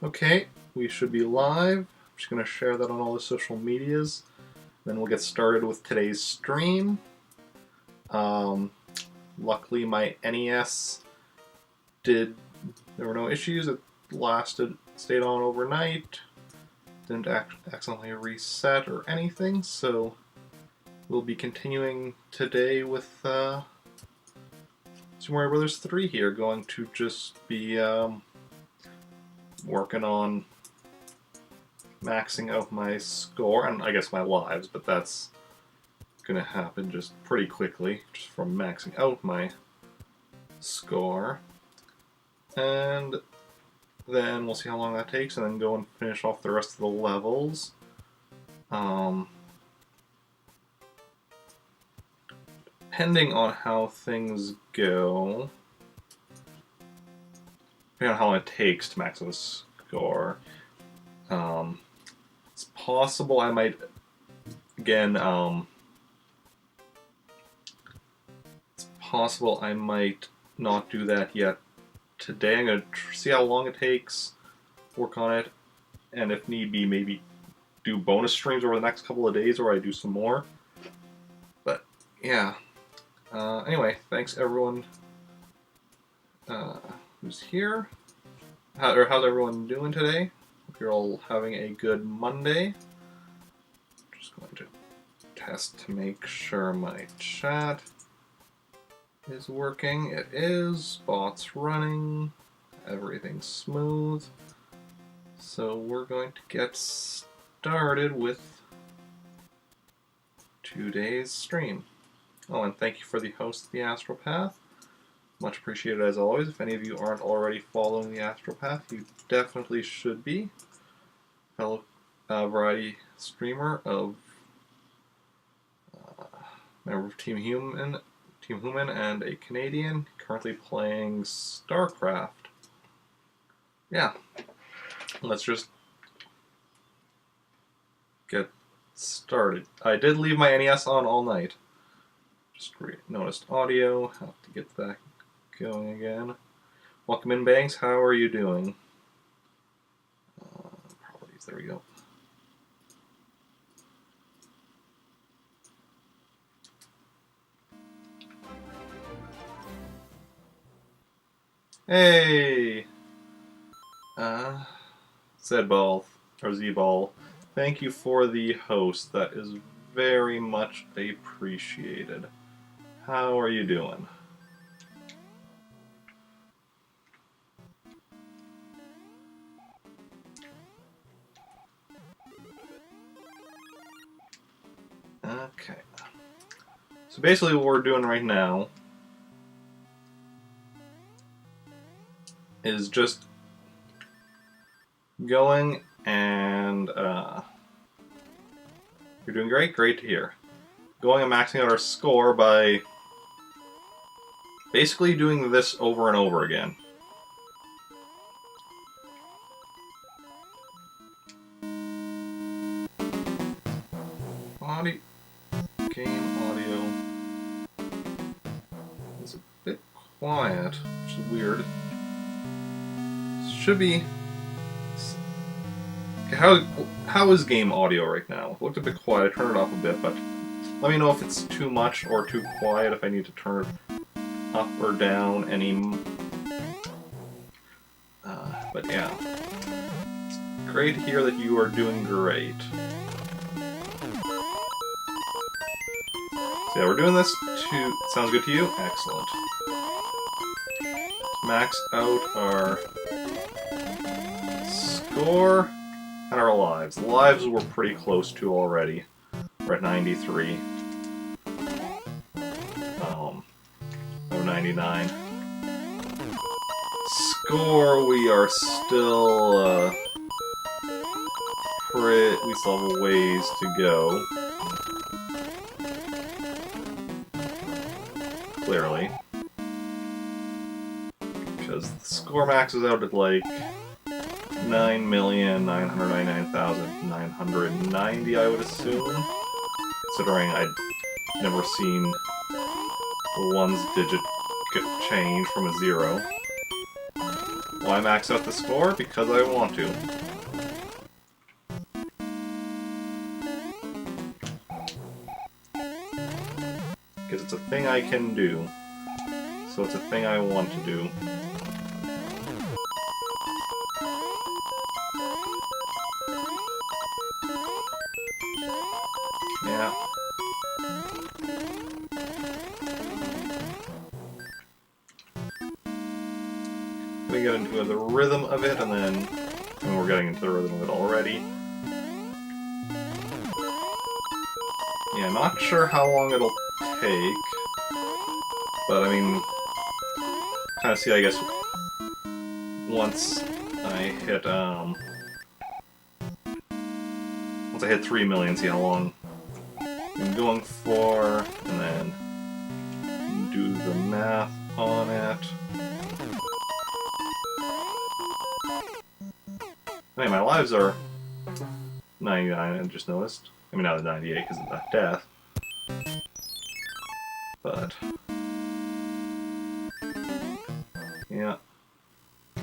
Okay, we should be live. I'm just going to share that on all the social medias. Then we'll get started with today's stream. Luckily, my NES there were no issues. It stayed on overnight. Didn't accidentally reset or anything, so we'll be continuing today with Super Mario Bros. 3 here. Going to just be working on maxing out my score, and I guess my lives, but that's gonna happen just pretty quickly, just from maxing out my score. And then we'll see how long that takes, and then go and finish off the rest of the levels. Depending on how things go, depending on how long it takes to max out the score, it's possible I might, again, it's possible I might not do that yet today. I'm going to see how long it takes, work on it, and if need be, maybe do bonus streams over the next couple of days where I do some more. But, yeah. Anyway, thanks everyone who's here. How's everyone doing today? Hope you're all having a good Monday. Just going to test to make sure my chat is working. It is. Bot's running. Everything's smooth. So we're going to get started with today's stream. Oh, and thank you for the host of the Astropath. Much appreciated as always. If any of you aren't already following the Astropath, you definitely should be. Fellow variety streamer of member of Team Human, and a Canadian, currently playing StarCraft. Yeah, let's just get started. I did leave my NES on all night. Just noticed audio. Have to get that going again. Welcome in, Banks. How are you doing? Properties. There we go. Hey! Zball, or Zball, thank you for the host. That is very much appreciated. How are you doing? Okay. So basically what we're doing right now is just going and you're doing great to hear. Going and maxing out our score by basically doing this over and over again. Game audio is a bit quiet, which is weird. Should be. How is game audio right now? It looked a bit quiet. I turned it off a bit, but let me know if it's too much or too quiet. If I need to turn it up or down any. But yeah, it's great to hear that you are doing great. So yeah, we're doing this to. Sounds good to you? Excellent. Max out our score and our lives. The lives we're pretty close to already. We're at 93. 99. Score, we are still we still have a ways to go. Clearly. Because the score maxes out at like 9,999,990, I would assume. Considering I'd never seen the ones digit change from a 0. Why max out the score? Because I want to. Because it's a thing I can do. So it's a thing I want to do. Yeah. We get into the rhythm of it, and then we're getting into the rhythm of it already. Yeah, not sure how long it'll take, but I mean, kind of see, I guess, once I hit 3 million, see how long I'm going for, and then do the math on it. Hey, my lives are 99, I just noticed. I mean, now they're 98 because of that death. But yeah.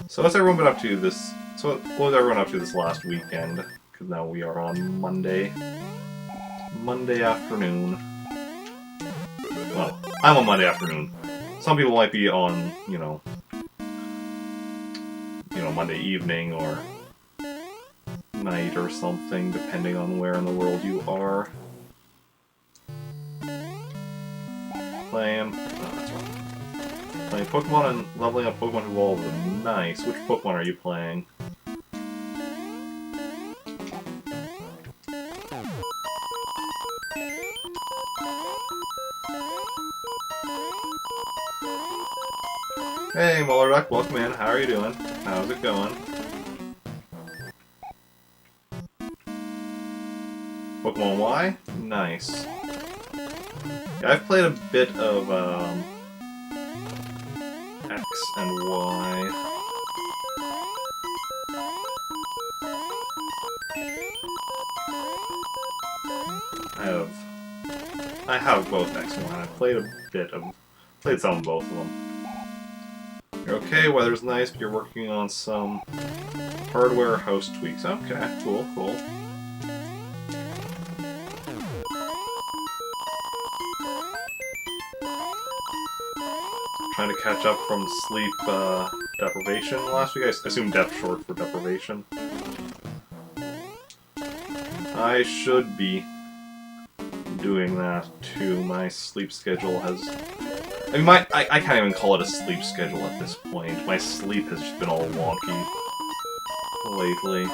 So what's everyone been up to this? So what was everyone up to this last weekend? Because now we are on Monday. Monday afternoon. Well, I'm on Monday afternoon. Some people might be on, you know, Monday evening or night or something, depending on where in the world you are. Playing. Oh, that's wrong. Playing Pokemon and leveling up Pokemon to evolve them. Nice. Which Pokemon are you playing? Hey, Mullerduck, welcome in. How are you doing? How's it going? Pokemon Y? Nice. Yeah, I've played a bit of X and Y. I have both X and Y. I've played some of both of them. You're okay, weather's nice, but you're working on some hardware house tweaks. Okay, cool, cool. Trying to catch up from sleep deprivation last week. I assume dep short for deprivation. I should be doing that too. My sleep schedule has... I mean, I can't even call it a sleep schedule at this point. My sleep has just been all wonky lately.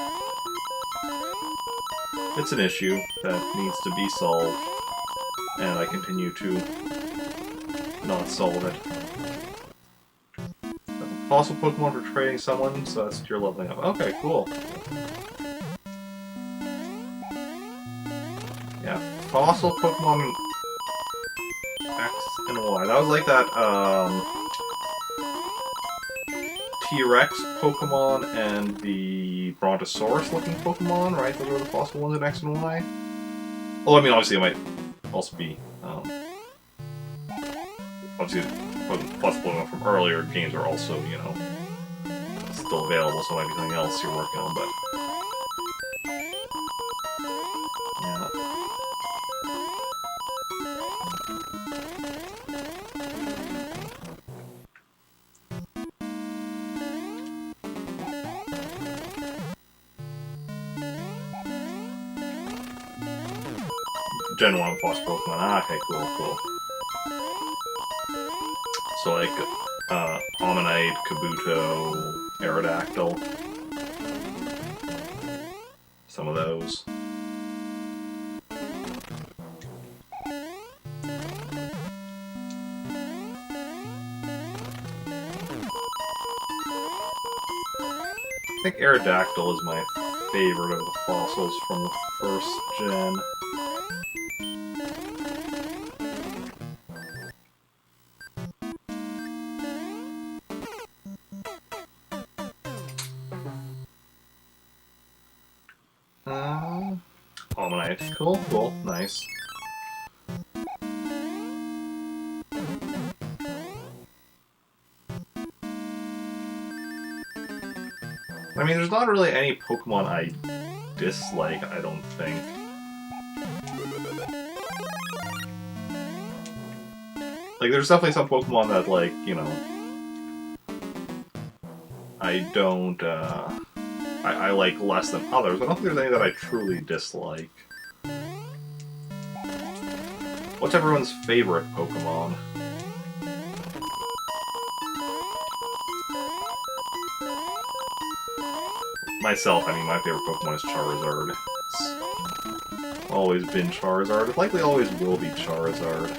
It's an issue that needs to be solved, and I continue to not solve it. Fossil Pokemon for trading someone, so that's your leveling up. Okay, cool. Yeah, Fossil Pokemon X and Y. That was like that, T-Rex Pokemon and the Brontosaurus-looking Pokemon, right? Those are the fossil ones in X and Y. Well, I mean, obviously it might also be, obviously, fossil Pokemon from earlier games are also, you know, still available, so it might be something else you're working on, but... yeah. Gen 1 Fossil Pokemon. Ah, okay, cool, cool. So, like, Omanyte, Kabuto, Aerodactyl. Some of those. I think Aerodactyl is my favorite of the fossils from the first gen. Omanyte. Cool, cool, nice. I mean, there's not really any Pokemon I dislike, I don't think. Like, there's definitely some Pokemon that, like, you know, I don't, I like less than others. I don't think there's any that I truly dislike. What's everyone's favorite Pokemon? Myself, I mean, my favorite Pokemon is Charizard. It's always been Charizard. It likely always will be Charizard.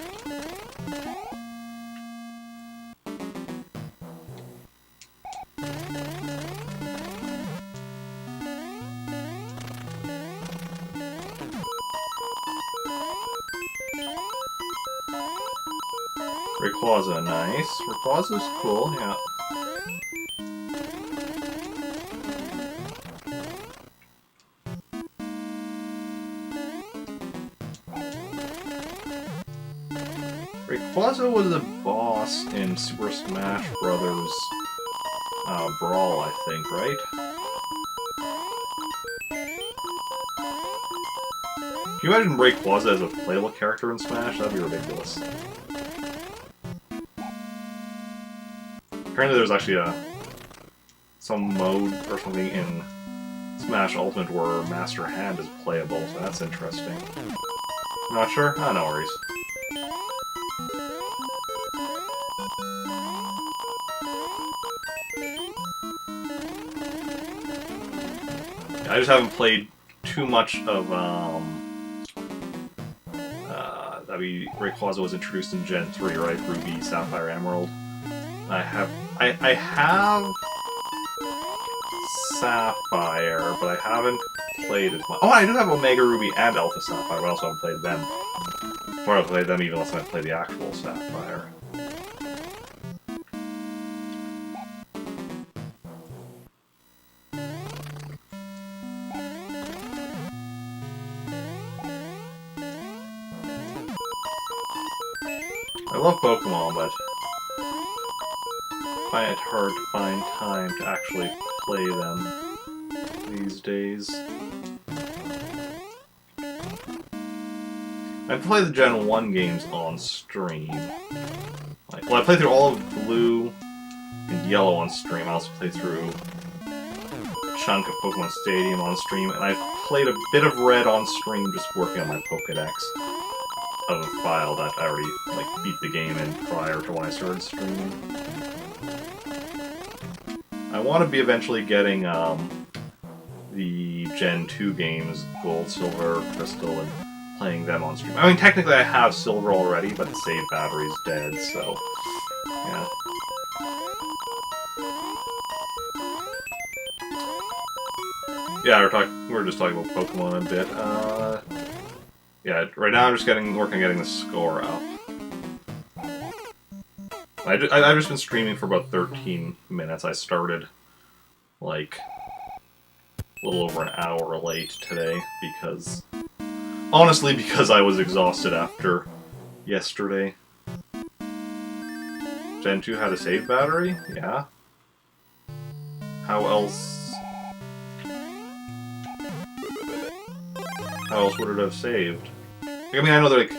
Rayquaza, nice. Rayquaza's cool, yeah. Rayquaza was a boss in Super Smash Brothers Brawl, I think, right? Can you imagine Rayquaza as a playable character in Smash? That'd be ridiculous. Apparently there's actually some mode or something in Smash Ultimate where Master Hand is playable, so that's interesting. Not sure? Ah, no worries. I just haven't played too much of, Rayquaza was introduced in Gen 3, right? Ruby, Sapphire, Emerald. I have Sapphire, but I haven't played as much. Oh, I do have Omega Ruby and Alpha Sapphire, but I also haven't played them. Or I've played them even less than I played the actual Sapphire. I love Pokemon, but I find it hard to find time to actually play them these days. I play the Gen 1 games on stream. Well, I played through all of Blue and Yellow on stream. I also played through a chunk of Pokemon Stadium on stream, and I've played a bit of Red on stream just working on my Pokedex of a file that I already beat the game in prior to when I started streaming. I want to be eventually getting the Gen 2 games, Gold, Silver, Crystal, and playing them on stream. I mean, technically I have Silver already, but the save battery's dead, so yeah. Yeah, we were just talking about Pokemon a bit. Yeah, right now I'm just working on getting the score up. I've just been streaming for about 13 minutes. I started, like, a little over an hour late today, because... Honestly, because I was exhausted after yesterday. Gen 2 had a save battery? Yeah. How else would it have saved? I mean, I know that,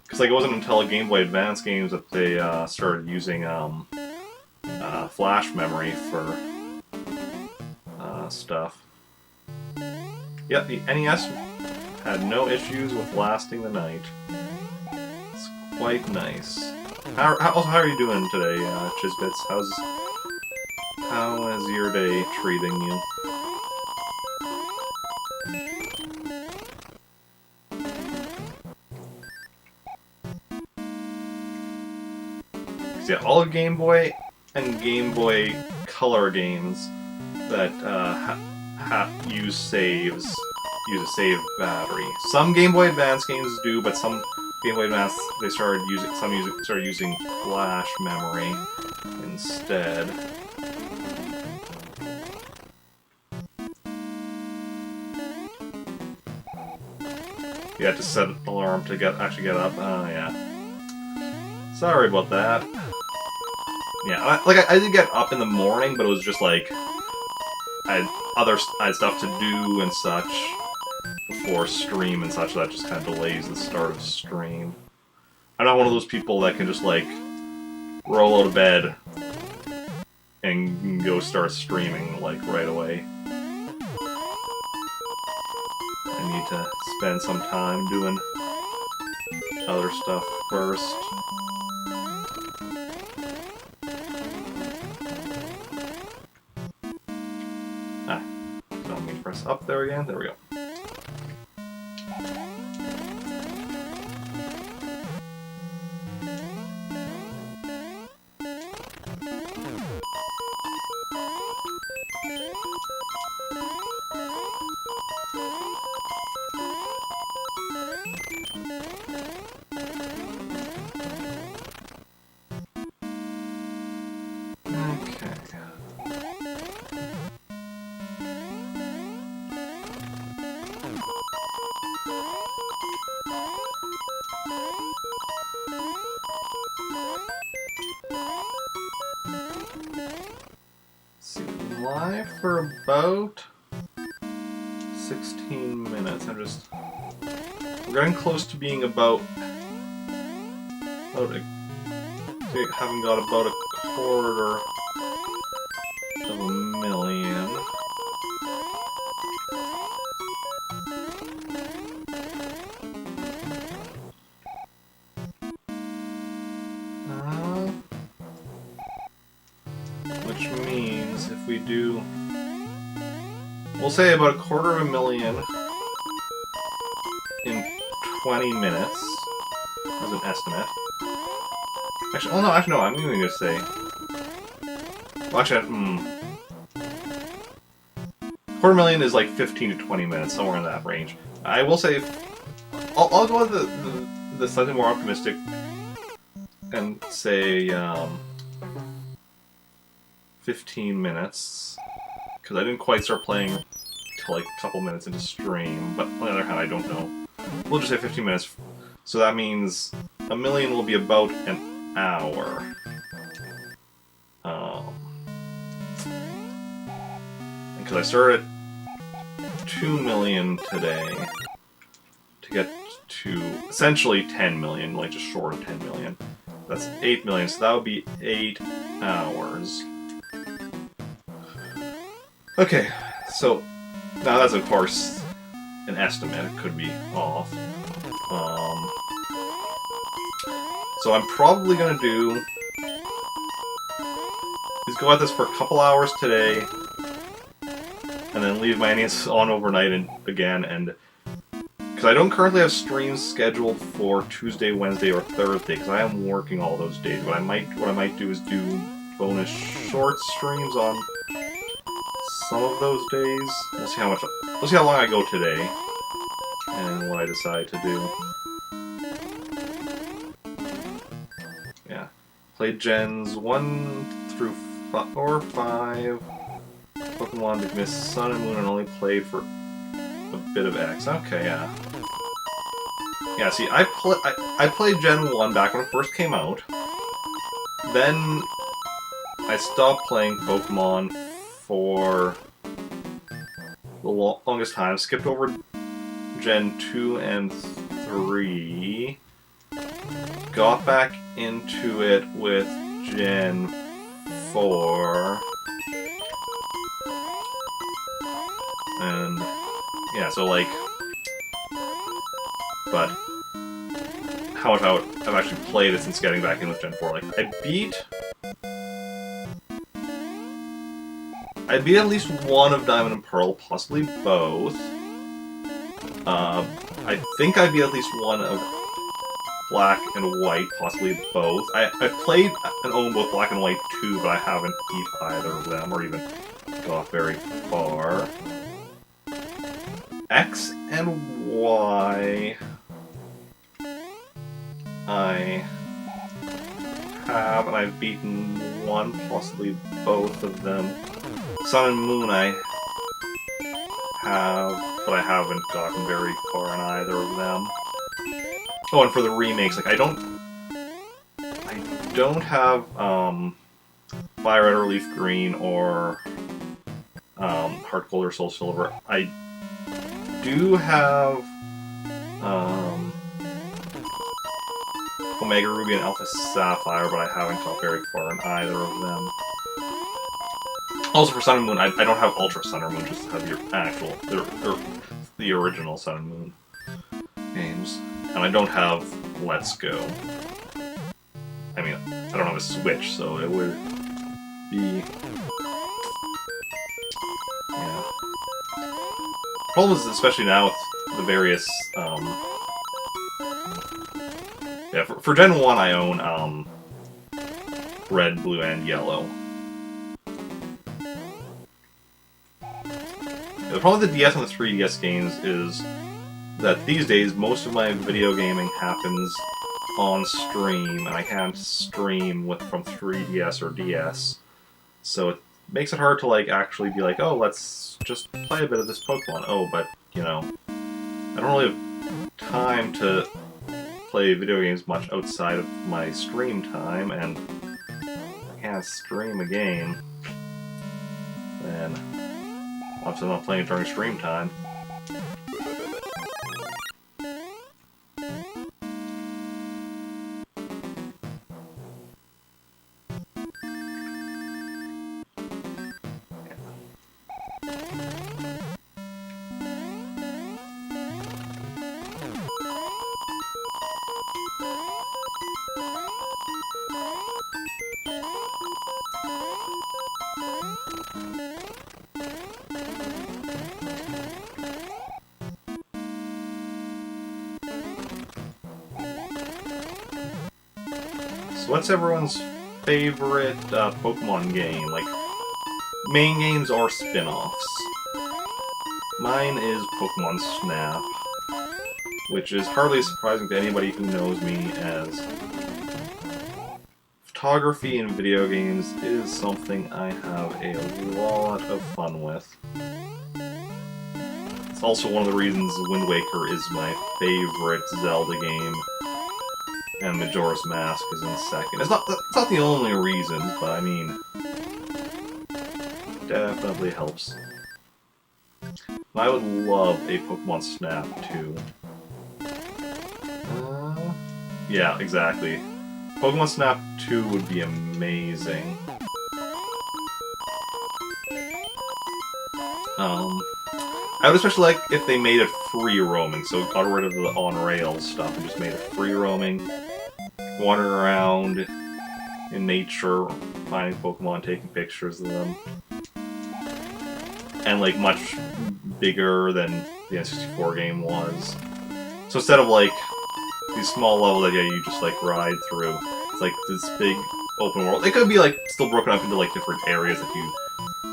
because it wasn't until Game Boy Advance games that they started using flash memory for stuff. Yep, the NES had no issues with lasting the night. It's quite nice. How are you doing today, Chisbits? How is your day treating you? Yeah, all Game Boy and Game Boy Color games that use saves use a save battery. Some Game Boy Advance games do, but some Game Boy Advance started using flash memory instead. You had to set an alarm to actually get up. Oh yeah. Sorry about that. Yeah, I did get up in the morning, but it was just like I had stuff to do and such before stream and such, that just kind of delays the start of stream. I'm not one of those people that can just, like, roll out of bed and go start streaming, like, right away. I need to spend some time doing other stuff first. Don't mean to press up there again. There we go. Live for about 16 minutes. We're getting close to being having got about a quarter of a million. Which means if we do, we'll say about a quarter of a million in 20 minutes as an estimate. Actually, no, I'm even gonna say. Well, actually, quarter million is like 15 to 20 minutes, somewhere in that range. I will say, I'll go with the slightly more optimistic and say 15 minutes, because I didn't quite start playing till like a couple minutes into stream, but on the other hand, I don't know. We'll just say 15 minutes, so that means a million will be about an hour. Because I started at 2 million today to get to essentially 10 million, like just short of 10 million. That's 8 million, so that would be 8 hours. Okay, so now that's of course an estimate, it could be off. So I'm probably gonna do is go at this for a couple hours today, and then leave my innings on overnight and because I don't currently have streams scheduled for Tuesday, Wednesday, or Thursday, because I am working all those days. What I might do is do bonus short streams on some of those days. We'll see how long I go today, and what I decide to do. Yeah, played Gens 1 through 4 or 5. Pokemon to miss Sun and Moon and only played for a bit of X. Okay, yeah. Yeah, see, I played Gen 1 back when it first came out. Then I stopped playing Pokemon for the longest time. Skipped over Gen 2 and 3. Got back into it with Gen 4. And yeah, so like, but how much I've actually played it since getting back in with Gen 4. Like, I beat at least one of Diamond and Pearl, possibly both. I think I beat at least one of Black and White, possibly both. I played and owned both Black and White too, but I haven't beat either of them, or even got very far. X and Y, I have, and I've beaten one, possibly both of them. Sun and Moon I have, but I haven't gotten very far in either of them. Oh, and for the remakes, like I don't have Violet or Leaf Green or Heart Gold or Soul Silver. I do have Omega Ruby and Alpha Sapphire, but I haven't got very far in either of them. Also, for Sun and Moon, I don't have Ultra Sun or Moon, just have your actual, the original Sun and Moon games. And I don't have Let's Go. I mean, I don't have a Switch, so it would be... yeah. Problem is, especially now with the various, yeah, for Gen 1 I own, Red, Blue, and Yellow. The problem with the DS and the 3DS games is that these days most of my video gaming happens on stream, and I can't stream from 3DS or DS, so it makes it hard to like actually be like, oh, let's just play a bit of this Pokemon. Oh, but you know, I don't really have time to play video games much outside of my stream time, and I can't stream a game, and obviously I'm not playing it during stream time. So what's everyone's favorite Pokemon game? Like, main games or spin-offs? Mine is Pokemon Snap, which is hardly surprising to anybody who knows me, as photography in video games is something I have a lot of fun with. It's also one of the reasons Wind Waker is my favorite Zelda game, and Majora's Mask is in second. It's not the only reason, but I mean, definitely helps. I would love a Pokemon Snap too. Yeah, exactly. Pokemon Snap 2 would be amazing. I would especially like if they made it free roaming, so got rid of the on-rails stuff and just made it free roaming, wandering around in nature, finding Pokemon, taking pictures of them, and like much bigger than the N64 game was. So instead of like these small levels that you just like ride through, it's like this big open world. It could be like still broken up into like different areas that you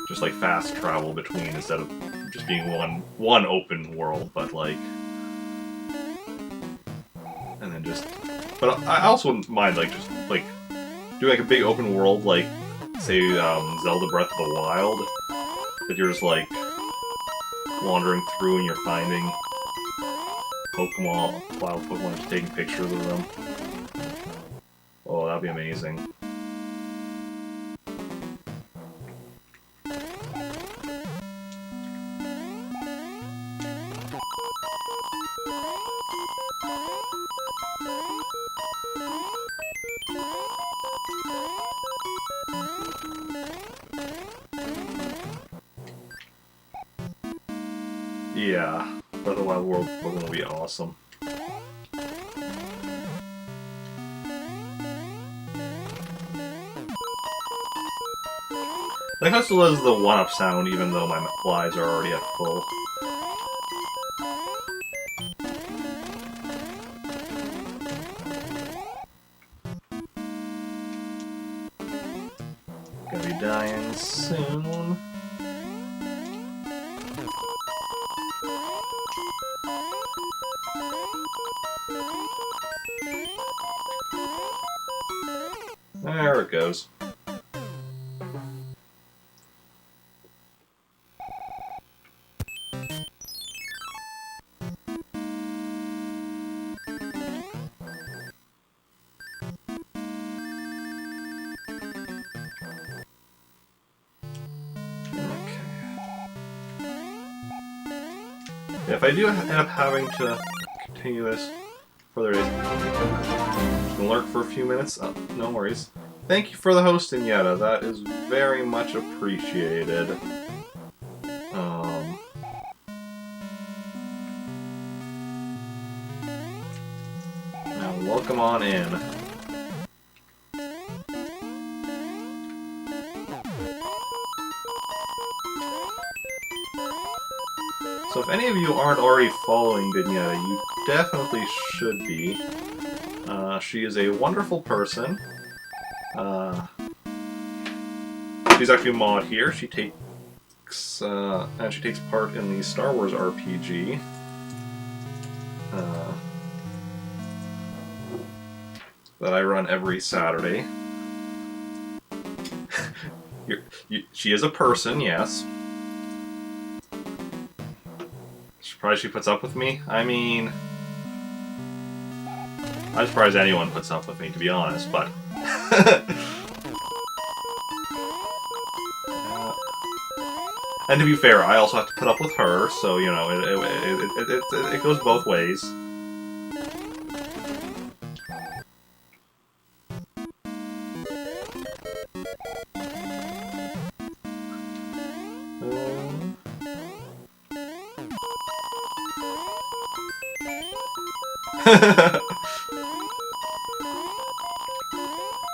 just like fast travel between instead of just being one open world, but like, and then just. But I also wouldn't mind like just like doing like a big open world, like say Zelda Breath of the Wild, that you're just like wandering through and you're finding Pokemon, wild Pokemon, just taking pictures of them. Oh, that'd be amazing. Yeah, Breath of the Wild World Pokemon would be awesome. I think I still does the one-up sound even though my lives are already at full. Gonna be dying soon. There it goes. If I do end up having to continue this further days, I'm just gonna lurk for a few minutes. Oh, no worries. Thank you for the host, Yetta. That is very much appreciated. Now, welcome on in. So if any of you aren't already following Vignetta, you definitely should be. She is a wonderful person. She's actually a mod here. She takes part in the Star Wars RPG. That I run every Saturday. She is a person, yes. Surprised she puts up with me? I mean, I'm surprised anyone puts up with me, to be honest, but... And to be fair, I also have to put up with her, so, you know, it goes both ways.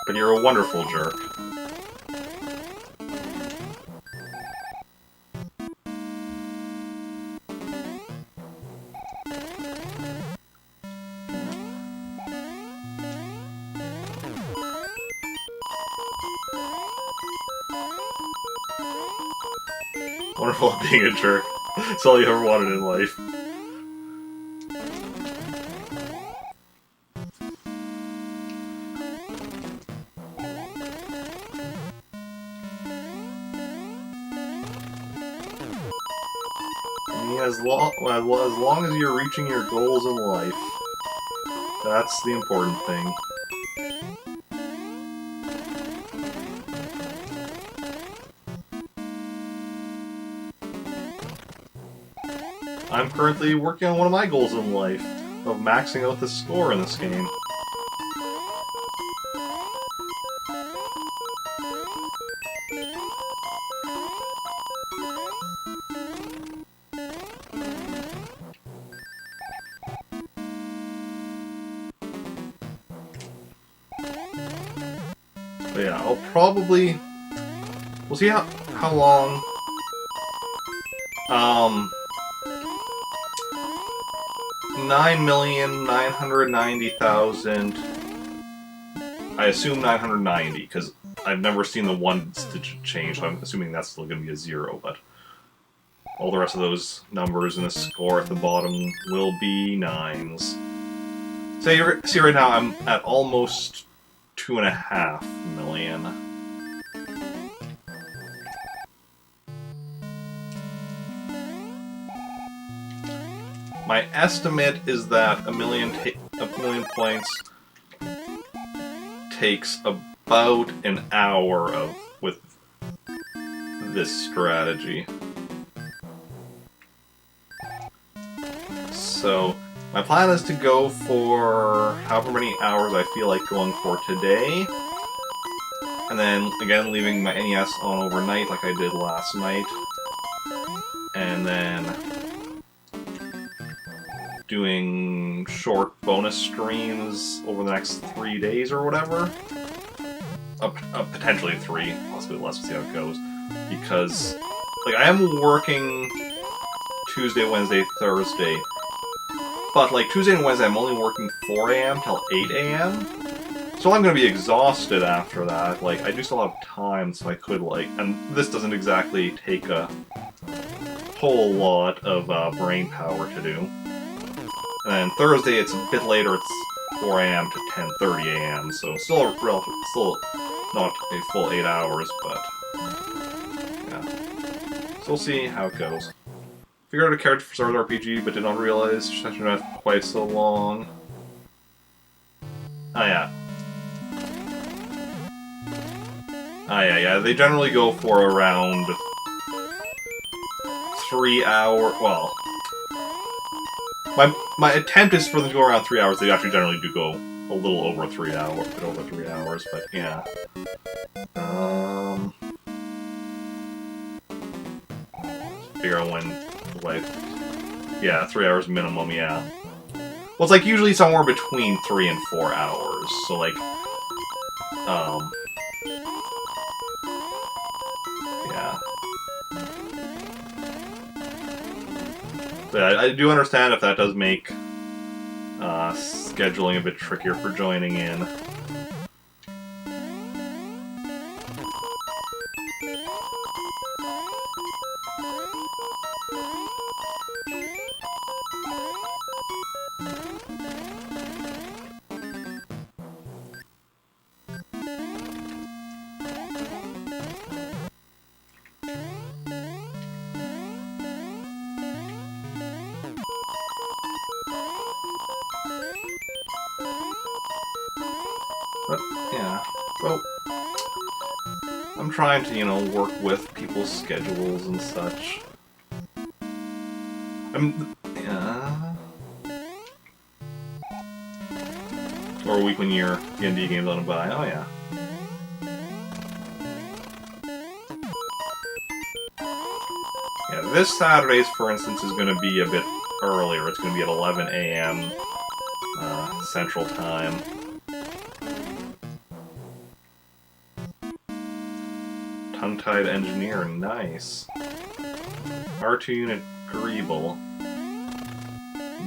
But you're a wonderful jerk. Wonderful at being a jerk. That's all you ever wanted in life. As long as you're reaching your goals in life, that's the important thing. I'm currently working on one of my goals in life, of maxing out the score in this game. But yeah, I'll probably... We'll see how long... 9,990,000... I assume 990, because I've never seen the one digit change, so I'm assuming that's still going to be a 0, but... all the rest of those numbers in the score at the bottom will be 9s. So you see right now I'm at almost 2.5 million. My estimate is that a million points takes about an hour with this strategy. So my plan is to go for however many hours I feel like going for today. And then, again, leaving my NES on overnight like I did last night. And then doing short bonus streams over the next 3 days or whatever. Potentially 3, possibly less, we'll see how it goes. Because, like, I am working Tuesday, Wednesday, Thursday. But, like, Tuesday and Wednesday, I'm only working 4 AM till 8 AM. So I'm going to be exhausted after that. Like, I do still have time, so I could, like... And this doesn't exactly take a whole lot of brain power to do. And then Thursday, it's a bit later. It's 4 AM to 10:30 AM. So still not a full 8 hours, but... yeah. So we'll see how it goes. Figured out a character for Star Wars RPG, but did not realize session not quite so long. Oh yeah. Yeah. They generally go for around 3 hours. Well, my attempt is for them to go around 3 hours. They actually generally do go a little over 3 hours, bit over 3 hours, but yeah. Figure out when, like, yeah, 3 hours minimum, yeah. Well, it's like usually somewhere between 3 and 4 hours, so like, yeah. But I do understand if that does make scheduling a bit trickier for joining in. But, yeah. Well, I'm trying to, you know, work with people's schedules and such. Yeah. Or a week when your D&D game's on a buy. Oh, yeah. Yeah, this Saturday's, for instance, is going to be a bit earlier. It's going to be at 11 a.m. Central Time. Tongue-tied engineer, nice. R2 unit Greeble.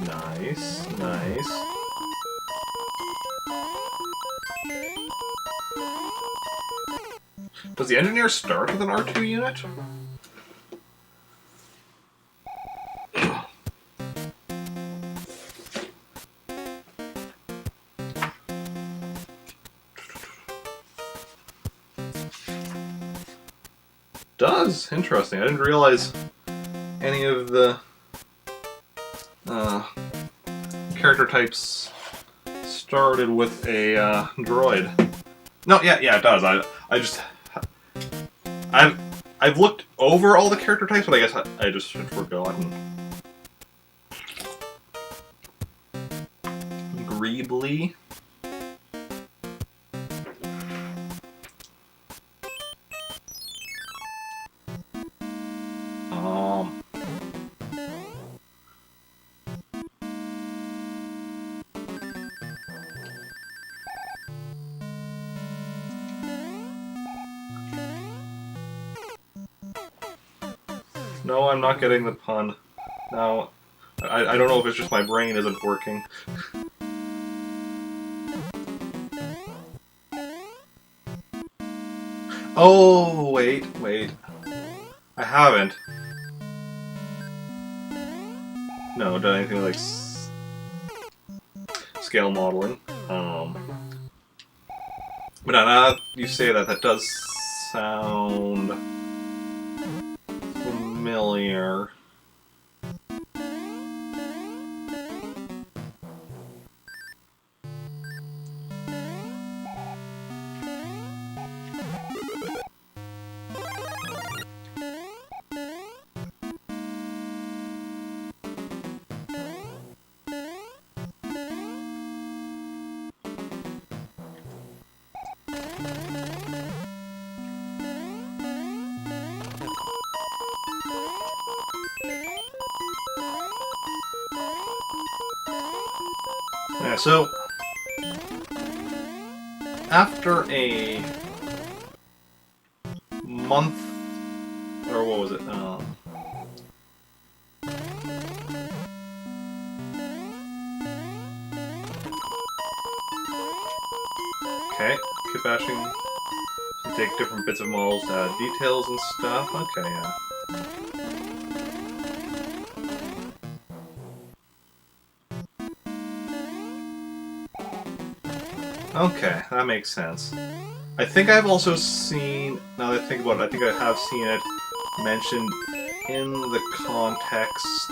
Nice, nice. Does the engineer start with an R2 unit? Does? Interesting. I didn't realize any of the character types started with a droid. No, yeah, it does. I've looked over all the character types, but I guess I just had forgotten. Greebly. No, I'm not getting the pun. No, I don't know if it's just my brain isn't working. Oh, wait. I haven't. No, done anything like scale modeling. But now you say that, that does sound familiar. Yeah, so after a month, or what was it? Okay, kit bashing. You take different bits of models, details and stuff. Okay, yeah. Okay, that makes sense. I think I've also seen, now that I think about it, I think I have seen it mentioned in the context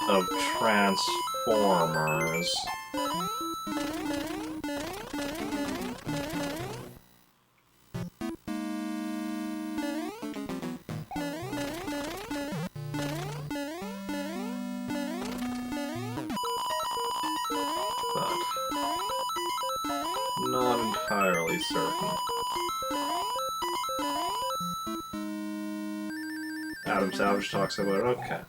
of Transformers. entirely certain. Adam Savage talks about it. Okay.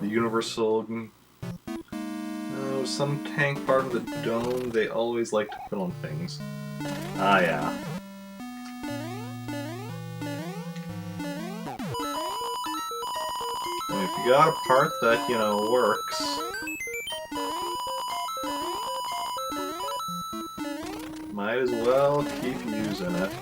The Universal... some tank part of the dome they always like to put on things. Ah, yeah. I mean, if you got a part that, you know, works... might as well keep using it.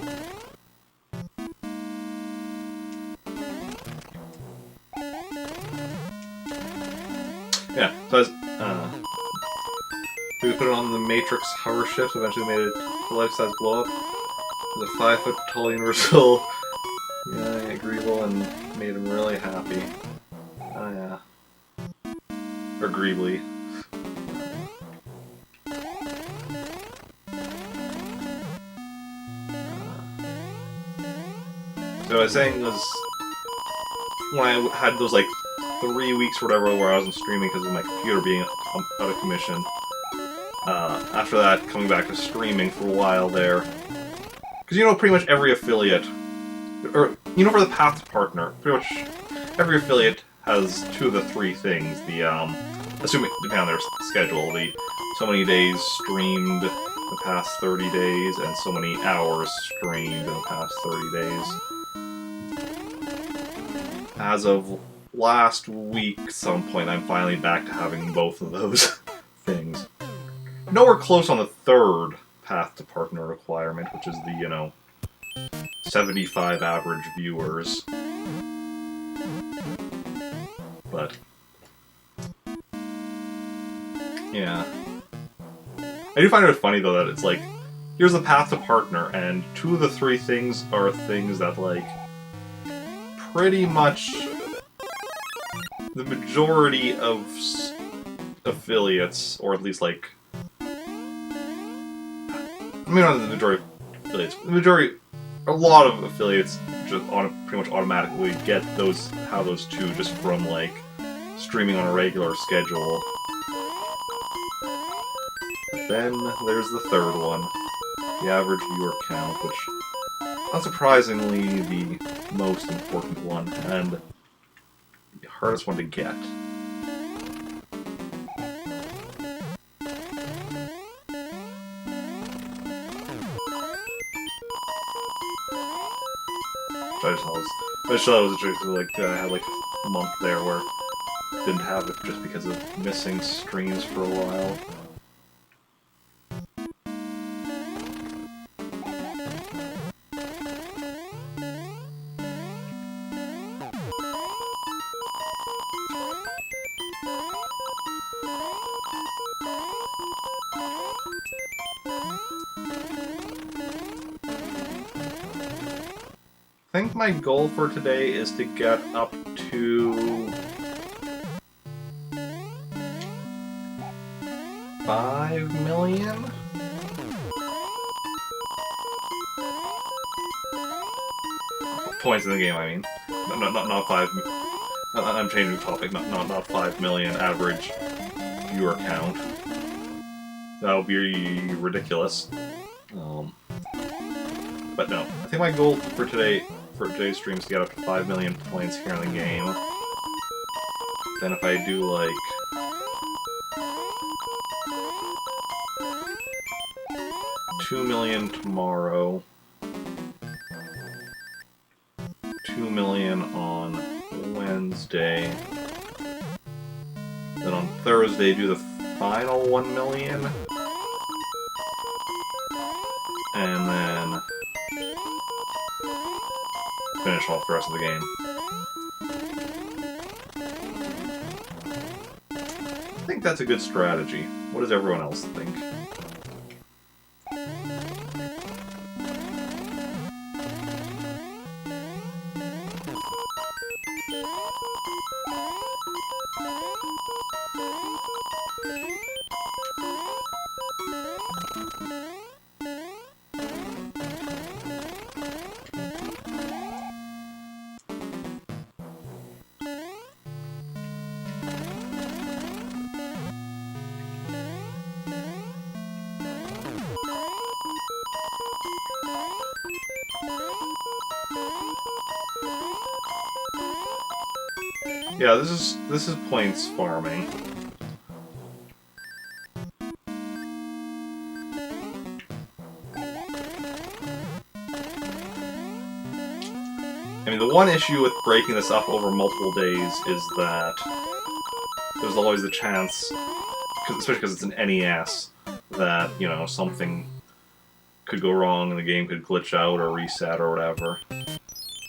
Yeah, so as, we put it on the Matrix hover shift, eventually made it a life-size blow-up. The 5-foot tall Universal, yeah, Greeble, and made him really happy. Oh yeah. Or Greebly. So what I was saying was, when I had those like 3 weeks or whatever where I wasn't streaming because of my computer being out of commission, after that, coming back to streaming for a while there, because you know pretty much every affiliate, or you know for the Path Partner, pretty much every affiliate has 2 of the 3 things, the, assuming, depending on their schedule, the so many days streamed the past 30 days, and so many hours streamed in the past 30 days. As of last week, some point, I'm finally back to having both of those things. Nowhere close on the 3rd Path to Partner requirement, which is the, you know, 75 average viewers. But, yeah. I do find it funny, though, that it's like, here's the Path to Partner, and 2 of the 3 things are things that, like, pretty much the majority of affiliates, or at least, like, I mean, not the majority of affiliates, the majority, a lot of affiliates just pretty much automatically get those, have those 2 just from, like, streaming on a regular schedule. But then there's the 3rd one, the average viewer count, which, unsurprisingly, the most important one, and the hardest one to get. I just thought it was a trick, like, I had like a month there where I didn't have it just because of missing streams for a while. I think my goal for today is to get up to 5 million? Points in the game, I mean. Not 5... I'm changing the topic, not 5 million average viewer count. That would be ridiculous. But no, I think my goal for today's stream is to get up to 5 million points here in the game. Then if I do, like, $2 million tomorrow, 2 million on Wednesday, then on Thursday do the final 1 million, and then finish off the rest of the game. I think that's a good strategy. What does everyone else think? Yeah, this is points farming. I mean, the one issue with breaking this up over multiple days is that there's always the chance, especially because it's an NES, that, you know, something could go wrong and the game could glitch out or reset or whatever.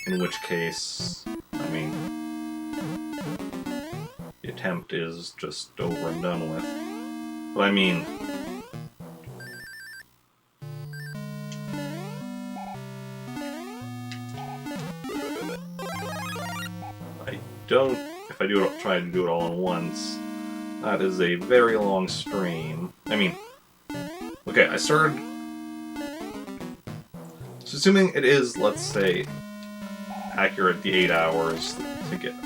In which case, I mean, the attempt is just over and done with. But I mean, if I try to do it all at once, that is a very long stream. I mean, okay, I started... So assuming it is, let's say, accurate the 8 hours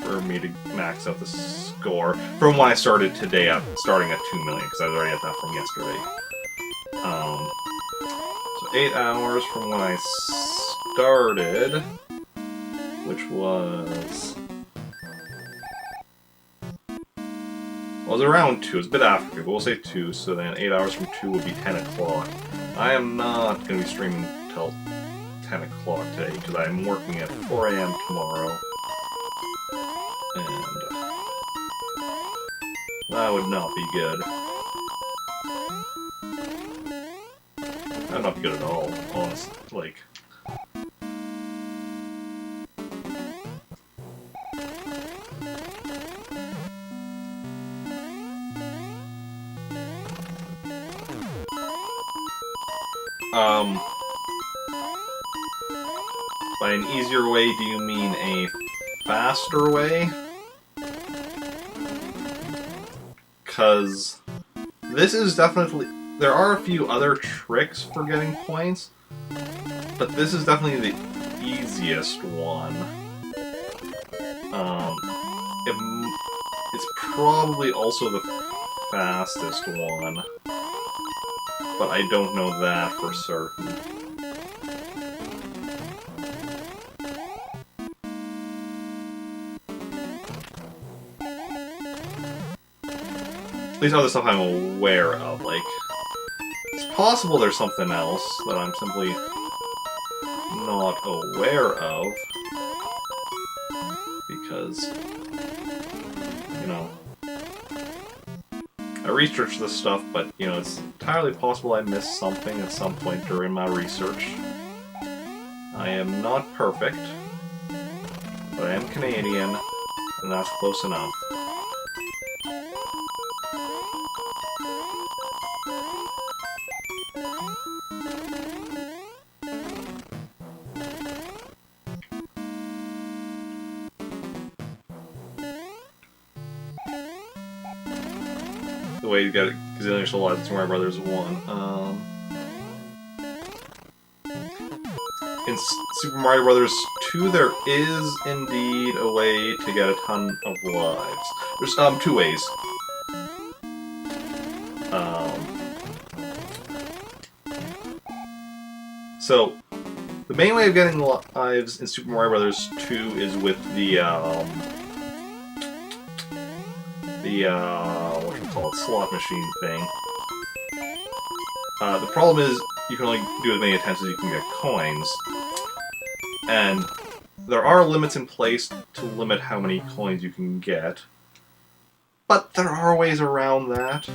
for me to max out the score from when I started today, starting at 2 million, because I was already at that from yesterday. So 8 hours from when I started, which was... Well, it was around 2, it was a bit after 2, but we'll say 2, so then 8 hours from 2 would be 10 o'clock. I am not going to be streaming till 10 o'clock today, because I'm working at 4 AM tomorrow. And that would not be good. That would not be good at all, honestly. Like... By an easier way, do you mean a faster way? Because this is definitely... There are a few other tricks for getting points, but this is definitely the easiest one. It's probably also the fastest one, but I don't know that for certain. At least other stuff I'm aware of, like... It's possible there's something else that I'm simply not aware of. Because, you know... I researched this stuff, but, you know, it's entirely possible I missed something at some point during my research. I am not perfect, but I am Canadian, and that's close enough. The way you get it, because the initial lot of Super Mario Brothers 1. In Super Mario Brothers 2, there is indeed a way to get a ton of lives. There's 2 ways. So, the main way of getting lives in Super Mario Brothers 2 is with the whatchamacallit, slot machine thing. The problem is, you can only do as many attempts as you can get coins. And there are limits in place to limit how many coins you can get. But there are ways around that.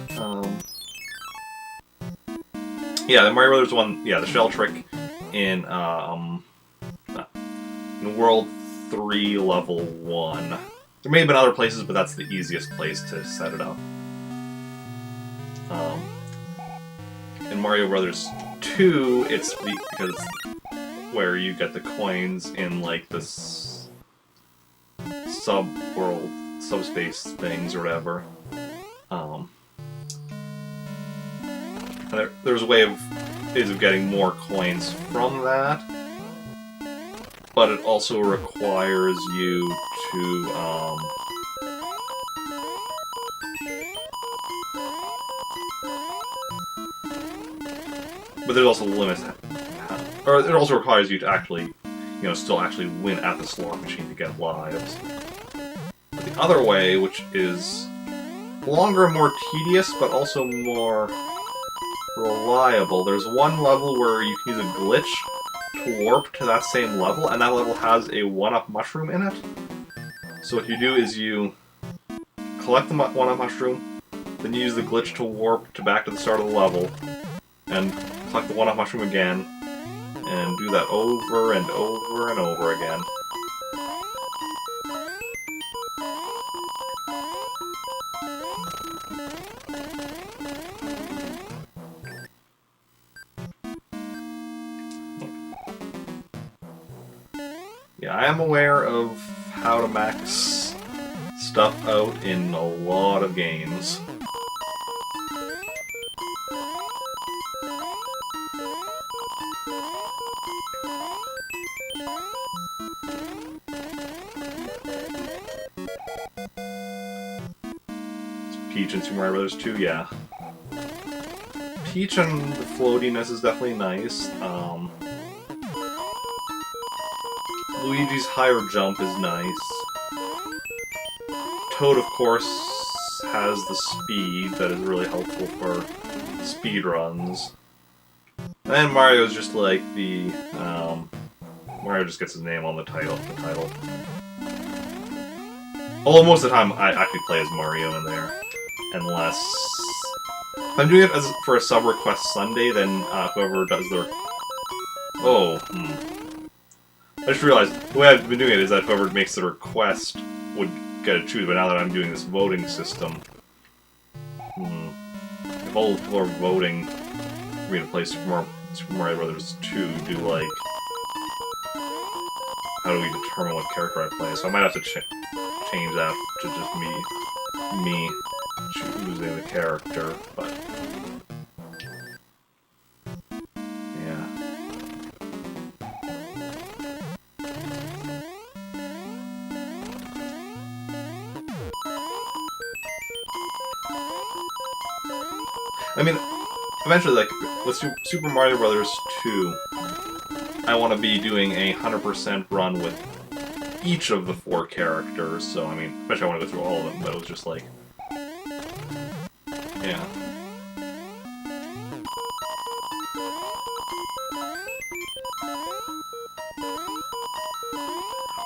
Yeah, the Mario Brothers 1, yeah, the shell trick in World 3, Level 1. There may have been other places, but that's the easiest place to set it up. In Mario Brothers 2, it's because where you get the coins in, like, this sub-world, subspace things or whatever. There's ways of getting more coins from that, but it also requires you to, but there's also limits, or it also requires you to actually, you know, still actually win at the slot machine to get lives. But the other way, which is longer and more tedious, but also more reliable. There's one level where you can use a glitch to warp to that same level, and that level has a 1-up mushroom in it. So what you do is you collect the 1-up mushroom, then you use the glitch to warp back to the start of the level, and collect the 1-up mushroom again, and do that over and over and over again. Yeah, I am aware of how to max stuff out in a lot of games. Peach and Super Mario Brothers 2, yeah. Peach and the floatiness is definitely nice. Luigi's higher jump is nice. Toad, of course, has the speed that is really helpful for speed runs. And Mario's just like the, Mario just gets his name on the title. Although most of the time I actually play as Mario in there. Unless... if I'm doing it for a sub-request Sunday, then whoever does the... I just realized, the way I've been doing it is that whoever makes the request would get to choose, but now that I'm doing this voting system... if all people are voting for me to play Super Mario Brothers 2, like... how do we determine what character I play? So I might have to change that to just me choosing the character, but... yeah. I mean, eventually, like, with Super Mario Brothers 2, I want to be doing a 100% run with each of the 4 characters, so, I mean, eventually I want to go through all of them, but it was just like... yeah.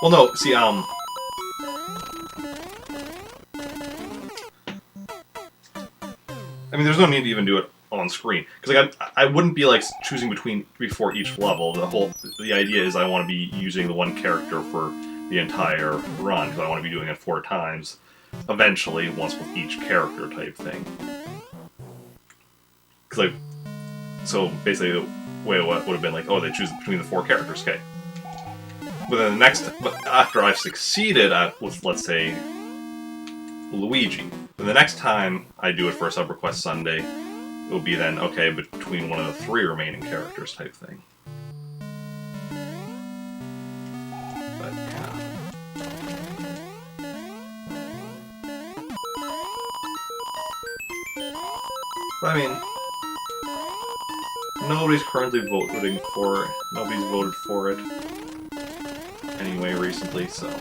Well, no, see, I mean, there's no need to even do it on screen, because like I wouldn't be like choosing before each level. The idea is I want to be using the one character for the entire run, because I want to be doing it 4 times, eventually, once with each character type thing. Because like, so basically the way it would have been like, oh, they choose between the 4 characters, okay. But then after I've succeeded with, let's say, Luigi, then the next time I do it for a sub-request Sunday, it will be then, okay, between one of the 3 remaining characters type thing. But, yeah. But, I mean, nobody's currently voting for it. Nobody's voted for it anyway recently, so...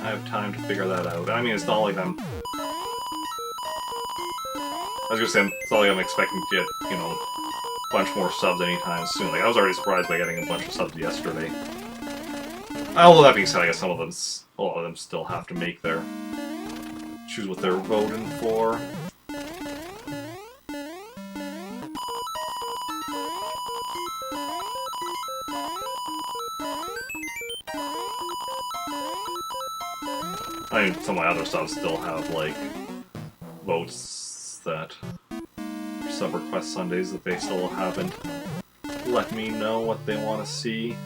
I have time to figure that out. I mean, it's not like I'm... I was gonna say, it's not like I'm expecting to get, you know, a bunch more subs anytime soon. Like, I was already surprised by getting a bunch of subs yesterday. Although that being said, I guess a lot of them still have to choose what they're voting for. I mean, some of my other subs still have, like, votes that... sub-request Sundays that they still haven't let me know what they want to see.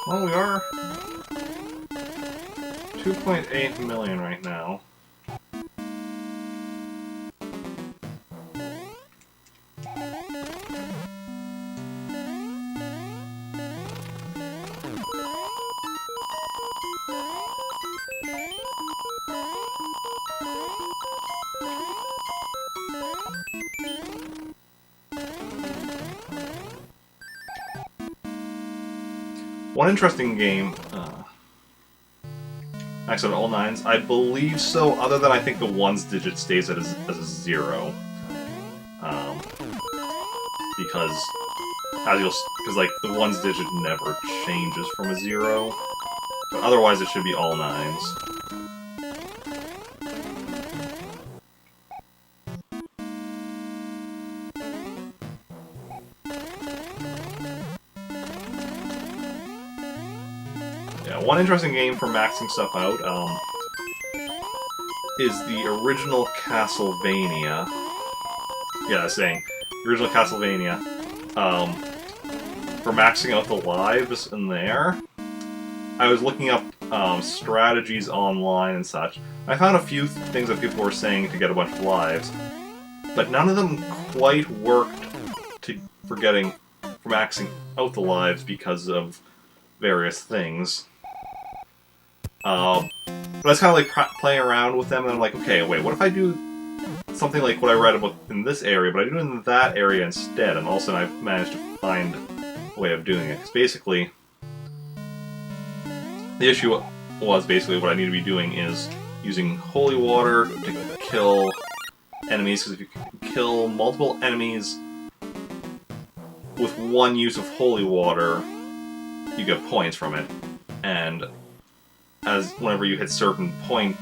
Well, we are 2.8 million right now. One interesting game, actually all nines, I believe so, other than I think the ones digit stays as a 0. Because, because like, the ones digit never changes from a 0, but otherwise it should be all nines. Yeah, one interesting game for maxing stuff out is the original Castlevania. Yeah, saying the original Castlevania. For maxing out the lives in there, I was looking up strategies online and such. I found a few things that people were saying to get a bunch of lives, but none of them quite worked for maxing out the lives because of various things. But I was kind of like playing around with them, and I'm like, okay, wait, what if I do something like what I read about in this area, but I do it in that area instead, and all of a sudden I managed to find a way of doing it. Because basically, the issue was basically what I need to be doing is using holy water to kill enemies, because if you can kill multiple enemies with one use of holy water, you get points from it. And as whenever you hit certain point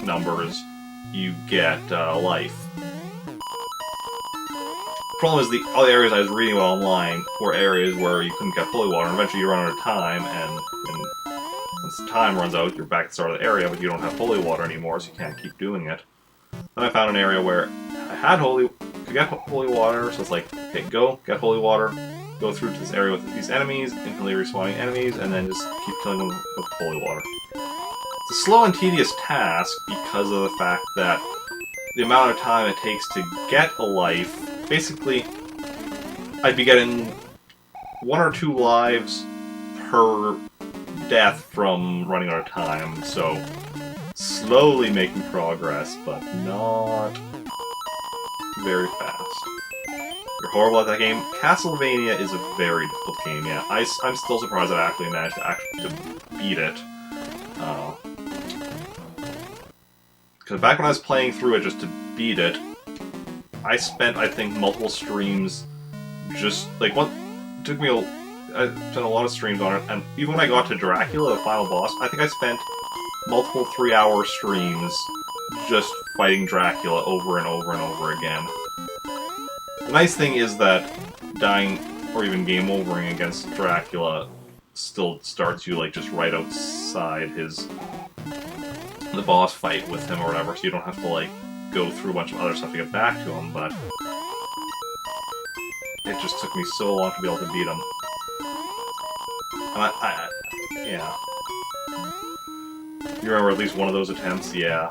numbers, you get life. The problem is the other areas I was reading about online were areas where you couldn't get holy water, and eventually you run out of time, and once the time runs out, you're back at the start of the area, but you don't have holy water anymore, so you can't keep doing it. Then I found an area where I could get holy water, so it's like, okay, go, get holy water, go through to this area with these enemies, infinitely respawning enemies, and then just keep killing them with holy water. It's a slow and tedious task because of the fact that the amount of time it takes to get a life, basically, I'd be getting 1 or 2 lives per death from running out of time, so slowly making progress, but not very fast. You're horrible at that game. Castlevania is a very difficult game, yeah. I'm still surprised that I actually managed to beat it. Because back when I was playing through it just to beat it, I spent, I think, multiple streams just, like, I spent a lot of streams on it, and even when I got to Dracula, the final boss, I think I spent multiple 3-hour streams just fighting Dracula over and over and over again. The nice thing is that dying, or even game overing against Dracula, still starts you, like, just right outside the boss fight with him or whatever, so you don't have to, like, go through a bunch of other stuff to get back to him, but it just took me so long to be able to beat him. And yeah. You remember at least one of those attempts? Yeah.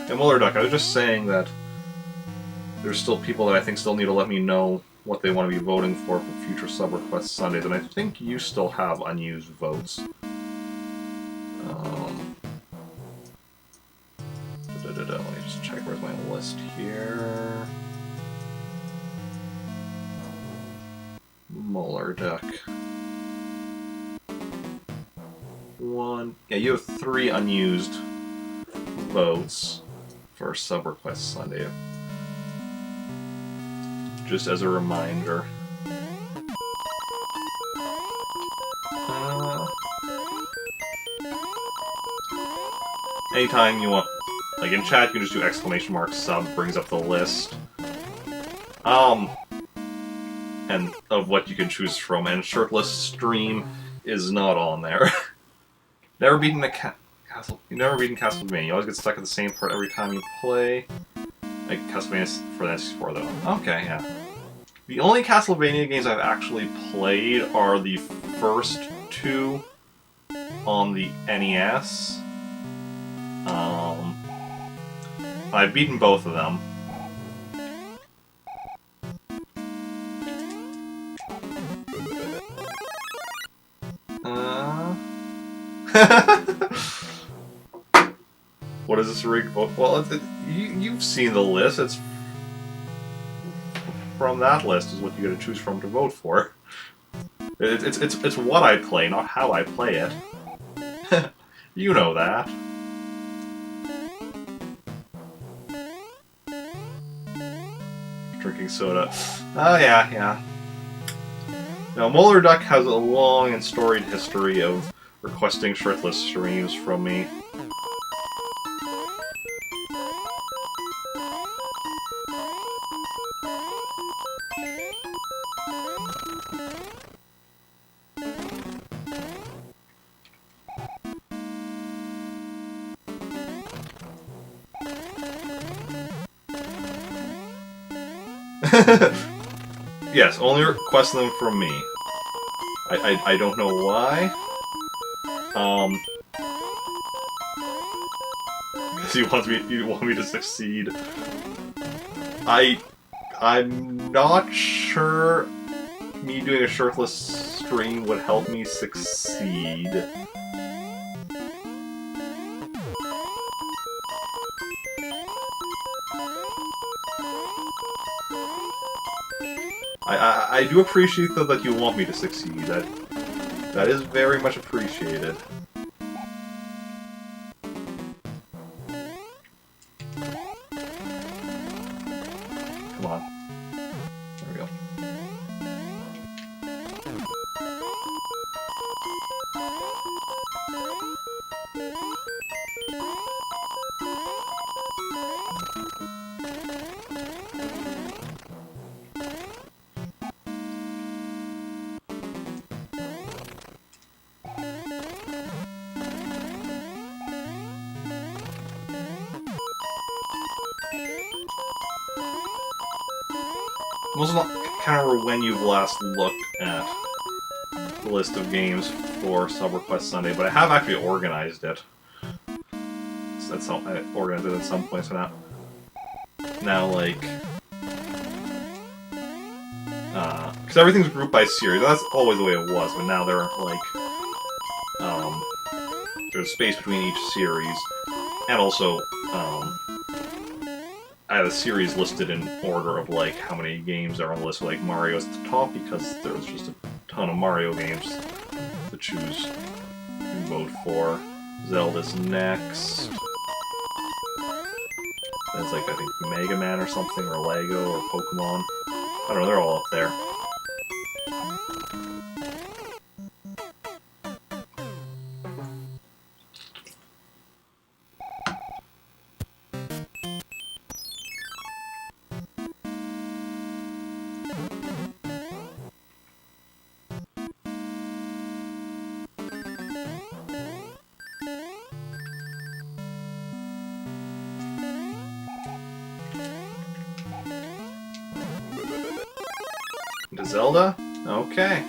And Muller Duck, I was just saying that there's still people that I think still need to let me know what they want to be voting for future sub-request Sundays, and I think you still have unused votes. Let me just check where's my list here. Muller Duck. 1. Yeah, you have 3 unused votes for sub-request Sunday. Just as a reminder. Anytime you want, like in chat, you can just do exclamation mark sub, brings up the list. And of what you can choose from, and shirtless stream is not on there. Never beaten a You've never beaten Castlevania. You always get stuck at the same part every time you play. Like Castlevania for the N64 though. Okay, yeah. The only Castlevania games I've actually played are the first two on the NES. I've beaten both of them. What is this rig? Well, you've seen the list. It's from that list is what you got to choose from to vote for. It's what I play, not how I play it. You know that. Drinking soda. Oh yeah. Now, Molar Duck has a long and storied history of requesting shirtless streams from me. Yes, only request them from me. I don't know why. Because you want me to succeed. I'm not sure me doing a shirtless stream would help me succeed. I do appreciate though that you want me to succeed. That is very much appreciated. Come on. There we go. I can't remember when you've last looked at the list of games for Sub Request Sunday, but I have actually organized it. So I organized it at some point, so now like... because everything's grouped by series. That's always the way it was, but now there are, like... there's space between each series, and also, I have a series listed in order of like how many games are on the list. Like Mario's at the top because there's just a ton of Mario games to choose and vote for. Zelda's next. That's like I think Mega Man or something, or Lego or Pokemon. I don't know. They're all up there. To Zelda? Okay.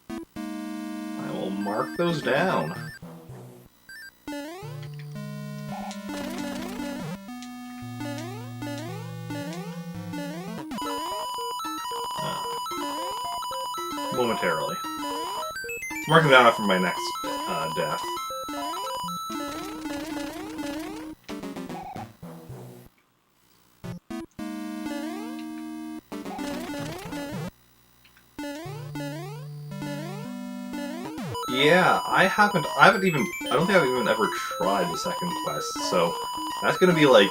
I will mark those down. Momentarily. Marking that out for my next death. Yeah, I don't think I've even ever tried the second quest, so that's gonna be like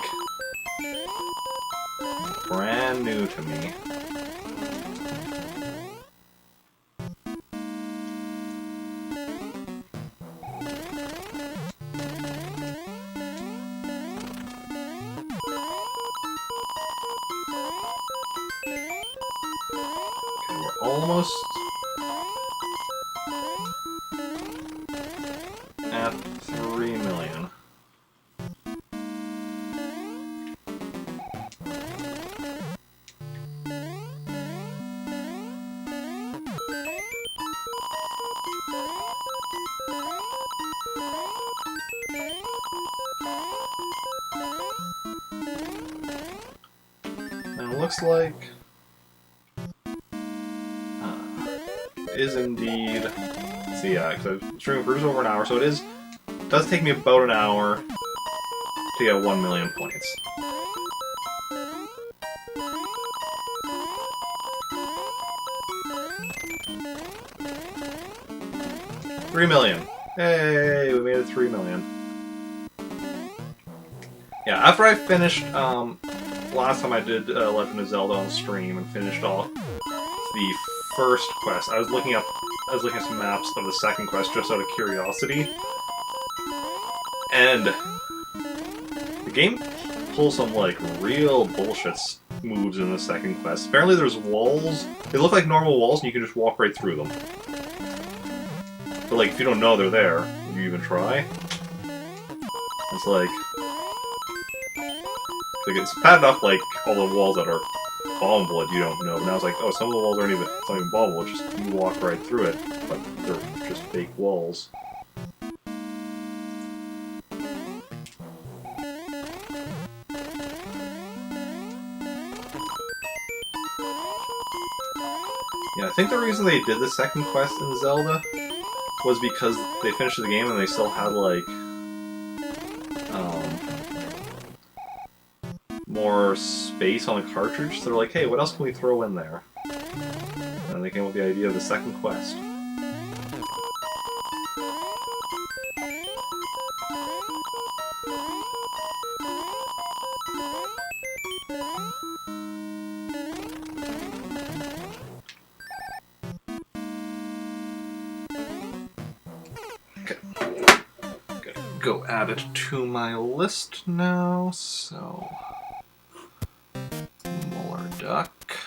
brand new to me. Okay, we're almost at 3 million. looks like is indeed. Let's see, yeah, because I'm streaming for just over an hour, so it does take me about an hour to get 1 million points. $3 million. Hey, we made it 3 million. Yeah, after I finished, last time I did Legend of Zelda on stream and finished off the first quest, I was looking at some maps of the second quest just out of curiosity, and the game pulls some like real bullshit moves in the second quest. Apparently, there's walls. They look like normal walls, and you can just walk right through them. But like, if you don't know they're there, would you even try? It's like it's bad enough, like, all the walls that are bombable that you don't know. But now it's like, oh, some of the walls aren't even bombable, it's just you walk right through it, but they're just fake walls. Yeah, I think the reason they did the second quest in Zelda was because they finished the game and they still had, like, more space on the cartridge, so they're like, hey, what else can we throw in there? And they came up with the idea of the second quest. Okay. Gotta go add it to my list now, so... Duck.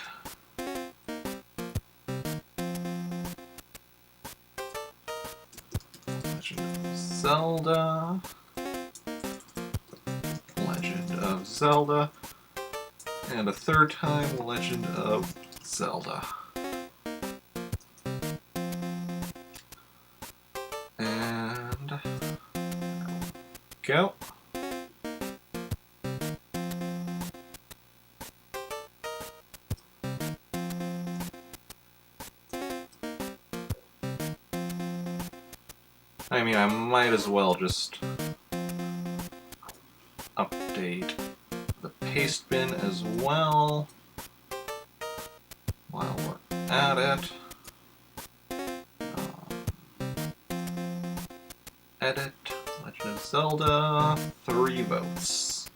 Legend of Zelda. Legend of Zelda. And a third time, Legend of Zelda. And... there we go. I mean, I might as well just update the paste bin as well while we're at it. Edit, Legend of Zelda, 3 votes.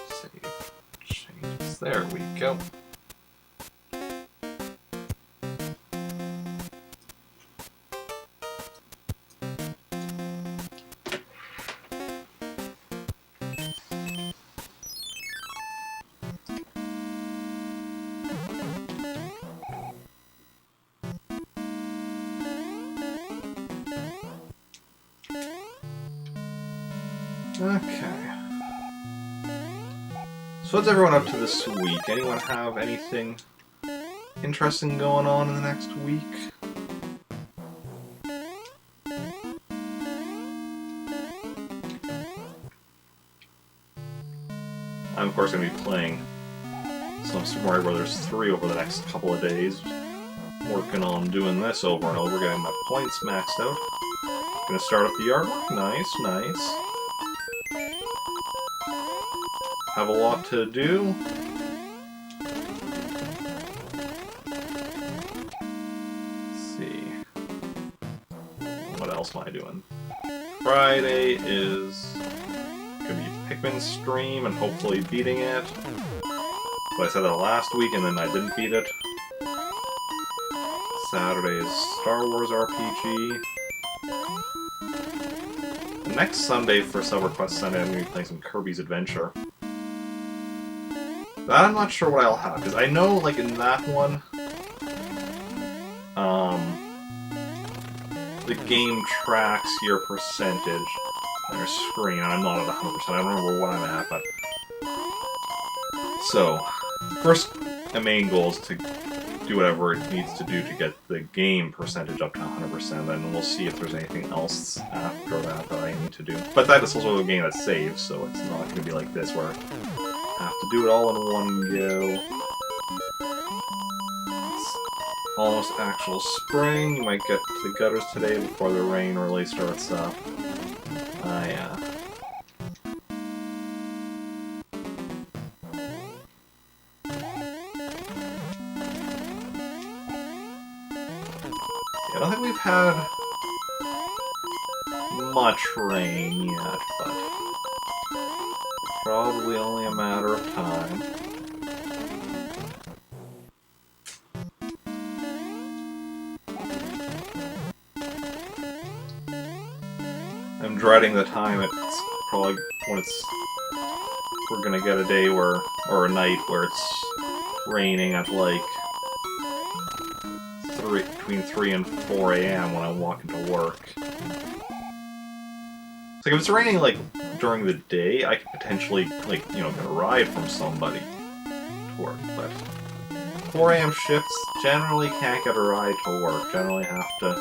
Save changes, there we go. Okay. So what's everyone up to this week? Anyone have anything interesting going on in the next week? I'm of course going to be playing some Super Mario Bros. 3 over the next couple of days. Working on doing this over and over, getting my points maxed out. Gonna start up the artwork. Nice, nice. Have a lot to do. Let's see. What else am I doing? Friday is gonna be Pikmin stream and hopefully beating it. But I said that last week and then I didn't beat it. Saturday is Star Wars RPG. Next Sunday for Summer Quest Sunday, I'm going to be playing some Kirby's Adventure. That I'm not sure what I'll have, because I know, like, in that one, the game tracks your percentage on your screen, and I'm not at 100%, I don't remember what I'm at, but... So, first and main goal is to do whatever it needs to do to get the game percentage up to 100%, and we'll see if there's anything else after that that I need to do. But that is also a game that saves, so it's not going to be like this where I have to do it all in one go. It's almost actual spring. You might get to the gutters today before the rain really starts up. Yeah. I don't think we've had much rain yet, but probably only a matter of time. I'm dreading the time it's probably when we're gonna get a day or a night where it's raining at like between 3 and 4 a.m. when I walk into work. It's like if it's raining like during the day, I could potentially like, you know, get a ride from somebody to work, but 4 a.m. shifts generally can't get a ride to work. Generally have to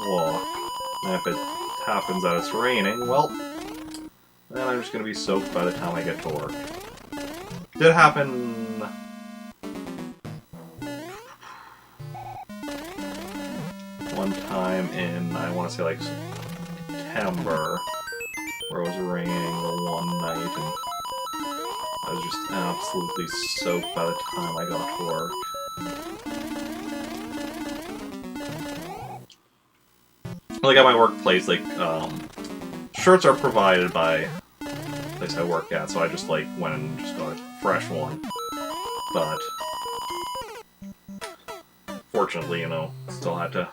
walk. And if it happens that it's raining, well, then I'm just gonna be soaked by the time I get to work. Did happen one time in, I want to say like September, where it was raining the one night, and I was just absolutely soaked by the time I got to work. Like at my workplace, like, shirts are provided by the place I work at, so I just like went and just got a fresh one. But fortunately, you know, still had to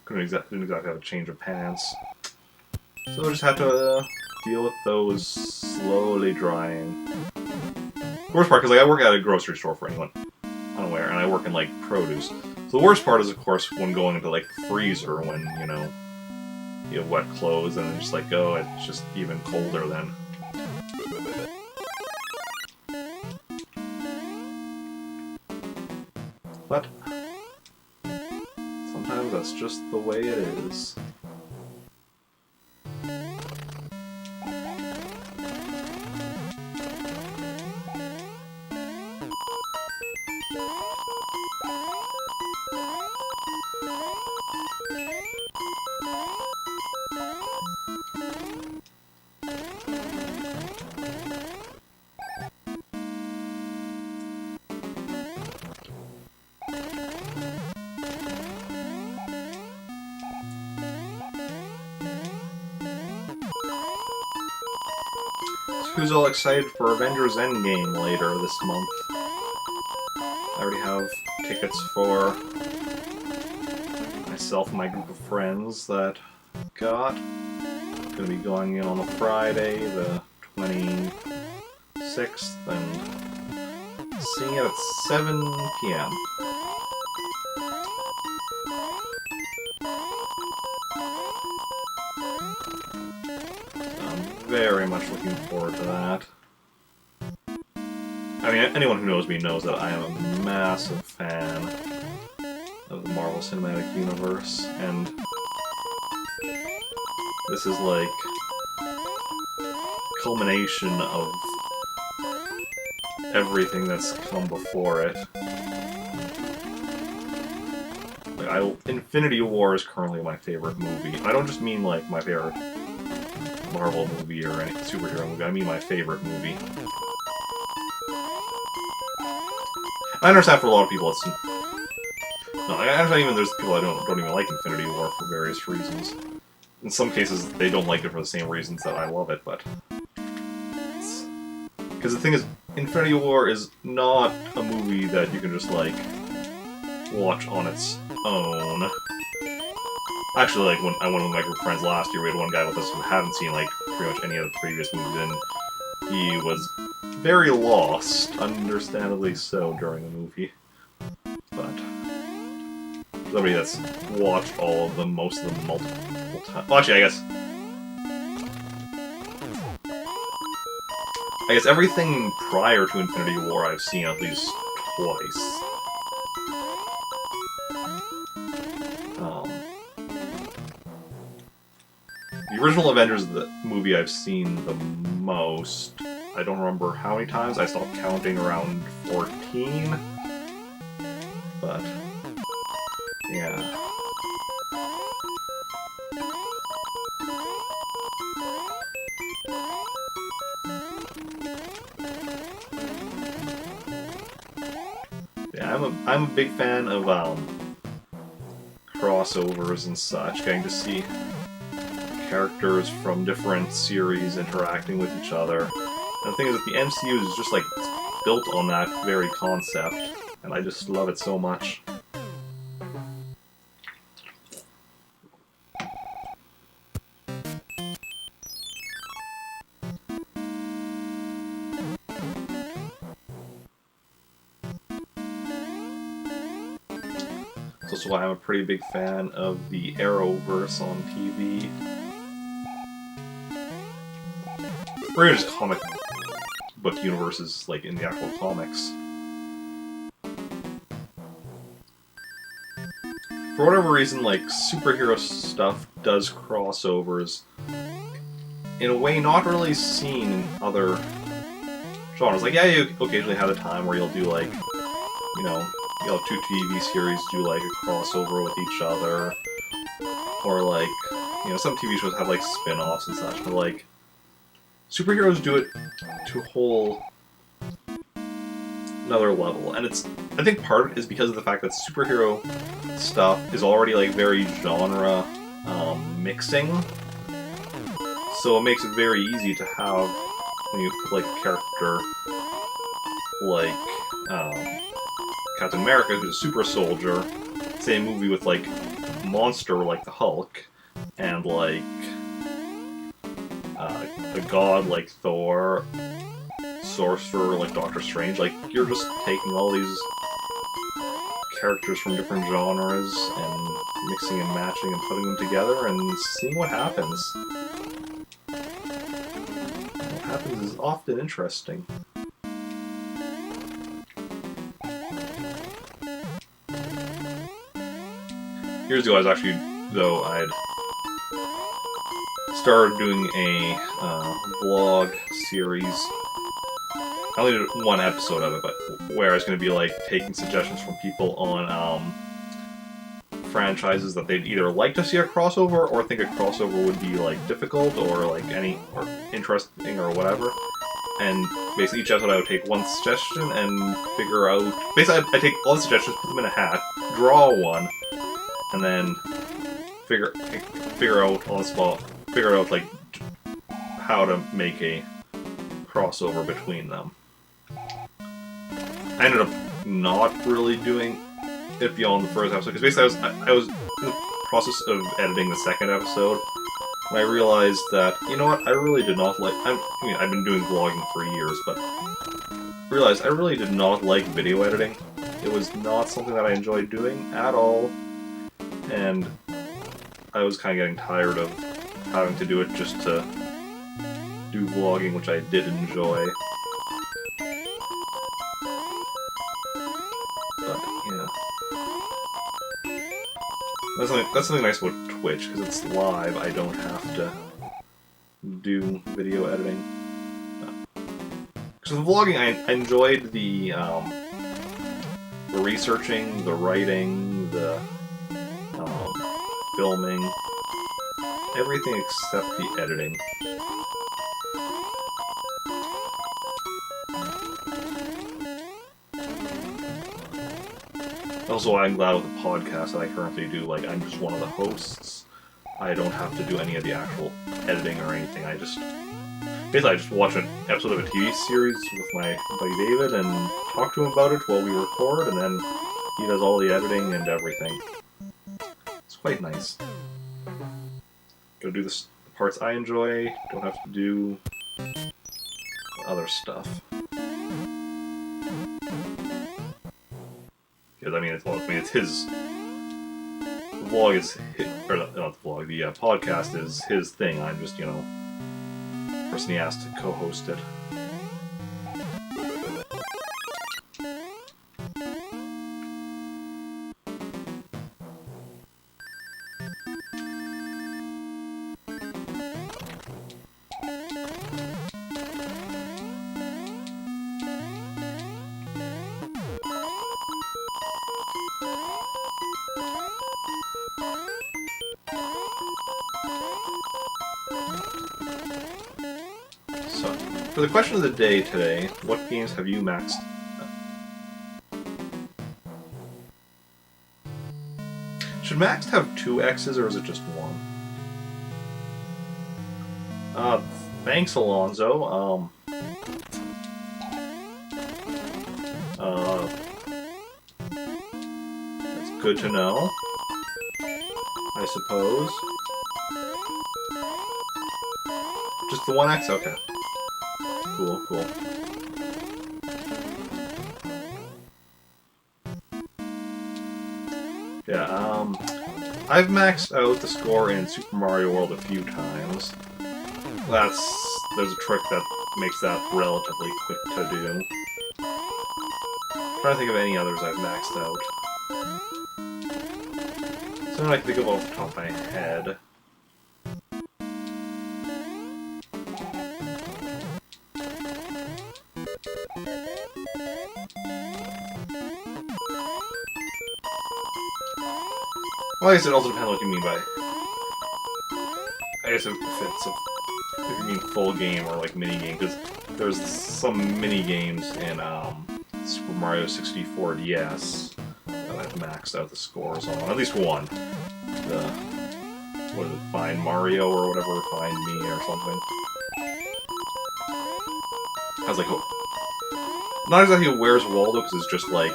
didn't exactly have a change of pants. So I just had to deal with those slowly drying. The worst part, because like, I work at a grocery store for anyone unaware, and I work in like produce. So the worst part is, of course, when going into like the freezer when, you know, you have wet clothes and it's like, oh, it's just even colder then. But sometimes that's just the way it is. Who's all excited for Avengers Endgame later this month? I already have tickets for myself and my group of friends that got. Gonna be going in on a Friday, the 26th, and seeing it at 7 p.m. Very much looking forward to that. I mean, anyone who knows me knows that I am a massive fan of the Marvel Cinematic Universe, and this is like culmination of everything that's come before it. Like, Infinity War is currently my favorite movie. I don't just mean like my favorite Marvel movie or any superhero movie, I mean my favorite movie. I understand for a lot of people it's... No, I understand even there's people that don't even like Infinity War for various reasons. In some cases, they don't like it for the same reasons that I love it, but... Because the thing is, Infinity War is not a movie that you can just, like, watch on its own. Actually, like, when I went with my group of friends last year, we had one guy with us who hadn't seen, like, pretty much any of the previous movies, and he was very lost, understandably so, during the movie. But somebody that's watched all of them, most of them, multiple times. Well, actually, I guess everything prior to Infinity War I've seen at least twice. The original Avengers is the movie I've seen the most. I don't remember how many times. I stopped counting around 14. But, yeah. Yeah, I'm a big fan of crossovers and such, getting to see characters from different series interacting with each other. And the thing is that the MCU is just like built on that very concept, and I just love it so much. That's also why I'm a pretty big fan of the Arrowverse on TV. Or just comic book universes, like in the actual comics. For whatever reason, like, superhero stuff does crossovers in a way not really seen in other genres. Like, yeah, you occasionally have a time where you'll do, like, you know, you'll have two TV series do, like, a crossover with each other. Or, like, you know, some TV shows have, like, spin-offs and such, but, like, superheroes do it to a whole another level, and I think part of it is because of the fact that superhero stuff is already like very genre mixing, so it makes it very easy to have, when you put like a character like Captain America, who's a super soldier, say a movie with like a monster like the Hulk, and like a god like Thor, sorcerer like Doctor Strange, like, you're just taking all these characters from different genres and mixing and matching and putting them together and seeing what happens. What happens is often interesting. Years ago, I'd started doing a vlog series. I only did one episode of it, but where I was going to be like taking suggestions from people on franchises that they'd either like to see a crossover or think a crossover would be like difficult or like or interesting or whatever. And basically each episode I would take one suggestion and figure out. Basically, I take all the suggestions, put them in a hat, draw one, and then figure out on the spot, figure out like how to make a crossover between them. I ended up not really doing it beyond the first episode, because basically I was in the process of editing the second episode, and I realized that, you know what, I really did not like, I've been doing vlogging for years, but I realized I really did not like video editing. It was not something that I enjoyed doing at all, and I was kind of getting tired of having to do it just to do vlogging, which I did enjoy. But, yeah. That's something nice about Twitch, because it's live, I don't have to do video editing. Because with vlogging, I enjoyed the researching, the writing, the filming, everything except the editing. Also, I'm glad with the podcast that I currently do, like, I'm just one of the hosts. I don't have to do any of the actual editing or anything. I just watch an episode of a TV series with my buddy David and talk to him about it while we record, and then he does all the editing and everything. It's quite nice. Go do the parts I enjoy, don't have to do other stuff. Because, I mean, it's his... The vlog is his, or not the vlog, the podcast is his thing. I'm just, you know, the person he asked to co-host it. for the question of the day today, what games have you maxed? Should maxed have 2 X's or is it just 1? Thanks, Alonzo. That's good to know, I suppose. Just the 1X? Okay. Cool, cool. Yeah, I've maxed out the score in Super Mario World a few times. There's a trick that makes that relatively quick to do. I'm trying to think of any others I've maxed out. Something I can think of off the top of my head. Well, I guess it also depends on what you mean by... I guess if you mean full game or like mini game, because there's some mini games in Super Mario 64 DS that I've maxed out the scores on. At least one. What is it, Find Mario or whatever, Find Me or something. I was like, oh. Not exactly Where's Waldo, because it's just like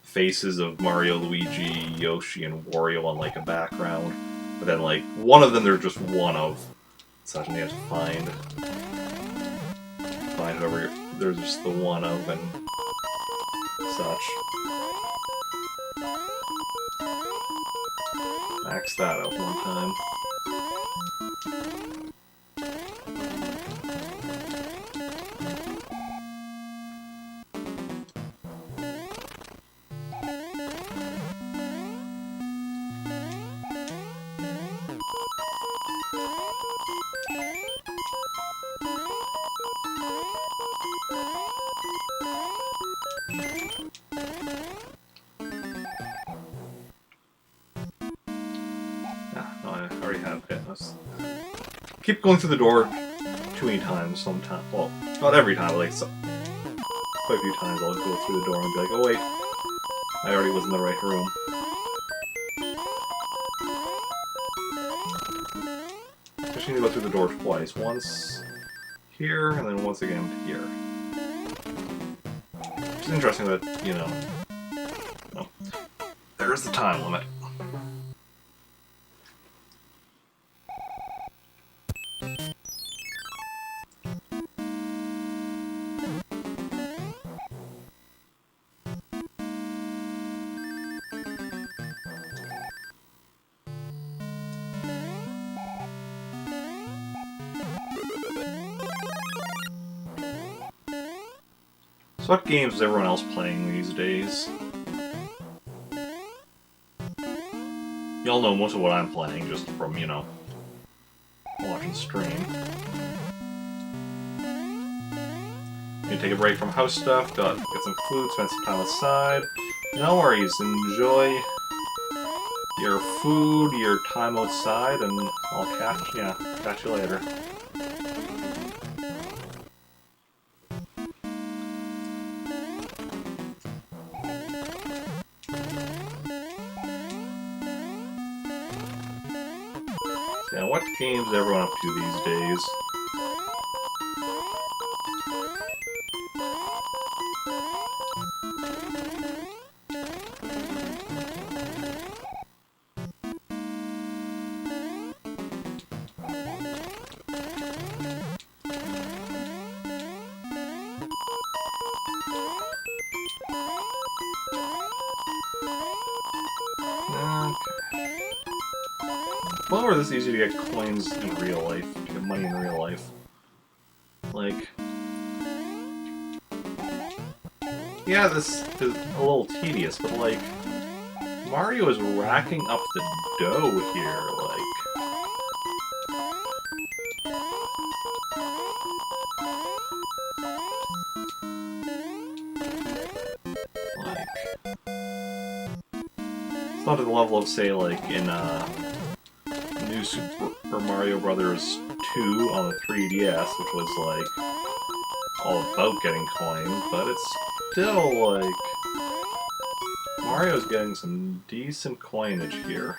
faces of Mario, Luigi, Yoshi, and Wario on like a background. But then like one of them there's just one of. Such, and you have to find whoever there's just the one of and such. Max that out one time. Keep going through the door too many times sometimes. Well, not every time, but like quite a few times I'll go through the door and be like, oh wait, I already was in the right room. I just need to go through the door twice. Once here, and then once again here. It's interesting that, you know, well, there's the time limit. So what games is everyone else playing these days? Y'all know most of what I'm playing just from, you know, watching stream. You take a break from house stuff, get some food, spend some time outside. No worries, enjoy your food, your time outside, and I'll catch you later. Yeah, what games is everyone up to these days? Well, or this easy to get coins in real life, to get money in real life. Like, yeah, this is a little tedious, but like, Mario is racking up the dough here, it's not to the level of, say, like, in, New do Super Mario Brothers 2 on the 3DS, which was like all about getting coins, but it's still like Mario's getting some decent coinage here.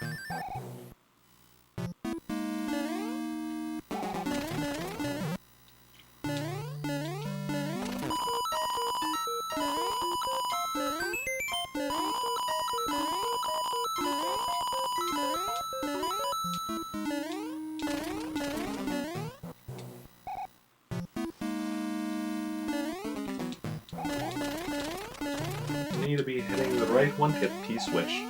Need to be hitting the right one to get the P-switch.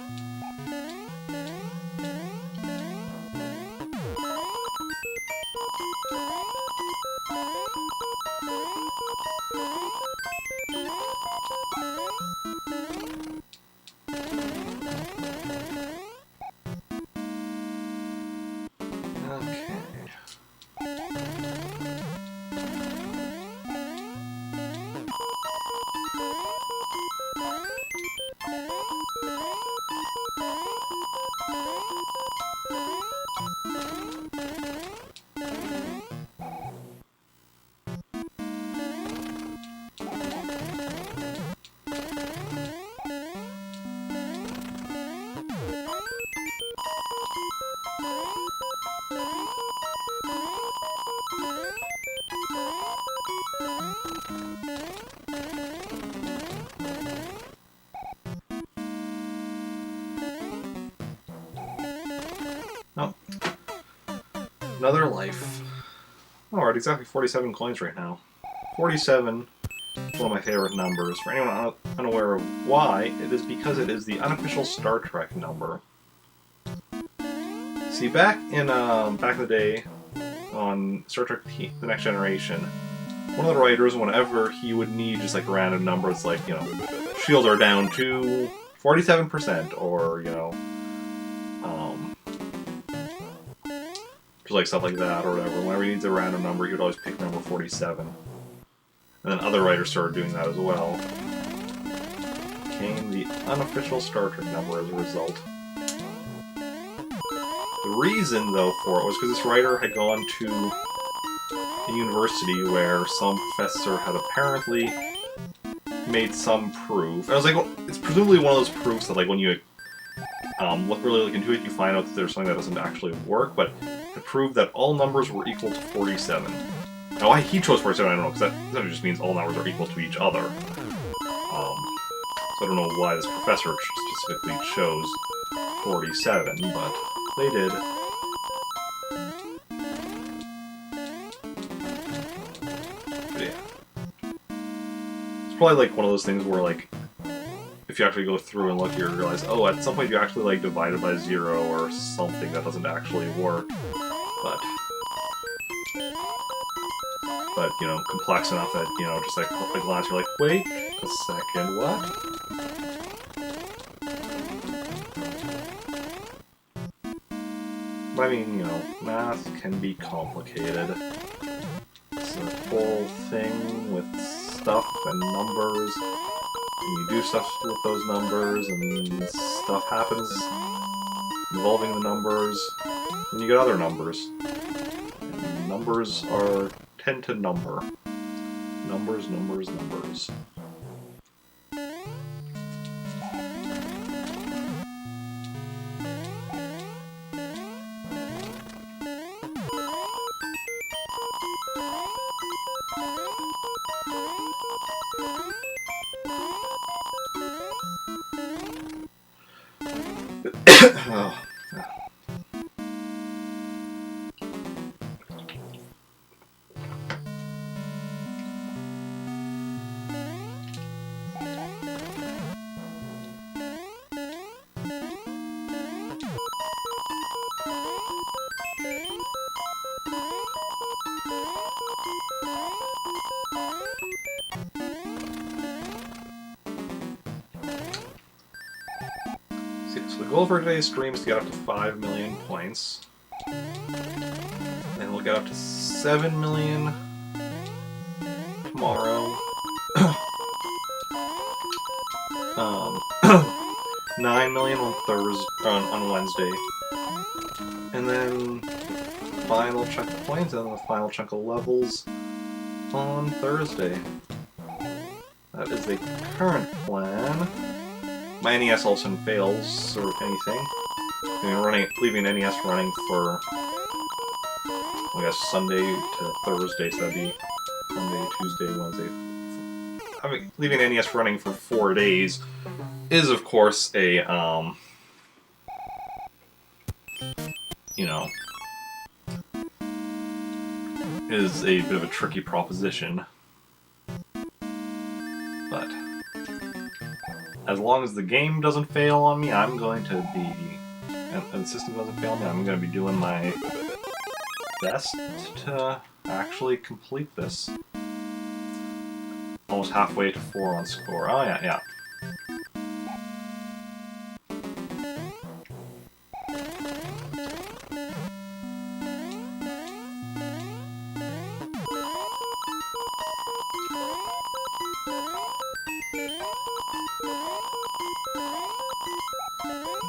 Oh. Another life. Oh, we're at exactly 47 coins right now. 47 is one of my favorite numbers. For anyone unaware of why, it is because it is the unofficial Star Trek number. See, back in the day, on Star Trek The Next Generation, one of the writers, whenever he would need just like random numbers, like, you know, shields are down to 47%, or, you know, just like stuff like that, or whatever. Whenever he needs a random number, he would always pick number 47. And then other writers started doing that as well. Became the unofficial Star Trek number as a result. The reason, though, for it was because this writer had gone to a university where some professor had apparently made some proof. And I was like, well, it's presumably one of those proofs that, like, when you look into it, you find out that there's something that doesn't actually work, but to prove that all numbers were equal to 47. Now, why he chose 47, I don't know, because that just means all numbers are equal to each other. So I don't know why this professor specifically chose 47, but they did. But yeah. It's probably like one of those things where, like, if you actually go through and look, you realize, oh, at some point you actually, like, divided by 0 or something that doesn't actually work. But, you know, complex enough that, you know, just like a glance, you're like, wait a second, what? But I mean, you know, math can be complicated. It's a whole thing with stuff and numbers, and you do stuff with those numbers, and stuff happens involving the numbers, and you get other numbers. And numbers tend to number. Numbers, numbers, numbers. Oh. So the goal for today's stream is to get up to 5 million points. And we'll get up to 7 million tomorrow. 9 million on Wednesday. And then final chunk of points and the final chunk of levels on Thursday. That is the current plan. My NES also fails, or anything. Leaving NES running for, I guess, Sunday to Thursday, so that'd be Monday, Tuesday, Wednesday. I mean, leaving NES running for 4 days is, of course, a, you know, is a bit of a tricky proposition. But as long as the game doesn't fail on me, I'm going to be, and the system doesn't fail me, I'm going to be doing my best to actually complete this. Almost halfway to 4 on score. Oh yeah, yeah.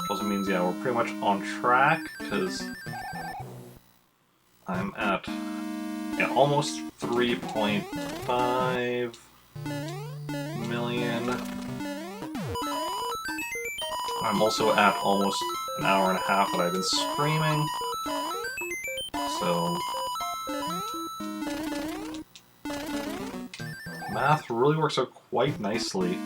Also means, yeah, we're pretty much on track, because I'm at, yeah, almost 3.5 million. I'm also at almost an hour and a half that I've been streaming, so math really works out quite nicely.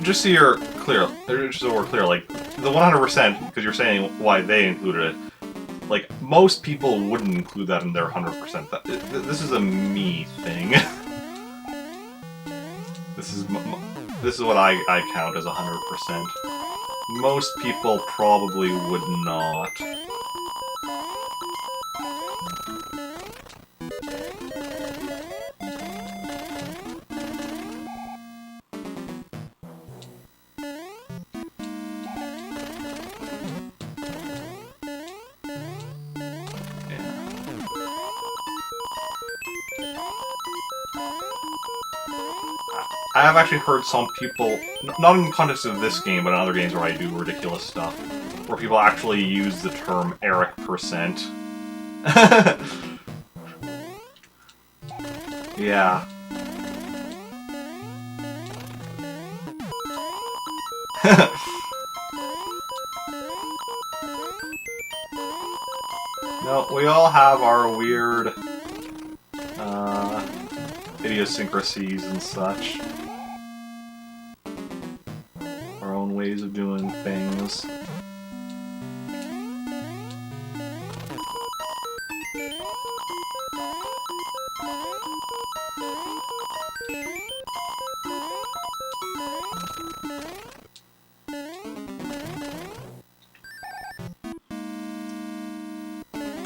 Just so you're clear, just so we're clear, like, the 100%, because you're saying why they included it, like, most people wouldn't include that in their 100%. This is a me thing. This is what I count as 100%. Most people probably would not. I have actually heard some people, not in the context of this game, but in other games where I do ridiculous stuff, where people actually use the term Eric%. Yeah. No, we all have our weird idiosyncrasies and such. Our own ways of doing things.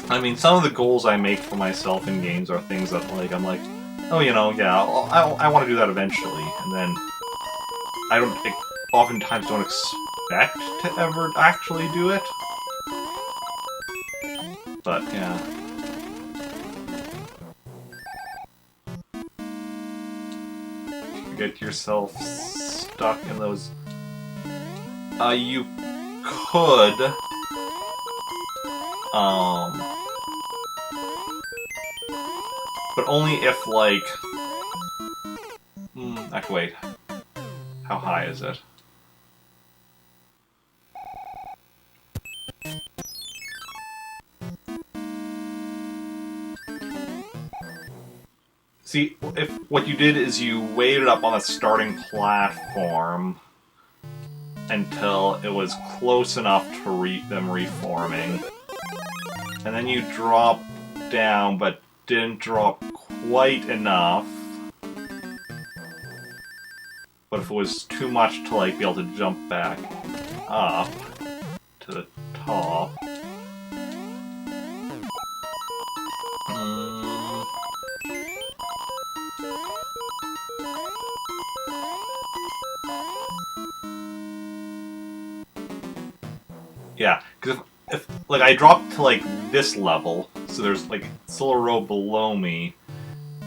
I mean, some of the goals I make for myself in games are things that, like, I'm like, oh, you know, yeah, I want to do that eventually, and then I oftentimes don't expect to ever actually do it. But, yeah. You get yourself stuck in those... you could... but only if, like... actually, wait. How high is it? See, if what you did is you waited up on the starting platform until it was close enough to them reforming, and then you dropped down, but didn't drop quite enough. But if it was too much to, like, be able to jump back up to the top... Yeah, because if like I drop to like this level, so there's like still a row below me,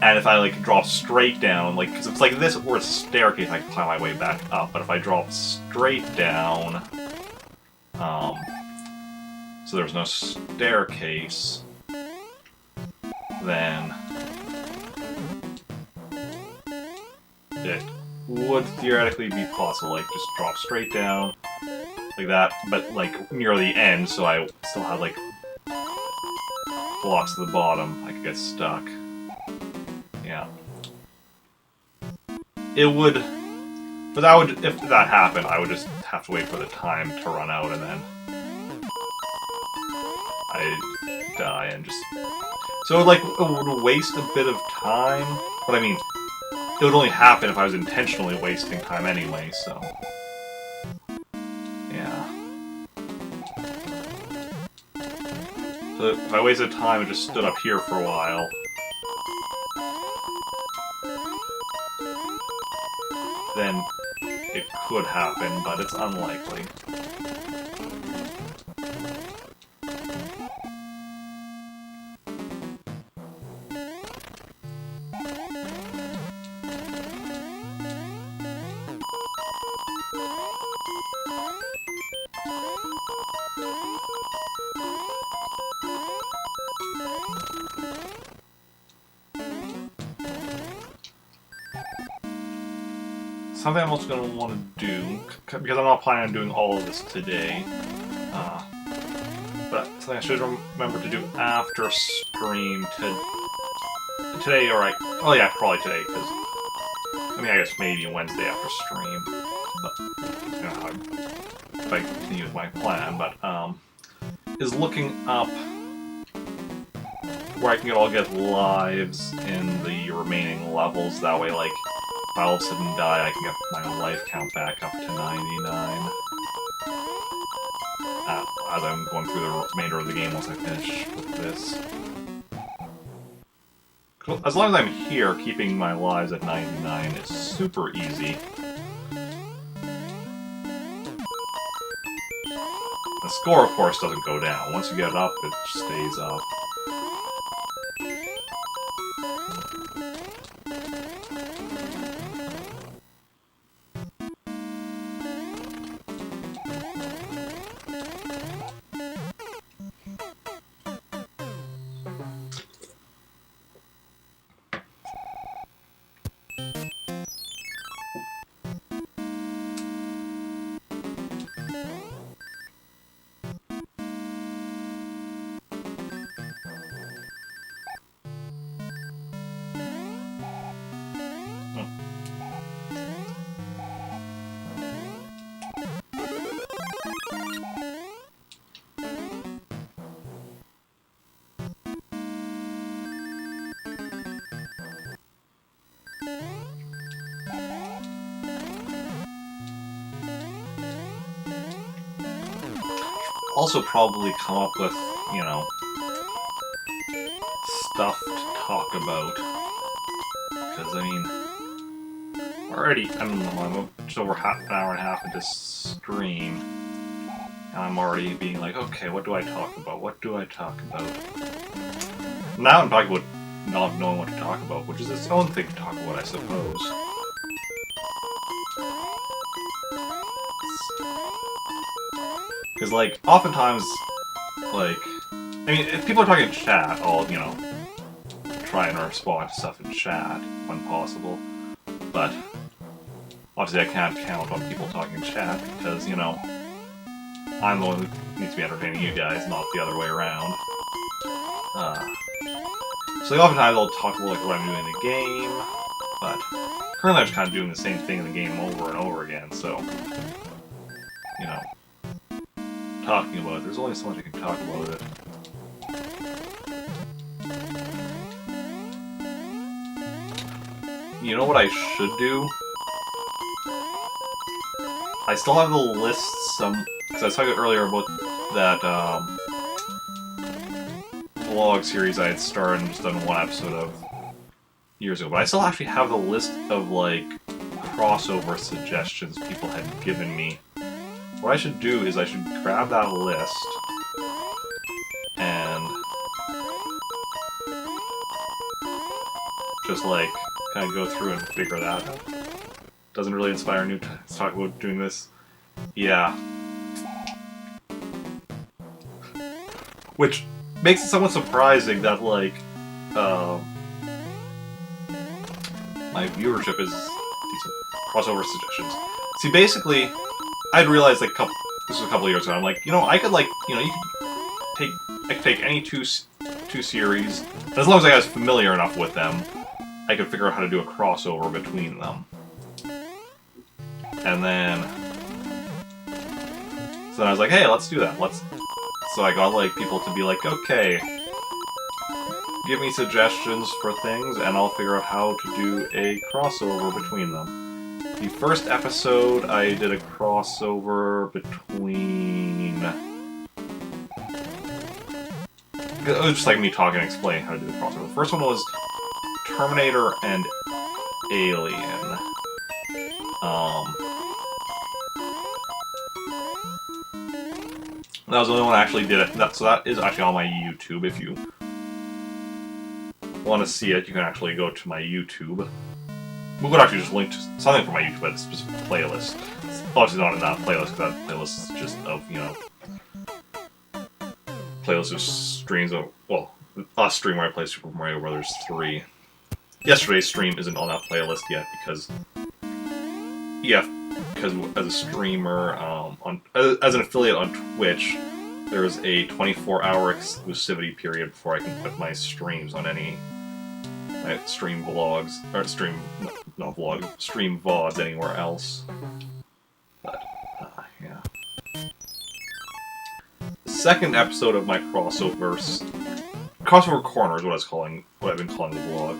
and if I like drop straight down, like because it's like this or it's a staircase, I can climb my way back up. But if I drop straight down, so there's no staircase, then it would theoretically be possible, like just drop straight down like that, but like near the end, so I still have like blocks to the bottom, I could get stuck. Yeah. It would, but that would, if that happened, I would just have to wait for the time to run out and then I'd die and just... So it would waste a bit of time, but I mean, it would only happen if I was intentionally wasting time anyway, so... Yeah. So if I wasted time and just stood up here for a while... then it could happen, but it's unlikely. Something I'm also going to want to do, because I'm not planning on doing all of this today, but something I should remember to do after stream today, alright, oh yeah, probably today, because, I mean, I guess maybe Wednesday after stream, but, you know, how if I continue with my plan, but, is looking up where I can all get lives in the remaining levels, that way, like, if I all of a sudden die, I can get my life count back up to 99. As I'm going through the remainder of the game once I finish with this. As long as I'm here, keeping my lives at 99 is super easy. The score, of course, doesn't go down. Once you get it up, it stays up. Also probably come up with, you know, stuff to talk about. Because, I mean, already, I'm just over an hour and a half into stream, and I'm already being like, okay, what do I talk about? What do I talk about? Now I'm talking about not knowing what to talk about, which is its own thing to talk about, I suppose. Because, like, oftentimes, like, I mean, if people are talking in chat, I'll, you know, try and respond to stuff in chat when possible. But, obviously I can't count on people talking in chat because, you know, I'm the one who needs to be entertaining you guys, not the other way around. So, like, oftentimes I'll talk about, like, what I'm doing in the game, but currently I'm just kind of doing the same thing in the game over and over again, so, you know. Talking about it. There's only so much I can talk about it. You know what I should do? I still have the list because I was talking earlier about that vlog series I had started and just done one episode of years ago, but I still actually have the list of, like, crossover suggestions people had given me what I should do is I should grab that list and just like kind of go through and figure that out. Doesn't really inspire me to talk about doing this. Yeah. Which makes it somewhat surprising that, like, my viewership is decent. Crossover suggestions. See, basically, I'd realized, like, this was a couple of years ago, I'm like, you know, I could, like, you know, I could take any two series, and as long as I was familiar enough with them, I could figure out how to do a crossover between them. And then... So then I was like, hey, let's do that. So I got, like, people to be like, okay, give me suggestions for things, and I'll figure out how to do a crossover between them. The first episode, I did a crossover between... It was just like me talking and explaining how to do the crossover. The first one was Terminator and Alien. That was the only one I actually did it. So that is actually on my YouTube. If you want to see it, you can actually go to my YouTube. We could actually just link to something from my YouTube, but it's a specific playlist. It's obviously not in that playlist, because that playlist is just of, you know, playlist of streams of, well, last stream where I played Super Mario Bros. 3. Yesterday's stream isn't on that playlist yet, because as a streamer, as an affiliate on Twitch, there's a 24-hour exclusivity period before I can put my streams on any stream vlogs, or stream VODs anywhere else. But, yeah. The second episode of my crossover corner is what I've been calling the vlog.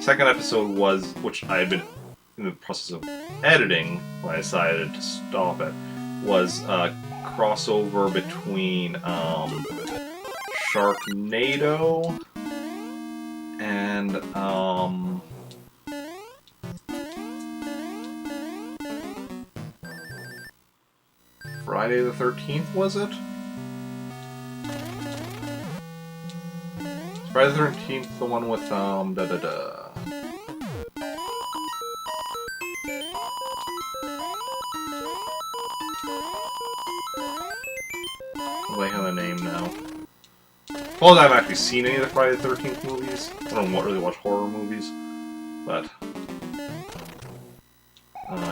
Second episode was, which I had been in the process of editing when I decided to stop it, was a crossover between Sharknado and Friday the 13th, was it? Friday the 13th, the one with I have the name now. Well, I haven't actually seen any of the Friday the 13th movies. I don't really watch horror movies. But...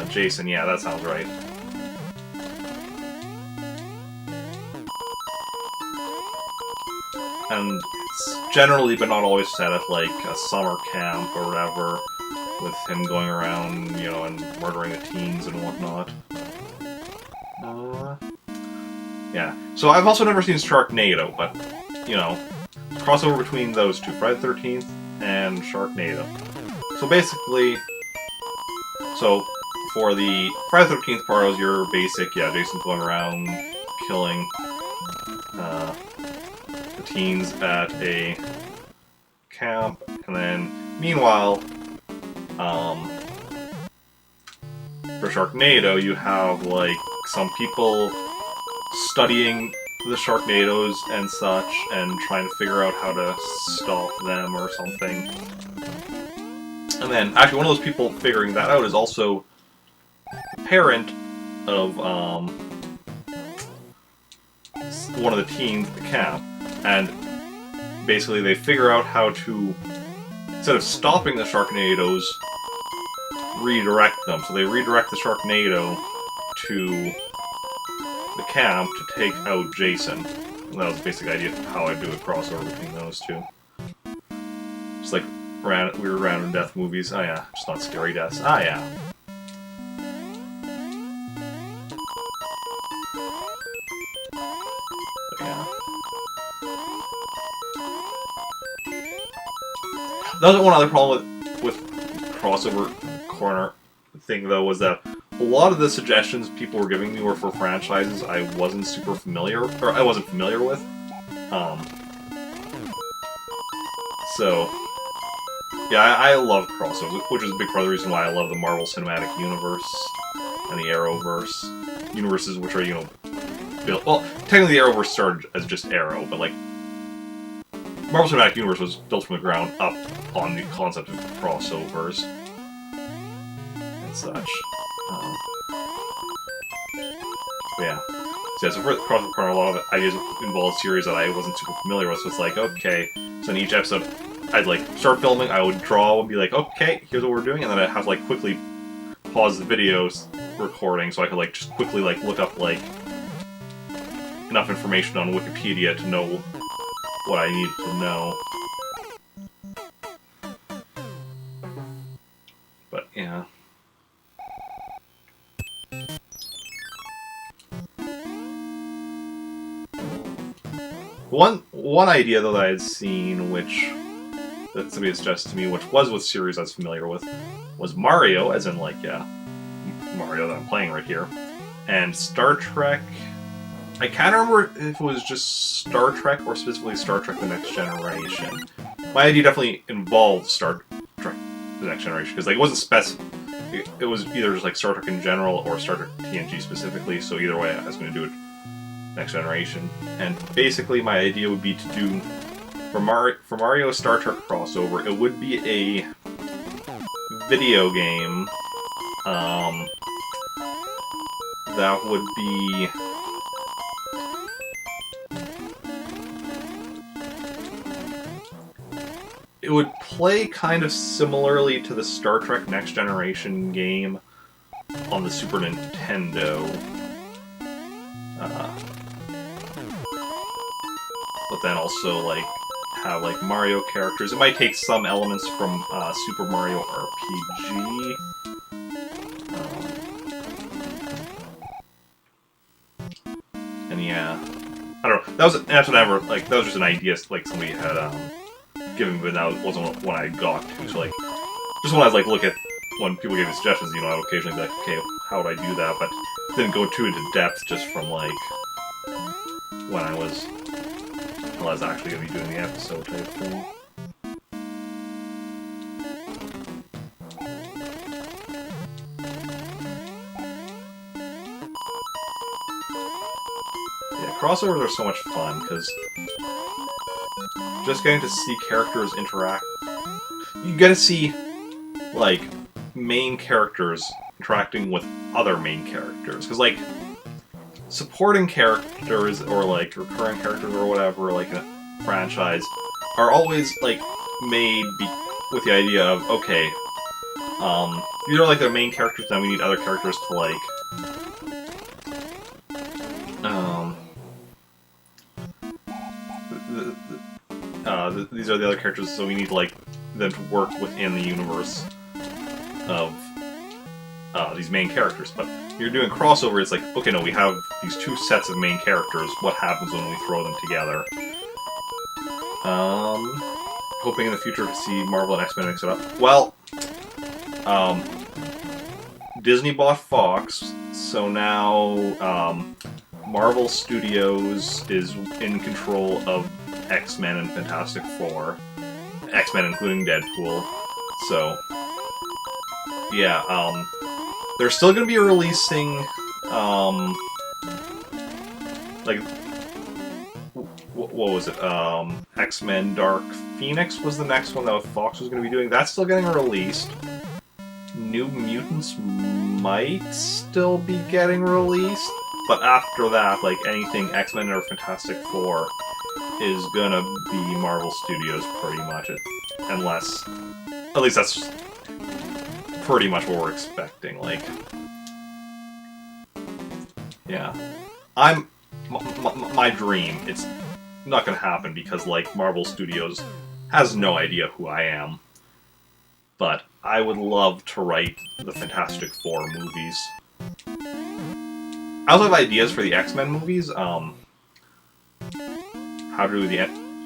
Jason, yeah, that sounds right. And it's generally, but not always, set at, like, a summer camp or whatever, with him going around, you know, and murdering the teens and whatnot. Yeah. So I've also never seen Sharknado, but, you know, crossover between those two, Friday the 13th and Sharknado. So basically, for the Friday the 13th part, it was your basic, yeah, Jason's going around killing the teens at a camp, and then, meanwhile, for Sharknado, you have, like, some people studying the Sharknadoes and such, and trying to figure out how to stop them or something. And then, actually, one of those people figuring that out is also the parent of, one of the teens at the camp. And basically they figure out how to, instead of stopping the Sharknadoes, redirect them. So they redirect the Sharknado to the camp to take out Jason. And that was the basic idea of how I do a crossover between those two. Just like weird random death movies. Oh yeah, just not scary deaths. Ah yeah. But yeah. That was one other problem with crossover corner thing, though, was that a lot of the suggestions people were giving me were for franchises I wasn't super familiar, or I wasn't familiar with. So, yeah, I love crossovers, which is a big part of the reason why I love the Marvel Cinematic Universe and the Arrowverse universes, which are, you know, built. Well, technically, the Arrowverse started as just Arrow, but like Marvel Cinematic Universe was built from the ground up on the concept of crossovers and such. But yeah. So, yeah, so for Crossover Corner, a lot of ideas involved series that I wasn't super familiar with, so it's like, okay, so in each episode, I'd like start filming, I would draw, and be like, okay, here's what we're doing, and then I'd have to like quickly pause the video recording so I could like just quickly like look up like enough information on Wikipedia to know what I needed to know. But yeah. One idea though that I had seen, which that somebody had suggested to me, which was with series I was familiar with, was Mario, as in like, yeah, Mario that I'm playing right here, and Star Trek. I can't remember if it was just Star Trek or specifically Star Trek The Next Generation. My idea definitely involved Star Trek The Next Generation, because like, it wasn't specific. It was either just like Star Trek in general or Star Trek TNG specifically, so either way I was going to do it Next Generation. And basically my idea would be to do, for Mario Star Trek crossover, it would be a video game that would be it would play kind of similarly to the Star Trek Next Generation game on the Super Nintendo. But then also, like, have, like, Mario characters. It might take some elements from Super Mario RPG. And yeah, I don't know. That's what I ever, like, that was just an idea, like, somebody had, given me, but that wasn't what I got to. So, like, just when I was, like, look at, when people gave me suggestions, you know, I would occasionally be like, okay, how would I do that? But didn't go too into depth just from, like, when I was actually going to be doing the episode type thing. Yeah, crossovers are so much fun, because just getting to see characters interact... You get to see, like, main characters interacting with other main characters. Because, like, supporting characters, or, like, recurring characters or whatever, like, in a franchise, are always, like, made with the idea of, okay, these are, like, the main characters, then we need other characters to, like, these are the other characters, so we need, like, them to work within the universe of these main characters. But you're doing crossover, it's like, okay, no, we have these two sets of main characters, what happens when we throw them together? Hoping in the future to see Marvel and X-Men mix it up. Well, Disney bought Fox, so now, Marvel Studios is in control of X-Men and Fantastic Four. X-Men including Deadpool. So, yeah, they're still gonna be releasing, like, what was it? X-Men Dark Phoenix was the next one that Fox was gonna be doing. That's still getting released. New Mutants might still be getting released, but after that, like, anything X-Men or Fantastic Four is gonna be Marvel Studios pretty much, unless, at least that's pretty much what we're expecting, like, yeah. My dream, it's not gonna happen because, like, Marvel Studios has no idea who I am, but I would love to write the Fantastic Four movies. I also have ideas for the X-Men movies, how to do the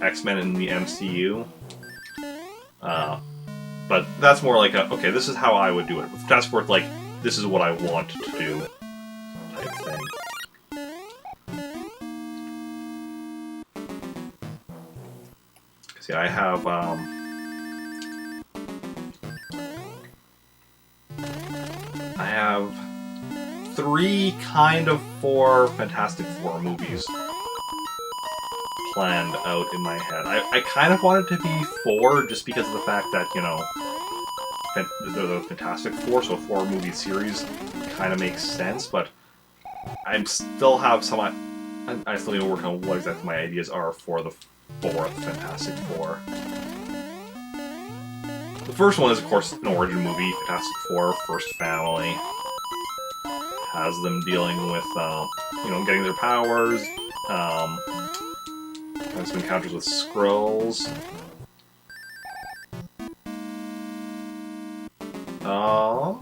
X-Men in the MCU. But that's more like a, okay, this is how I would do it. With Fantastic Four, like, this is what I want to do, type thing. See, I have, 3, kind of 4 Fantastic Four movies planned out in my head. I kind of want it to be 4 just because of the fact that, you know, the Fantastic Four, so a 4-movie series kind of makes sense, but I still have some... I still need to work on what exactly my ideas are for the 4th Fantastic Four. The first one is, of course, an origin movie, Fantastic Four, First Family. Has them dealing with, you know, getting their powers, having some encounters with Skrulls. Got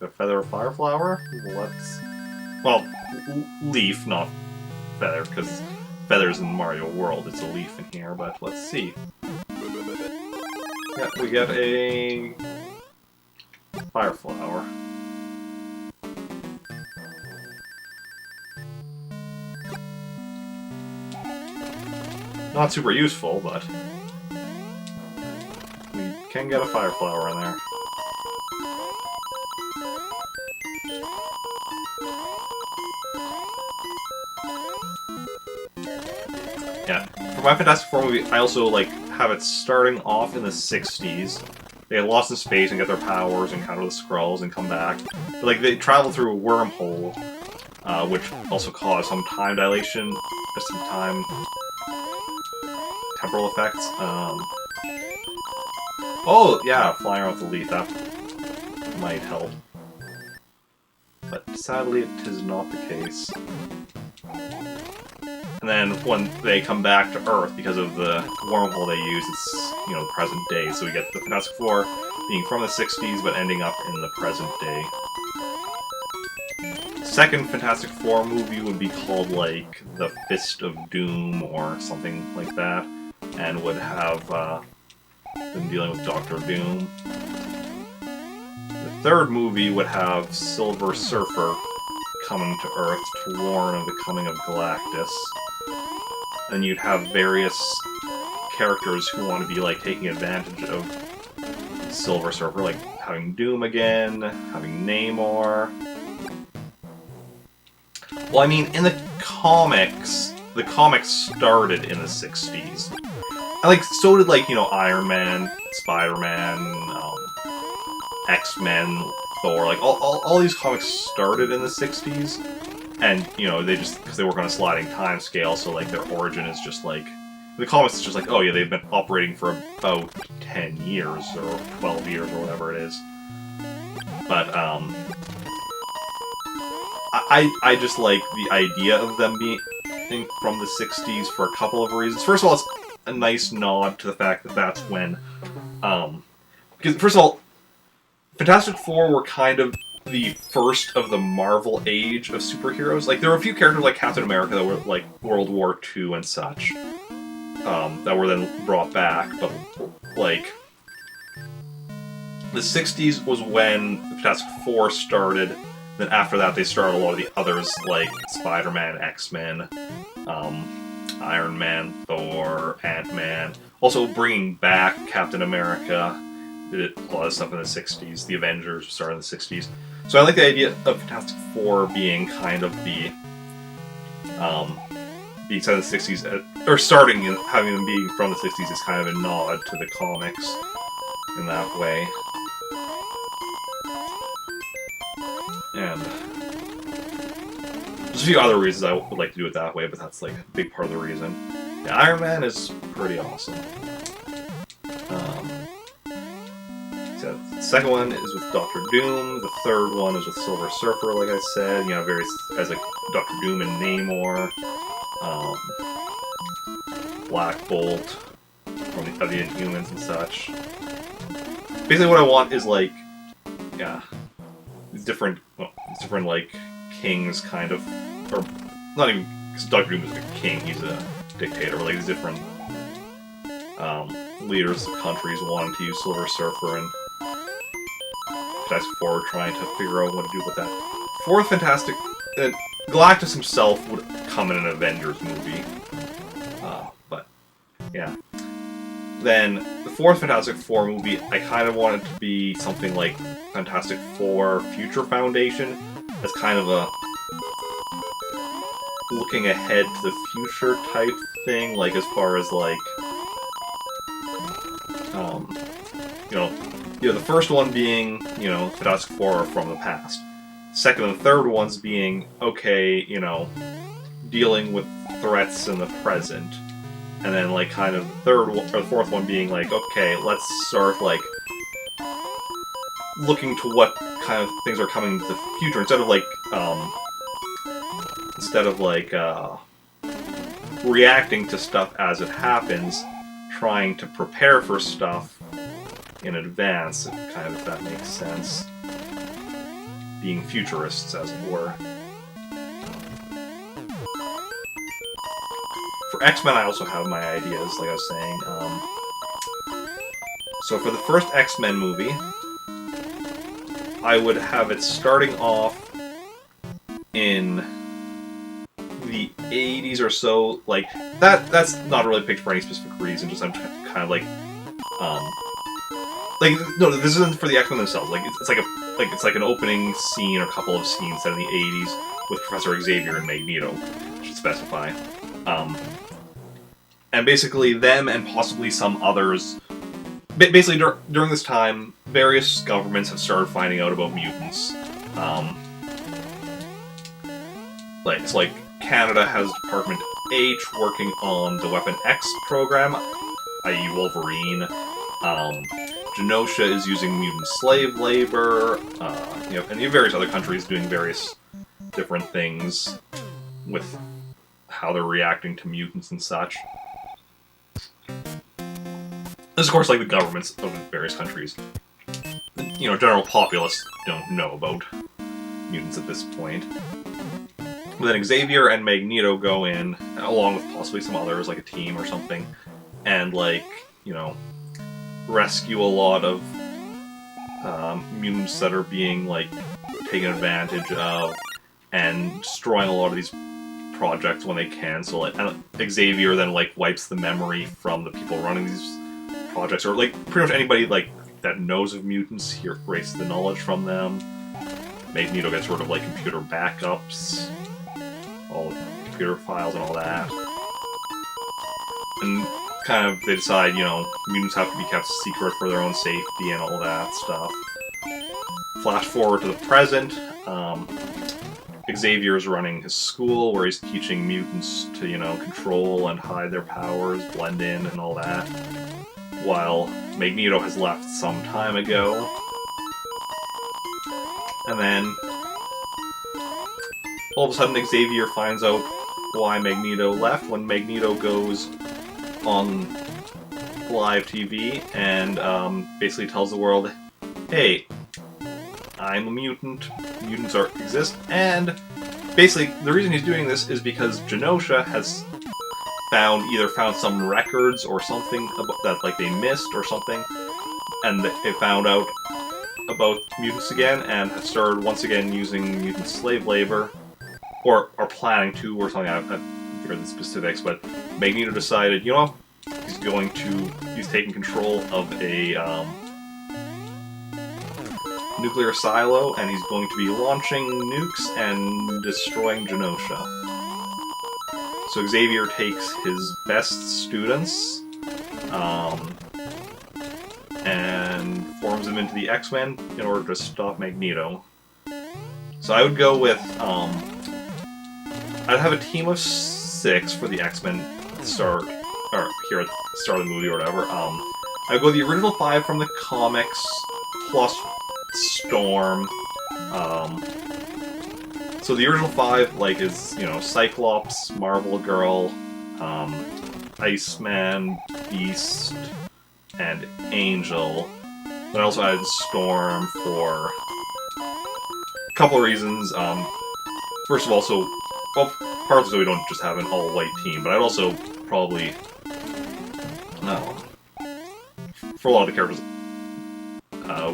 a feather of Fireflower? Let's... Well, leaf, not feather, because feathers in Mario World, it's a leaf in here, but let's see. Yeah, we get a... Fireflower. Not super useful, but... we can get a Fireflower in there. Yeah, for my Fantastic Four movie, I also, like, have it starting off in the 60s. They get lost in space and get their powers, encounter the Skrulls, and come back. But, like, they travel through a wormhole, which also caused some time dilation, just some time... temporal effects. Oh, yeah, flying around with the leaf, that might help. But sadly, it is not the case. And then when they come back to Earth, because of the wormhole they use, it's, you know, present day. So we get the Fantastic Four being from the 60s, but ending up in the present day. Second Fantastic Four movie would be called, like, The Fist of Doom, or something like that, and would have them dealing with Doctor Doom. The third movie would have Silver Surfer coming to Earth to warn of the coming of Galactus. And you'd have various characters who want to be, like, taking advantage of Silver Surfer, like having Doom again, having Namor. Well, I mean, in the comics started in the 60s. And, like, so did, like, you know, Iron Man, Spider-Man, X-Men, Thor, like, all these comics started in the 60s. And, you know, they just, because they work on a sliding time scale, so, like, their origin is just, like... The comics is just like, oh yeah, they've been operating for about 10 years, or 12 years, or whatever it is. But, I just like the idea of them being from the 60s for a couple of reasons. First of all, it's a nice nod to the fact that that's when, because, first of all, Fantastic Four were kind of the first of the Marvel age of superheroes. Like, there were a few characters like Captain America that were, like, World War II and such, that were then brought back, but, like, the 60s was when the Fantastic Four started. Then after that, they started a lot of the others, like Spider-Man, X-Men, Iron Man, Thor, Ant-Man. Also bringing back Captain America, did a lot of stuff in the 60s. The Avengers started in the 60s. So I like the idea of Fantastic Four being kind of the, being set in the 60s, or starting, having them being from the 60s is kind of a nod to the comics in that way. And there's a few other reasons I would like to do it that way, but that's, like, a big part of the reason. Yeah, Iron Man is pretty awesome. So the second one is with Doctor Doom. The third one is with Silver Surfer, like I said. You know, various guys like Doctor Doom and Namor. Black Bolt from the Inhumans and such. Basically what I want is, like, yeah, different, like, kings, kind of, or not even, because Doctor Doom is a king, he's a dictator, but, like, these different leaders of countries wanting to use Silver Surfer, and Fantastic Four trying to figure out what to do with that. Fourth Fantastic, Galactus himself would come in an Avengers movie, but, yeah. Then, the fourth Fantastic Four movie, I kind of want it to be something like Fantastic Four Future Foundation, as kind of a looking ahead to the future type thing, like as far as like, the first one being, Fantastic Four from the past. Second and third ones being, okay, dealing with threats in the present. And then, like, kind of the third or the fourth one being like, okay, let's start, like, looking to what kind of things are coming into the future instead of, like, reacting to stuff as it happens, trying to prepare for stuff in advance, kind of, if that makes sense. Being futurists, as it were. For X-Men, I also have my ideas, like I was saying. So for the first X-Men movie, I would have it starting off in the 80s or so. Like, that's not really picked for any specific reason, just I'm kind of like, no, this isn't for the X-Men themselves. Like, it's like an opening scene or a couple of scenes set in the 80s with Professor Xavier and Magneto, I should specify. And basically them and possibly some others. Basically, during this time, various governments have started finding out about mutants. Like Canada has Department H working on the Weapon X program, i.e. Wolverine. Genosha is using mutant slave labor, and you have various other countries doing various different things with how they're reacting to mutants and such. This, of course, like the governments of various countries. General populace don't know about mutants at this point. But then Xavier and Magneto go in, along with possibly some others, like a team or something, and, rescue a lot of mutants that are being, taken advantage of, and destroying a lot of these projects when they can. So, and Xavier then, wipes the memory from the people running these projects, or, pretty much anybody, that knows of mutants, he erases the knowledge from them. Magneto gets rid of, computer backups, all the computer files and all that. And kind of, they decide, mutants have to be kept secret for their own safety and all that stuff. Flash forward to the present, Xavier's running his school where he's teaching mutants to, control and hide their powers, blend in and all that. While Magneto has left some time ago. And then, all of a sudden Xavier finds out why Magneto left when Magneto goes on live TV and basically tells the world, hey, I'm a mutant, mutants exist, and basically the reason he's doing this is because Genosha has either found some records or something about that they missed or something, and they found out about mutants again and have started once again using mutant slave labor, or are planning to, or something. I forget the specifics, but Magneto decided, he's taking control of a nuclear silo, and he's going to be launching nukes and destroying Genosha. So Xavier takes his best students, and forms them into the X-Men in order to stop Magneto. So I would go with, I'd have a team of 6 for the X-Men start, or here at the start of the movie or whatever. I'd go the original 5 from the comics, plus Storm. So the original 5, is, Cyclops, Marvel Girl, Iceman, Beast, and Angel. Then I also added Storm for a couple of reasons. First of all, partly so we don't just have an all-white team, but I'd also probably, for a lot of the characters,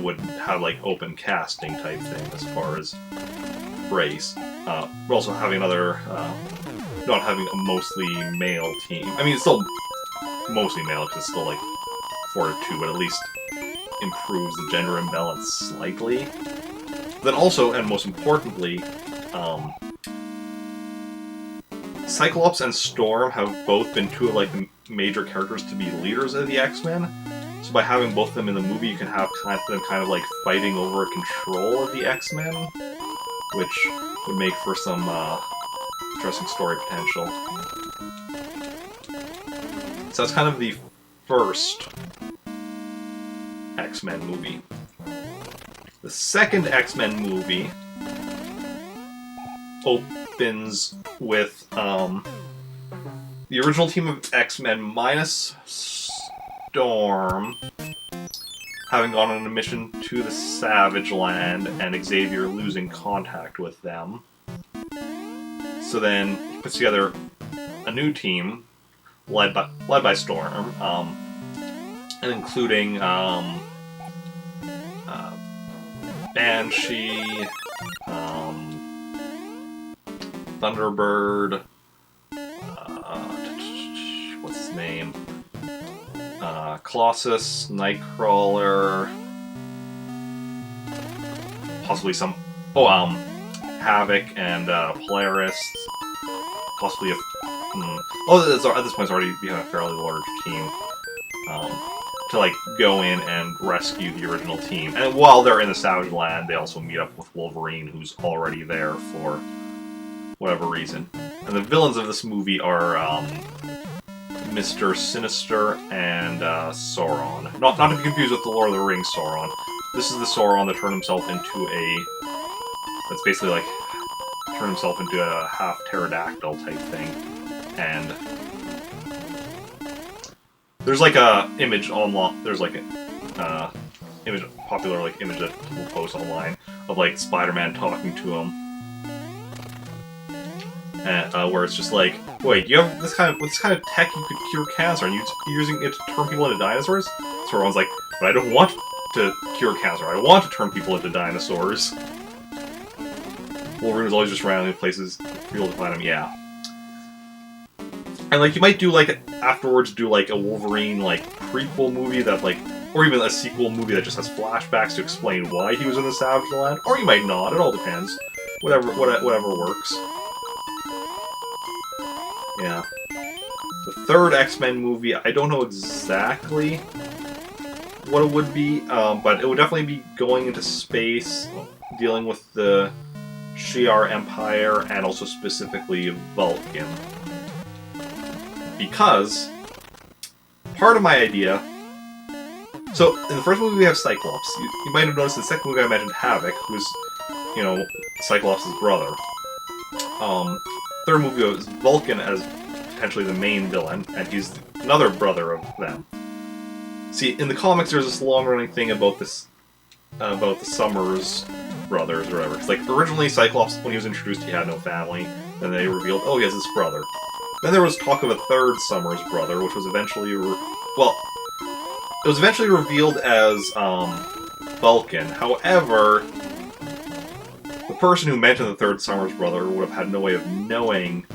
would have, open casting type thing as far as race. But also having another, not having a mostly male team. I mean, it's still mostly male, because it's still, 4-2, but at least improves the gender imbalance slightly. Then also, and most importantly, Cyclops and Storm have both been two of like the major characters to be leaders of the X-Men. So by having both of them in the movie, you can have them kind of like fighting over control of the X-Men, which would make for some interesting story potential. So that's kind of the first X-Men movie. The second X-Men movie opens with the original team of X-Men minus Storm having gone on a mission to the Savage Land and Xavier losing contact with them. So then he puts together a new team led by Storm, and including Banshee, Thunderbird, what's his name? Colossus, Nightcrawler, possibly some. Havoc and Polaris, possibly a. At this point, it's already become a fairly large team to like go in and rescue the original team. And while they're in the Savage Land, they also meet up with Wolverine, who's already there for whatever reason. And the villains of this movie are Mr. Sinister and Sauron. Not to be confused with the Lord of the Rings Sauron. This is the Sauron that turned himself into that's basically like turned himself into a half pterodactyl type thing. And there's like a image online. There's like a popular like image that people post online of like Spider-Man talking to him, and where it's just like, wait, you have this kind of tech you could cure cancer, and you're using it to turn people into dinosaurs? So everyone's like, but I don't want to cure cancer. I want to turn people into dinosaurs. Wolverine is always just randomly places for people to find him. Yeah. And like you might do like afterwards do like a Wolverine like prequel movie that like, or even a sequel movie that just has flashbacks to explain why he was in the Savage Land, or you might not. It all depends. Whatever works. Yeah. The third X-Men movie, I don't know exactly what it would be, but it would definitely be going into space, dealing with the Shi'ar Empire, and also specifically Vulcan. Because part of my idea... So, in the first movie we have Cyclops. You might have noticed in the second movie I mentioned Havoc, who's, you know, Cyclops' brother. Third movie was Vulcan as potentially the main villain, and he's another brother of them. See, in the comics there's this long-running thing about this, about the Summers brothers or whatever. It's like, originally Cyclops, when he was introduced, he had no family. Then they revealed, oh, he has this brother. Then there was talk of a third Summers brother, which was eventually, it was eventually revealed as, Vulcan. However, the person who mentioned the third Summers brother would have had no way of knowing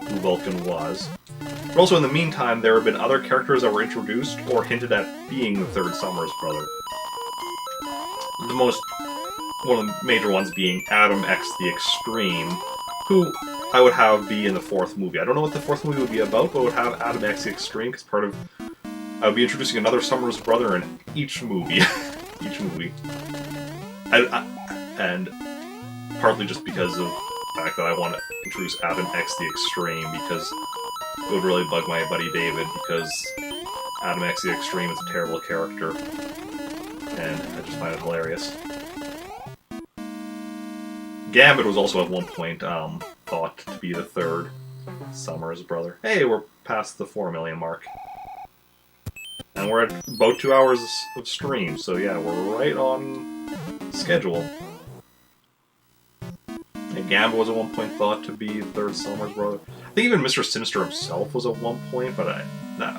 who Vulcan was. But also, in the meantime, there have been other characters that were introduced or hinted at being the third Summers brother. One of the major ones being Adam X the Extreme, who I would have be in the fourth movie. I don't know what the fourth movie would be about, but I would have Adam X the Extreme, because I would be introducing another Summers brother in each movie. Each movie. And partly just because of the fact that I want to introduce Adam X the Extreme, because it would really bug my buddy David, because Adam X the Extreme is a terrible character, and I just find it hilarious. Gambit was also at one point thought to be the third Summers brother. Hey, we're past the 4 million mark. And we're at about 2 hours of stream, so yeah, we're right on schedule. And Gambit was at one point thought to be the third Summers brother. I think even Mr. Sinister himself was at one point, but no.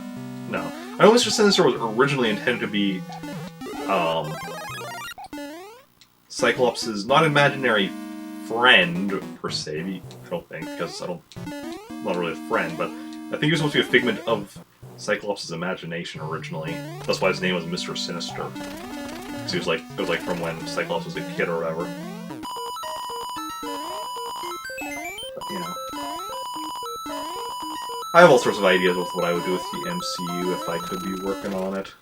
I know Mr. Sinister was originally intended to be Cyclops' not imaginary friend, per se, I don't think, because I'm not really a friend, but I think he was supposed to be a figment of Cyclops' imagination originally. That's why his name was Mr. Sinister. Because it was like from when Cyclops was a kid or whatever. But, yeah. I have all sorts of ideas with what I would do with the MCU if I could be working on it.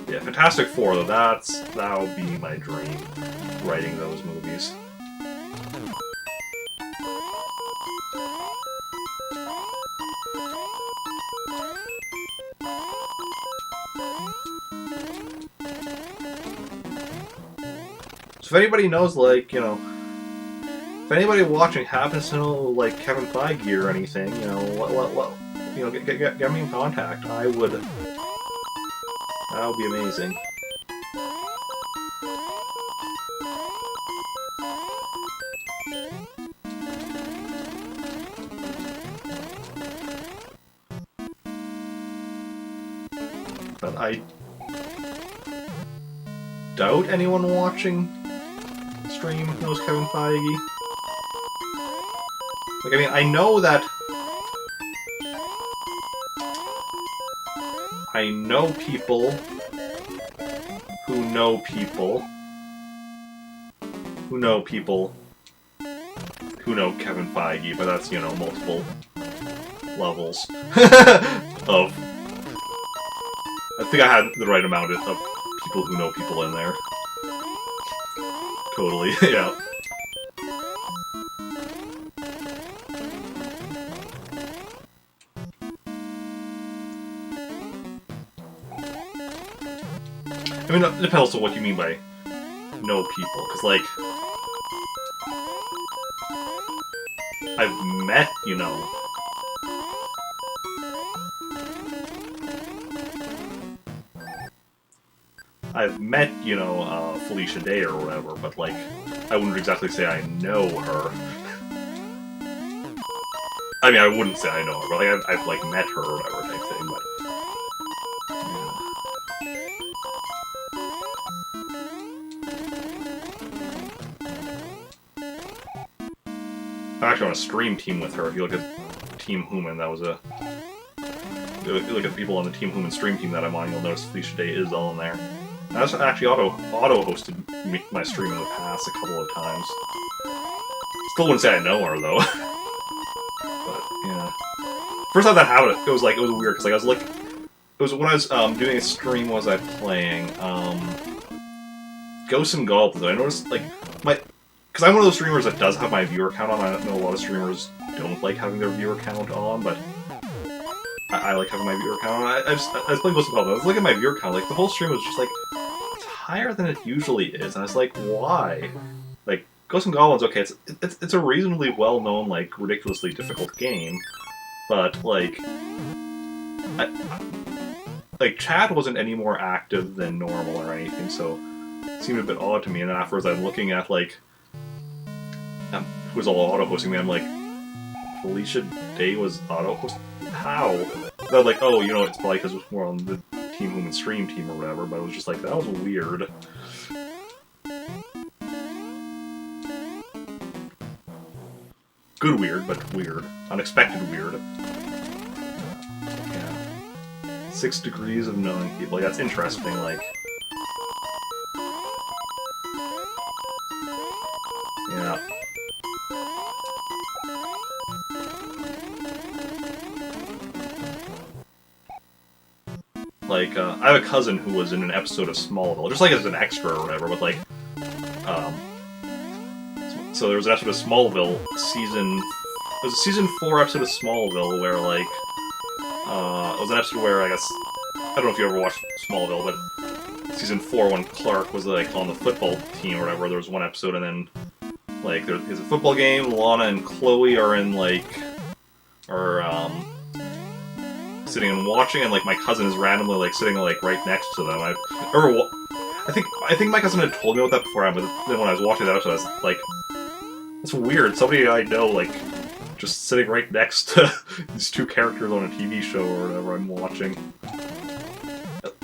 Yeah, Fantastic Four, though, that'll be my dream, writing those movies. So if anybody knows, like, you know, if anybody watching happens to know, like, Kevin Feige or anything, you know, you know, get me in contact. I would. That would be amazing. But I doubt anyone watching stream knows Kevin Feige. Like, I mean, I know people who know people who know people who know Kevin Feige, but that's, you know, multiple levels of... I think I had the right amount of people who know people in there. Totally, yeah. I mean, it depends also what you mean by know people, because, like, I've met, you know, Felicia Day or whatever, but, like, I wouldn't exactly say I know her. I mean, I wouldn't say I know her, but, like, I've like, met her or whatever type thing, but... I'm actually on a stream team with her. If you look at Team Human, that was a... If you look at the people on the Team Human stream team that I'm on, you'll notice Felicia Day is on there. And I've actually auto-hosted my stream in the past a couple of times. Still wouldn't say I know her, though. But, yeah. First time that happened, it was weird, because, like, I was, like... It was when I was, doing a stream, was I playing, Ghosts and Goblins. I noticed, like, because I'm one of those streamers that does have my viewer count on. I know a lot of streamers don't like having their viewer count on, but I like having my viewer count on. I was playing Ghosts and Goblins. I was looking at my viewer count, like, the whole stream was just, like, it's higher than it usually is, and I was like, why? Like, Ghosts and Goblins, okay, it's a reasonably well-known, like, ridiculously difficult game, but, like, like, chat wasn't any more active than normal or anything, so it seemed a bit odd to me, and then afterwards I'm looking at, like, who was all auto-hosting me, I'm like, Felicia Day was auto-hosting? How? They're like, oh, you know, it's probably because it was more on the Team Human stream team or whatever, but it was just like, that was weird. Good weird, but weird. Unexpected weird. Yeah. 6 degrees of knowing people. Yeah, that's interesting, like... Yeah. Like, I have a cousin who was in an episode of Smallville, just like as an extra or whatever, but like, so there was an episode of Smallville, it was a season 4 episode of Smallville where, like, it was an episode where, I guess, I don't know if you ever watched Smallville, but season 4 when Clark was, like, on the football team or whatever, there was one episode and then, like, there's a football game, Lana and Chloe are in, like, sitting and watching, and, like, my cousin is randomly, like, sitting, like, right next to them. I think my cousin had told me about that before, but then when I was watching that episode, I was like, that's weird, somebody I know, like, just sitting right next to these two characters on a TV show or whatever I'm watching.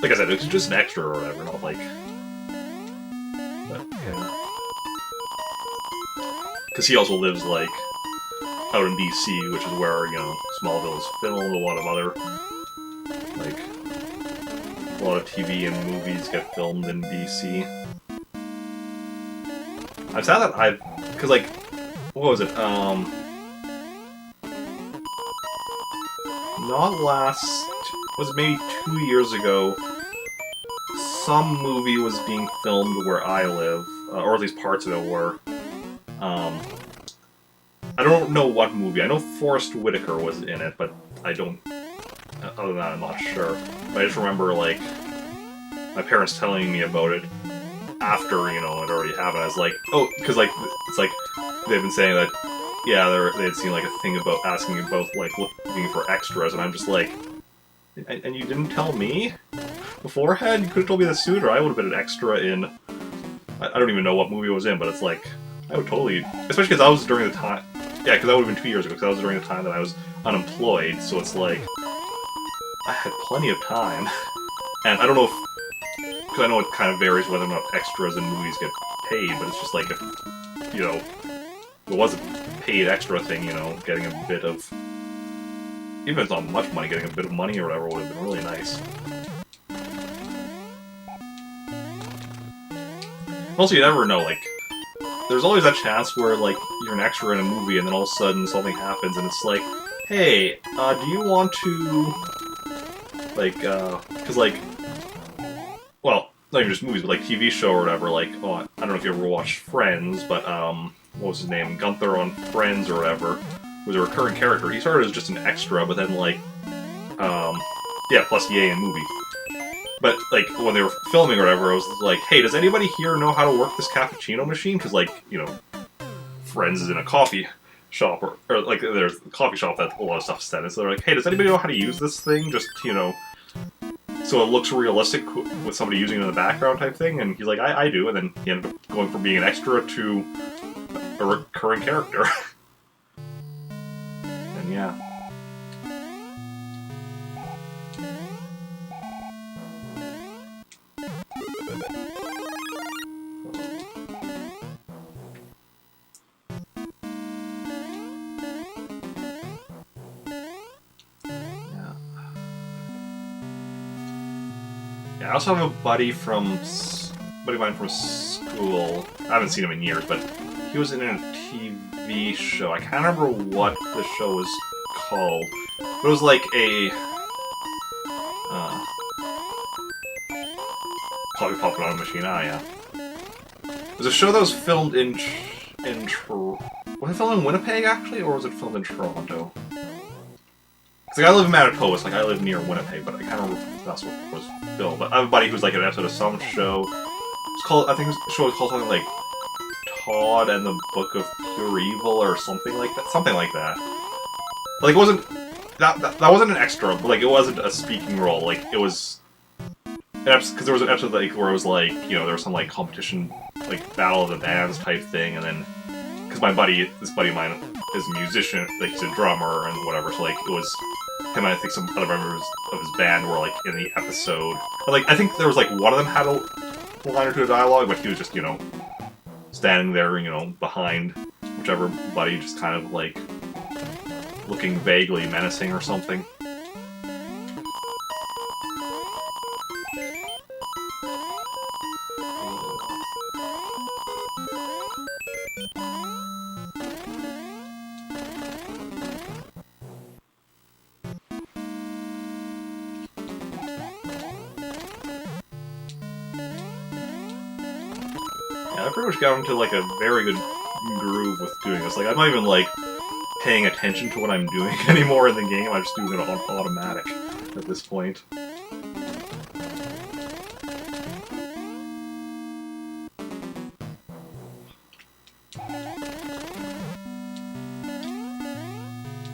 Like I said, it's just an extra or whatever, not like... But, yeah. Because he also lives, like, out in BC, which is where, you know, Smallville is filmed, a lot of other, like, a lot of TV and movies get filmed in BC. I'm sad that because like, what was it? Not last, was it maybe 2 years ago? Some movie was being filmed where I live, or at least parts of it were. I don't know what movie. I know Forrest Whitaker was in it, but I don't. Other than that, I'm not sure. But I just remember, like, my parents telling me about it after, you know, it already happened. I was like, oh, because, like, it's like, they've been saying that, yeah, they had seen, like, a thing about asking about, like, looking for extras, and I'm just like, and you didn't tell me beforehand? You could have told me that sooner. I would have been an extra in, I don't even know what movie it was in, but it's like, I would totally, especially because I was during the time, yeah, because that would have been 2 years ago, because that was during the time that I was unemployed, so it's like, I had plenty of time. And I don't know if, because I know it kind of varies whether or not extras in movies get paid, but it's just like, if, you know, it was a paid extra thing, you know, getting a bit of, even if it's not much money, getting a bit of money or whatever would have been really nice. Also, you never know, like, there's always that chance where, like, you're an extra in a movie and then all of a sudden something happens and it's like, hey, do you want to, like, because, like, well, not even just movies, but, like, TV show or whatever, like, oh, I don't know if you ever watched Friends, but, what was his name? Gunther on Friends or whatever, was a recurring character. He started as just an extra, but then, like, yeah, plus yay in movie. But, like, when they were filming or whatever, I was like, hey, does anybody here know how to work this cappuccino machine? Because, like, you know, Friends is in a coffee shop, or like, there's a coffee shop that a lot of stuff's set in, so they're like, hey, does anybody know how to use this thing? Just, you know, so it looks realistic with somebody using it in the background type thing, and he's like, I do, and then he ended up going from being an extra to a recurring character. And yeah. I also have a buddy of mine from school. I haven't seen him in years, but he was in a TV show. I can't remember what the show was called. But it was like a coffee popping on a machine. Ah, yeah. It was a show that was filmed was it filmed in Winnipeg actually, or was it filmed in Toronto? Because like, I live in Manitoba, so like, I live near Winnipeg, but I can't remember if that's what was filmed. But I have a buddy who's like an episode of some show. It's called, I think the show was called something like Todd and the Book of Pure Evil or something like that. Something like that. Like, it wasn't, that wasn't an extra, but like, it wasn't a speaking role. Like, it was, because there was an episode like where it was like, you know, there was some like competition, like Battle of the Bands type thing, and then, because this buddy of mine is a musician, like he's a drummer and whatever, so like, it was him and I think some other members of his band were like in the episode. But, like, I think there was like one of them had a line or two of dialogue, but he was just, you know, standing there, you know, behind whichever buddy, just kind of like looking vaguely menacing or something. I pretty much got into like a very good groove with doing this. Like, I'm not even like paying attention to what I'm doing anymore in the game. I'm just doing it on automatic at this point.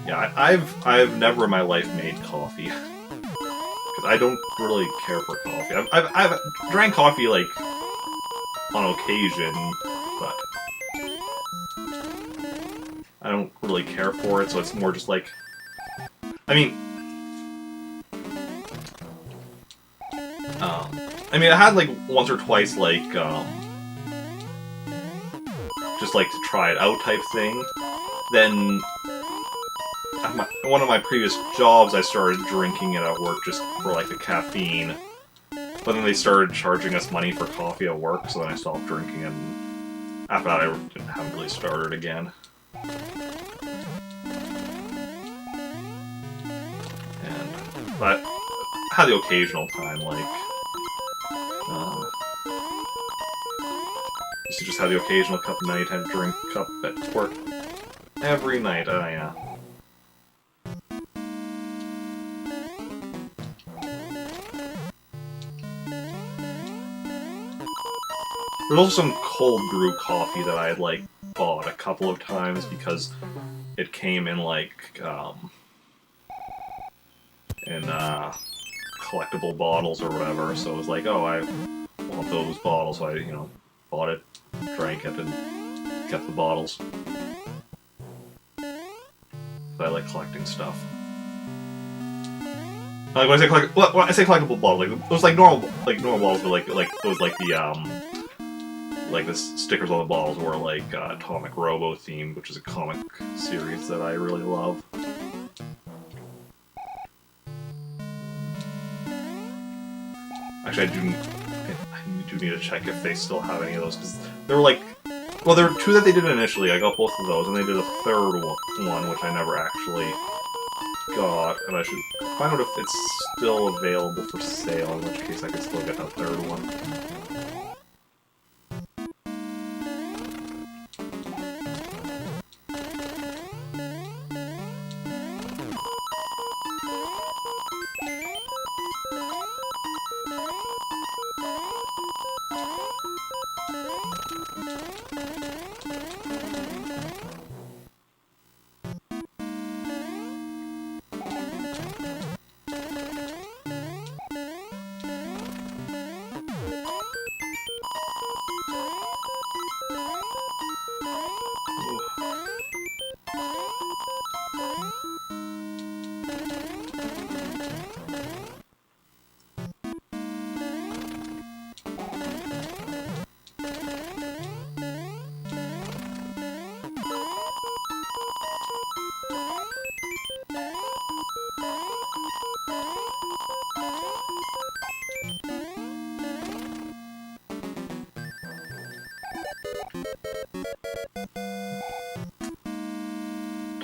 Yeah, I've never in my life made coffee because I don't really care for coffee. I've drank coffee like on occasion, but I don't really care for it, so it's more just like, I mean, I had like once or twice like, just like to try it out type thing. Then, at one of my previous jobs, I started drinking it at work just for like the caffeine. But then they started charging us money for coffee at work, so then I stopped drinking, and after that I haven't really started again. But I had the occasional time, like, used to just have the occasional cup of night, have a drink cup at work every night. Oh yeah. There's also some cold brew coffee that I had, like, bought a couple of times because it came in, like, collectible bottles or whatever, so it was like, oh, I want those bottles, so I, you know, bought it, drank it, and kept the bottles. But I like collecting stuff. Like when I say when I say collectible bottle, like it was like normal bottles, but like those like the stickers on the bottles were like Atomic Robo themed, which is a comic series that I really love. Actually, I do need to check if they still have any of those, because there were like, well, there were two that they did initially. I got both of those, and they did a third one, which I never actually got, and I should find out if it's still available for sale, in which case I could still get that third one.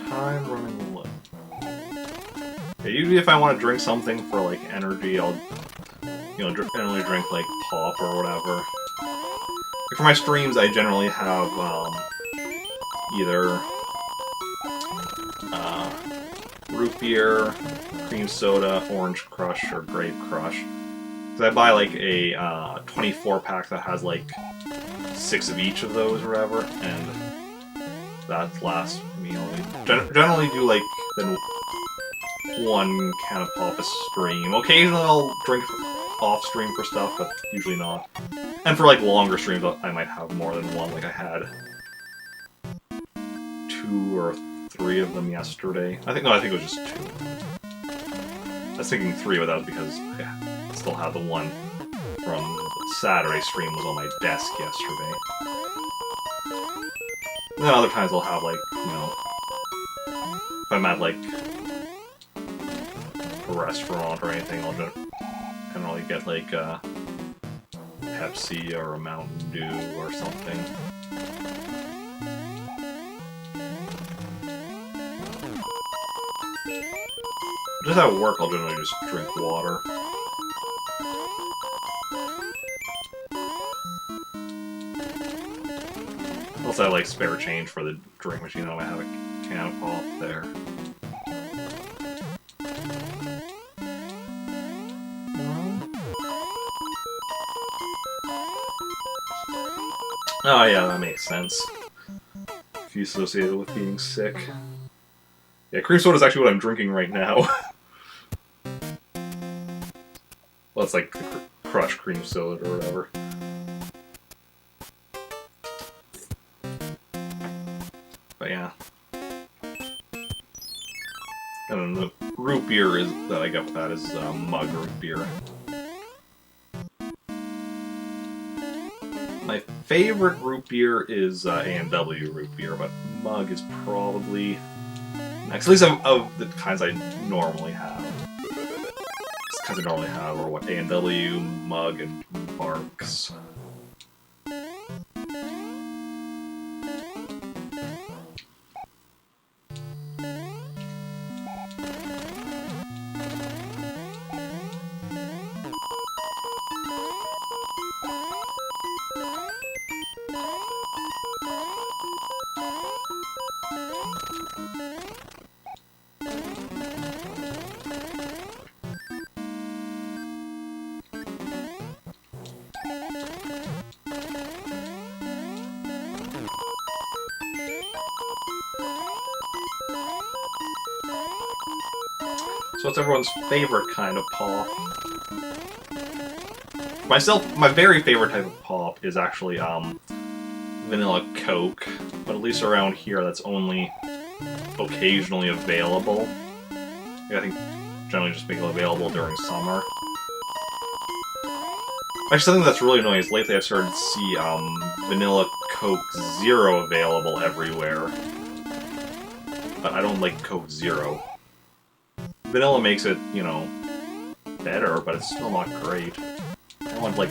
Time running low. Yeah, usually if I want to drink something for like energy, I'll generally drink like pop or whatever. Like, for my streams, I generally have either root beer, cream soda, orange crush, or grape crush. Because I buy like a 24 pack that has like 6 of each of those or whatever, and that lasts me only. Generally do like then 1 can of pop a stream. Occasionally I'll drink off stream for stuff, but usually not. And for like longer streams, I might have more than 1. Like I had 2 or 3 of them yesterday. I think it was just 2. I was thinking 3, but that was because I still had the one from Saturday stream was on my desk yesterday. And then other times I'll have, like, you know, if I'm at, like, a restaurant or anything, I'll generally get, like, a Pepsi or a Mountain Dew or something. Just at work, I'll generally just drink water. Unless I like spare change for the drink machine, I might have a can of pop there. Oh yeah, that makes sense. If you associate it with being sick. Yeah, cream soda is actually what I'm drinking right now. Well, it's like crushed cream soda or whatever. But yeah. And then the root beer that I get with that is Mug root beer. My favorite root beer is A&W root beer, but Mug is probably next, at least of the kinds I normally have. because I normally have, or what, A&W, Mug, and Barks. So what's everyone's favorite kind of pop? Myself, my very favorite type of pop is actually vanilla Coke, but at least around here that's only occasionally available. I think generally just make it available during summer. Actually, something that's really annoying is lately I've started to see vanilla Coke Zero available everywhere. But I don't like Coke Zero. Vanilla makes it, you know, better, but it's still not great. I want, like,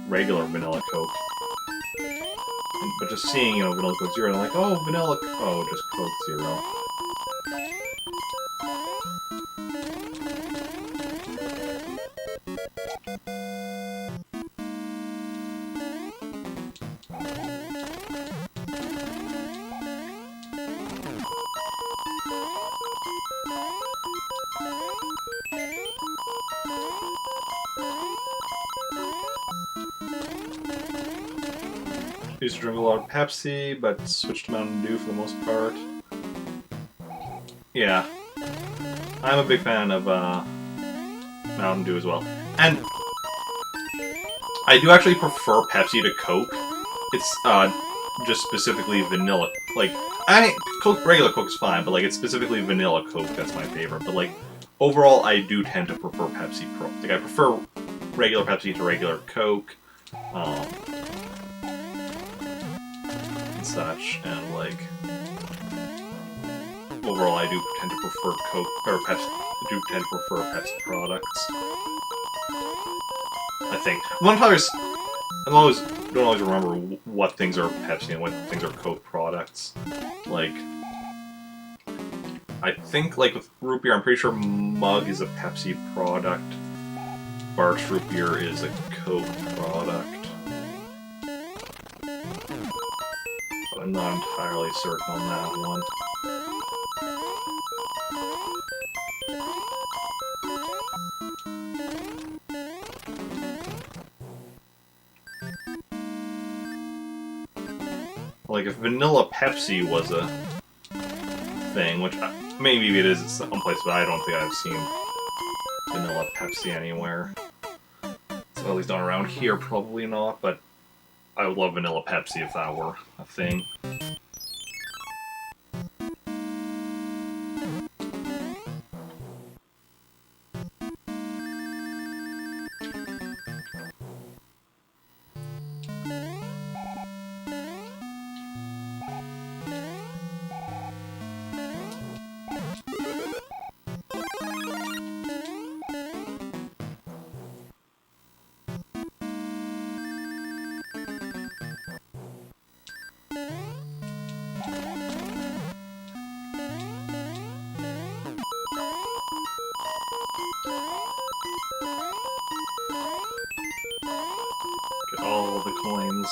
regular vanilla Coke. But just seeing, you know, vanilla Coke Zero, I'm like, oh, vanilla, oh, just Coke Zero. Used to drink a lot of Pepsi, but switched to Mountain Dew for the most part. Yeah. I'm a big fan of Mountain Dew as well. And I do actually prefer Pepsi to Coke. It's just specifically vanilla. Like, Coke, regular Coke's fine, but like it's specifically vanilla Coke that's my favorite. But like, overall, I do tend to prefer Pepsi Pro. Like, I prefer regular Pepsi to regular Coke. Such, and like overall I do tend to prefer Coke or Pepsi. I do tend to prefer Pepsi products. I think don't always remember what things are Pepsi and what things are Coke products. Like, I think like with root beer, I'm pretty sure Mug is a Pepsi product. Barks root beer is a Coke product. I'm not entirely certain on that one. Like, if vanilla Pepsi was a thing, which maybe it is in some place, but I don't think I've seen vanilla Pepsi anywhere. So at least not around here, probably not, but I would love vanilla Pepsi if that were a thing. Get all the coins.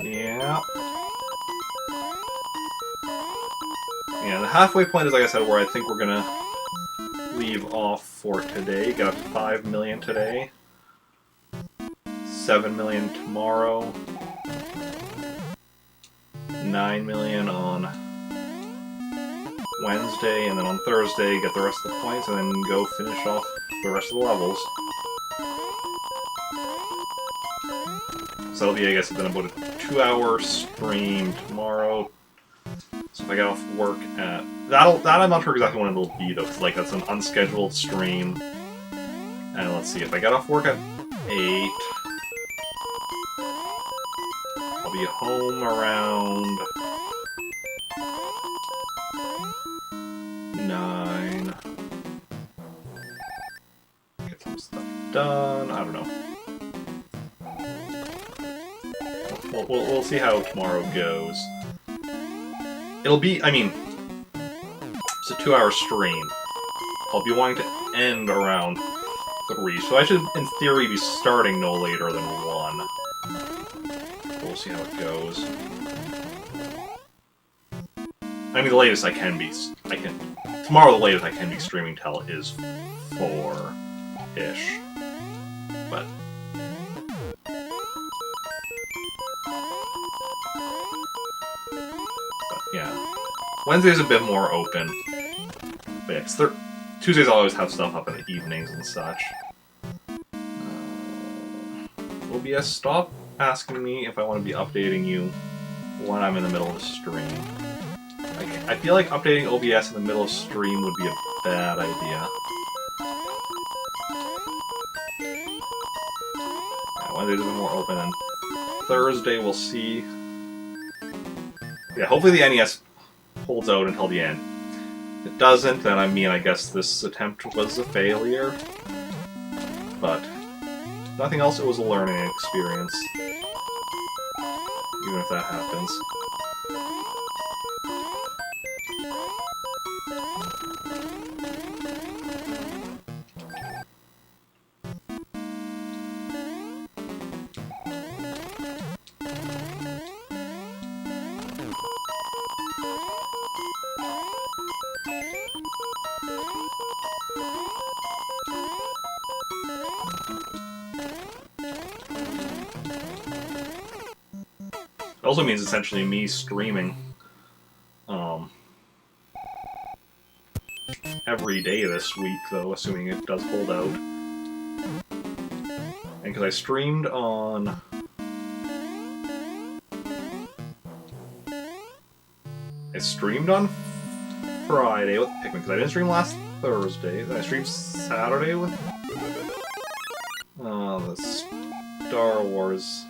Yeah. Yeah, the halfway point is, like I said, where I think we're gonna leave off for today. Got 5 million today. 7 million tomorrow. 9 million on Wednesday, and then on Thursday get the rest of the points, and then go finish off the rest of the levels. So that'll be, I guess, then about a 2-hour stream tomorrow. So if I get off work at... That I'm not sure exactly when it'll be, though, because like, that's an unscheduled stream. And let's see, if I get off work at 8, I'll be home around 9. Get some stuff done. I don't know. We'll see how tomorrow goes. It'll be, I mean, it's a 2-hour stream. I'll be wanting to end around 3, so I should, in theory, be starting no later than 1. We'll see how it goes. I mean, the latest I can be, tomorrow the latest I can be streaming till is 4-ish. But yeah. Wednesday's a bit more open. But yeah, Tuesdays I always have stuff up in the evenings and such. OBS, stop asking me if I want to be updating you when I'm in the middle of a stream. I feel like updating OBS in the middle of stream would be a bad idea. Yeah, Wednesday's a bit more open, and Thursday we'll see. Yeah, hopefully the NES holds out until the end. If it doesn't, then I guess this attempt was a failure. But nothing else, it was a learning experience. Even if that happens. It also means essentially me streaming every day this week, though, assuming it does hold out. And because I streamed on Friday with Pikmin, because I didn't stream last Thursday. Then I streamed Saturday with the Star Wars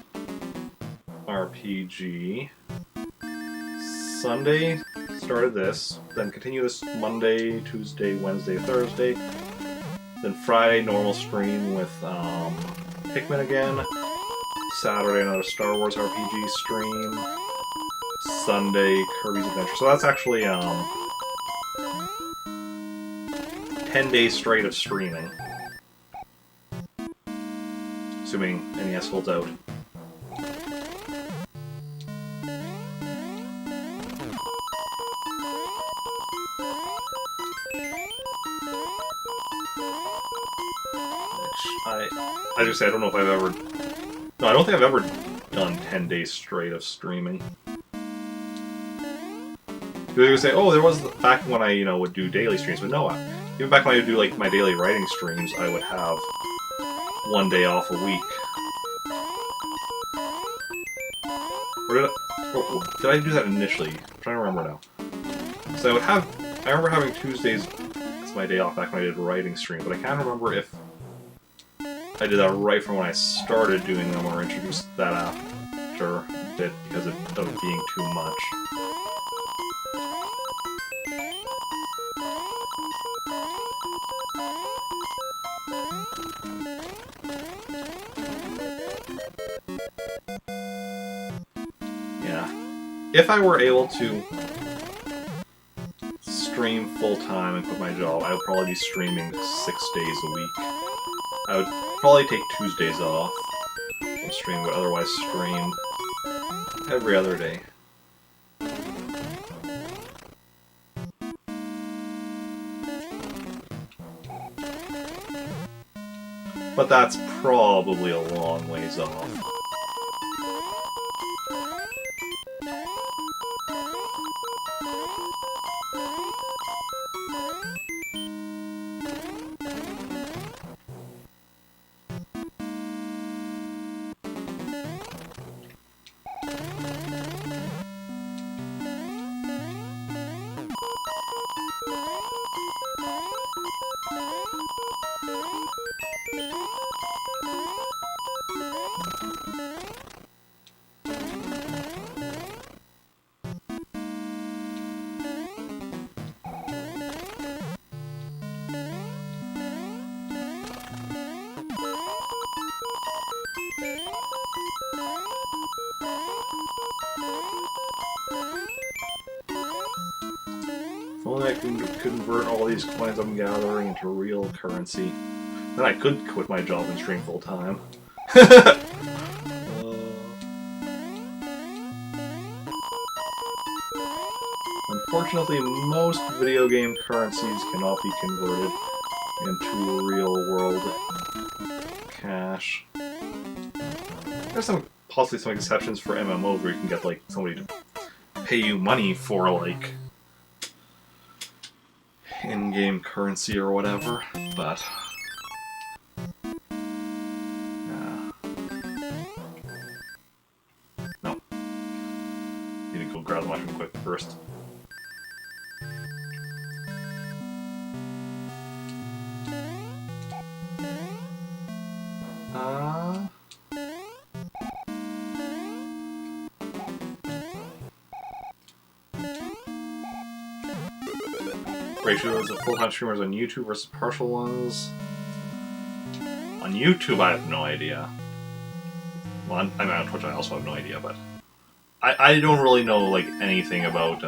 RPG. Sunday started this, then continue this Monday, Tuesday, Wednesday, Thursday. Then Friday, normal stream with Pikmin again. Saturday, another Star Wars RPG stream. Sunday, Kirby's Adventure. So that's actually 10 days straight of streaming. Assuming NES holds out. As you say, I don't know if I've ever... No, I don't think I've ever done 10 days straight of streaming. They would say, oh, there was back when I, would do daily streams, but no, even back when I would do, like, my daily writing streams, I would have 1 day off a week. Or did I do that initially? I'm trying to remember now. So I remember having Tuesdays as my day off back when I did writing streams, but I can't remember if I did that right from when I started doing them or introduced that after a bit because of it being too much. Yeah. If I were able to stream full-time and quit my job, I would probably be streaming 6 days a week. I would probably take Tuesdays off from streaming, but otherwise stream every other day. But that's probably a long ways off. only I can convert all these coins I'm gathering into real currency. Then I could quit my job and stream full time. Unfortunately, most video game currencies cannot be converted into real-world cash. There's possibly some exceptions for MMOs where you can get like somebody to pay you money for like in-game currency or whatever, but no. Need to go grab the mushroom quick first. Ratios of full-time streamers on YouTube versus partial ones. On YouTube, I have no idea. Well, I mean, on Twitch, I also have no idea, but I don't really know like anything about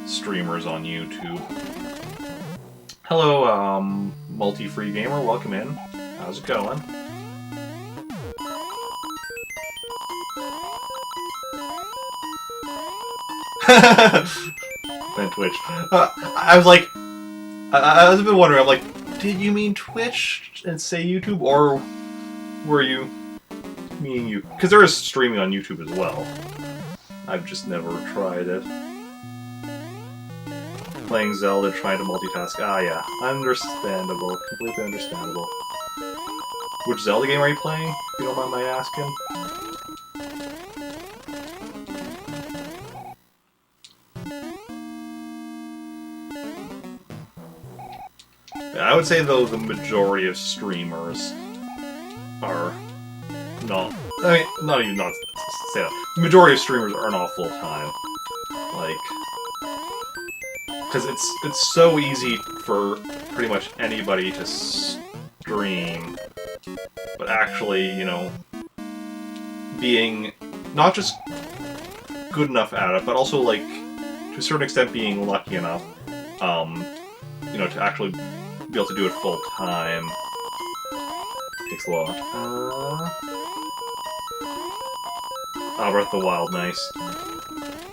streamers on YouTube. Hello, multi-free gamer. Welcome in. How's it going? And Twitch. I was like, I was a bit wondering. I'm like, did you mean Twitch and say YouTube, or were you meaning you? Because there is streaming on YouTube as well. I've just never tried it. Playing Zelda, trying to multitask. Ah, yeah, understandable. Completely understandable. Which Zelda game are you playing? If you don't mind my asking. I would say, though, the majority of streamers are not... I mean, not even not say that. The majority of streamers are not full-time. Like... Because it's so easy for pretty much anybody to stream, but actually, you know, being not just good enough at it, but also, like, to a certain extent being lucky enough, you know, to actually be able to do it full time takes a lot. Breath of the Wild, nice.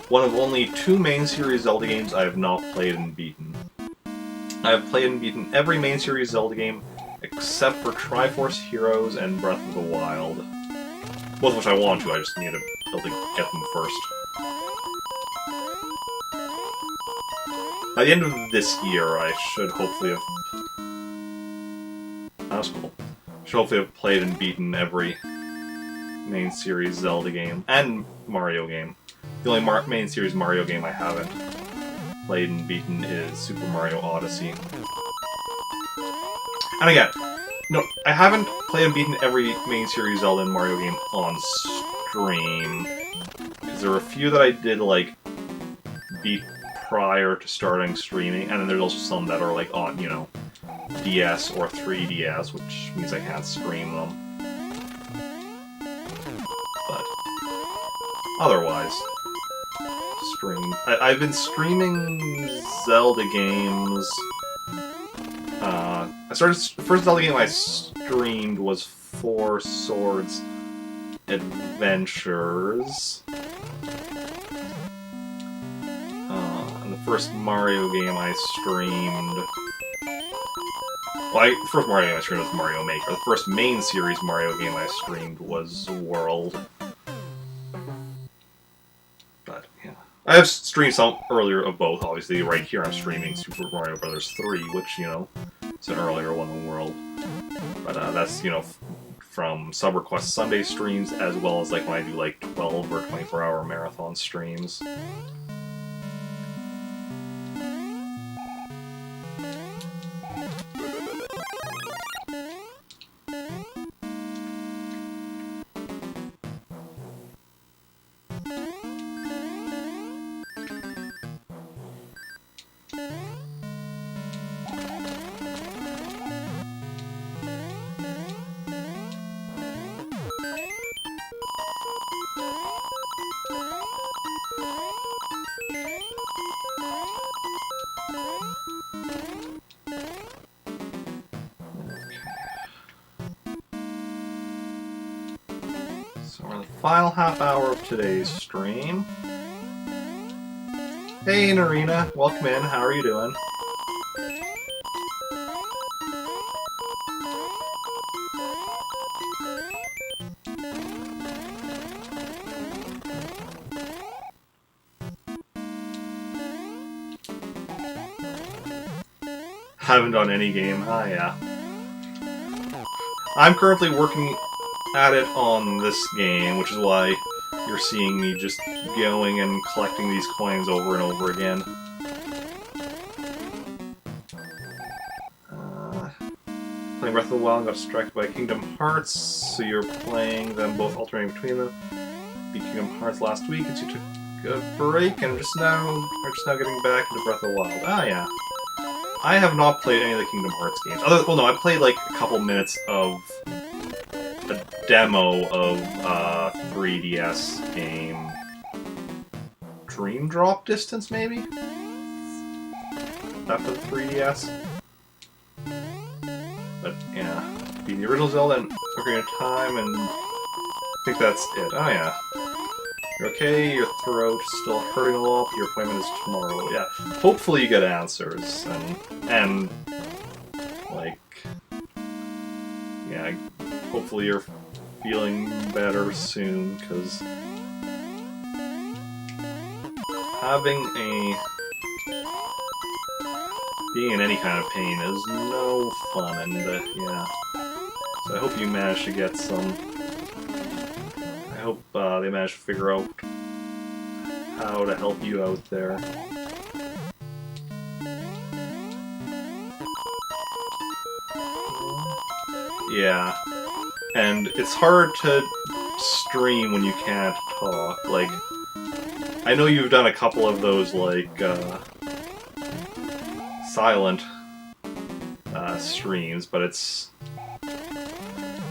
One of only 2 main series Zelda games I have not played and beaten. I have played and beaten every main series Zelda game except for Triforce Heroes and Breath of the Wild. Both of which I want to, I just need to be able to get them first. By the end of this year, I should hopefully have... That's cool. Should hopefully have played and beaten every main series Zelda game, and Mario game. The only main series Mario game I haven't played and beaten is Super Mario Odyssey. And again, no, I haven't played and beaten every main series Zelda and Mario game on stream. Because there were a few that I did, like, beat prior to starting streaming, and then there's also some that are, like, on, you know, DS or 3DS, which means I can't stream them. But otherwise, I've been streaming Zelda games. The first Zelda game I streamed was Four Swords Adventures. And the first Mario game I streamed... Well, the first Mario game I streamed was Mario Maker. The first main series Mario game I streamed was World. But, yeah. I have streamed some earlier of both, obviously. Right here I'm streaming Super Mario Bros. 3, which, you know, is an earlier one in World. But that's, you know, from SubRequest Sunday streams, as well as, like, when I do, like, 12 or 24-hour marathon streams. We're in the final half hour of today's stream. Hey, Narina, welcome in. How are you doing? Haven't done any game. Ah, yeah. I'm currently working at it on this game, which is why you're seeing me just going and collecting these coins over and over again. Playing Breath of the Wild and got distracted by Kingdom Hearts, so you're playing them both alternating between them. Beat Kingdom Hearts last week, and so you took a break, and are just now getting back into Breath of the Wild. Ah, yeah. I have not played any of the Kingdom Hearts games. Well, no, I played like a couple minutes of a demo of 3DS game Dream Drop Distance, maybe? That for the 3DS? But, yeah. Beat the original Zelda and Ocarina of Time, and I think that's it. Oh, yeah. You're okay, your throat's still hurting a lot, but your appointment is tomorrow. Yeah, hopefully you get answers, and like, yeah, hopefully you're feeling better soon, because being in any kind of pain is no fun, and yeah, so I hope you manage to get some. I hope they manage to figure out how to help you out there. Yeah, and it's hard to stream when you can't talk. Like, I know you've done a couple of those, like, silent streams, but it's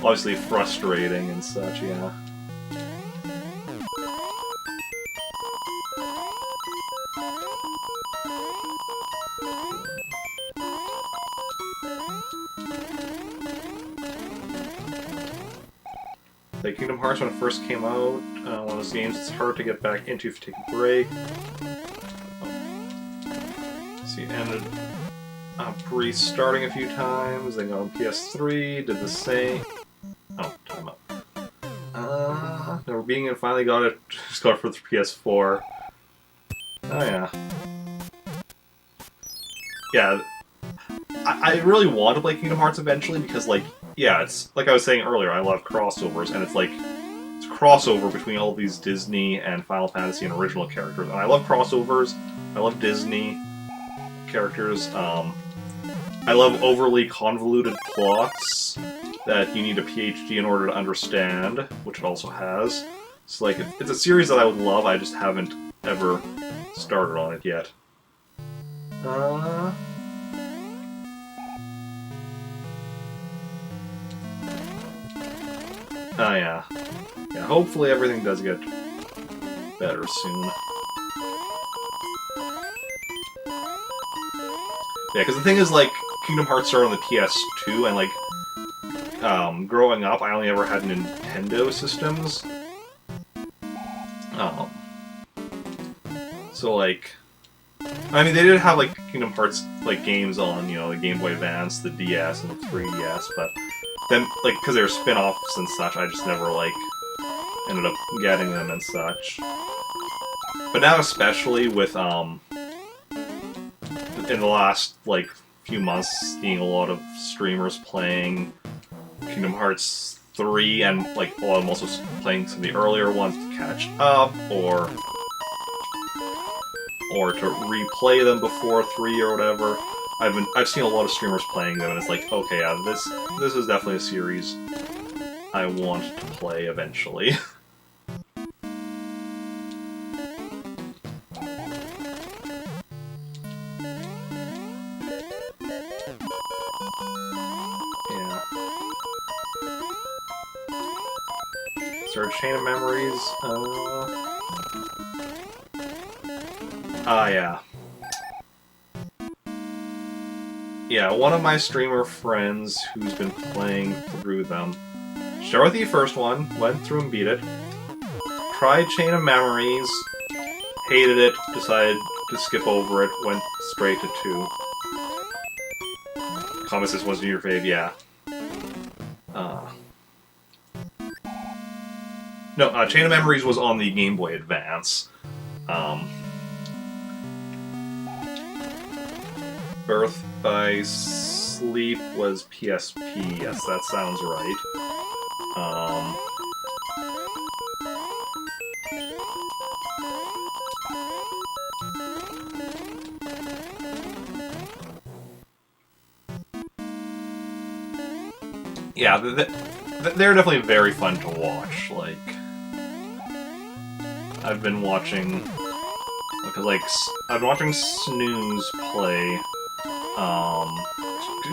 obviously frustrating and such, yeah. Like Kingdom Hearts, when it first came out, one of those games it's hard to get back into if you take a break. See, ended up restarting a few times, then got on PS3, did the same. Oh, time up. Never being in, finally got it, just got it for the PS4. Oh yeah. Yeah, I really want to play Kingdom Hearts eventually because, like, yeah, it's like I was saying earlier, I love crossovers, and it's like, it's a crossover between all these Disney and Final Fantasy and original characters, and I love crossovers, I love Disney characters, I love overly convoluted plots that you need a PhD in order to understand, which it also has. It's like, it's a series that I would love, I just haven't ever started on it yet. Oh yeah. Yeah, hopefully everything does get better soon. Yeah, because the thing is, like, Kingdom Hearts started on the PS2, and, like, growing up, I only ever had Nintendo systems. So, like, I mean, they did have, like, Kingdom Hearts, like, games on, you know, the Game Boy Advance, the DS, and the 3DS, but then, like, because they were spin-offs and such, I just never, like, ended up getting them and such. But now, especially with, in the last, like, few months, seeing a lot of streamers playing Kingdom Hearts 3, and, like, a lot of them also playing some of the earlier ones to catch up, or to replay them before 3 or whatever. I've seen a lot of streamers playing them, and it's like, okay, yeah, this is definitely a series I want to play eventually. Yeah. Is there a Chain of Memories? Yeah. Yeah, one of my streamer friends who's been playing through them. Started with the first one, went through and beat it, tried Chain of Memories, hated it, decided to skip over it, went straight to 2. Comment this wasn't your fave, yeah. No, Chain of Memories was on the Game Boy Advance. Birth by Sleep was PSP, yes, that sounds right. Yeah, they're definitely very fun to watch. Like, I've been watching, I've been watching Snooze play.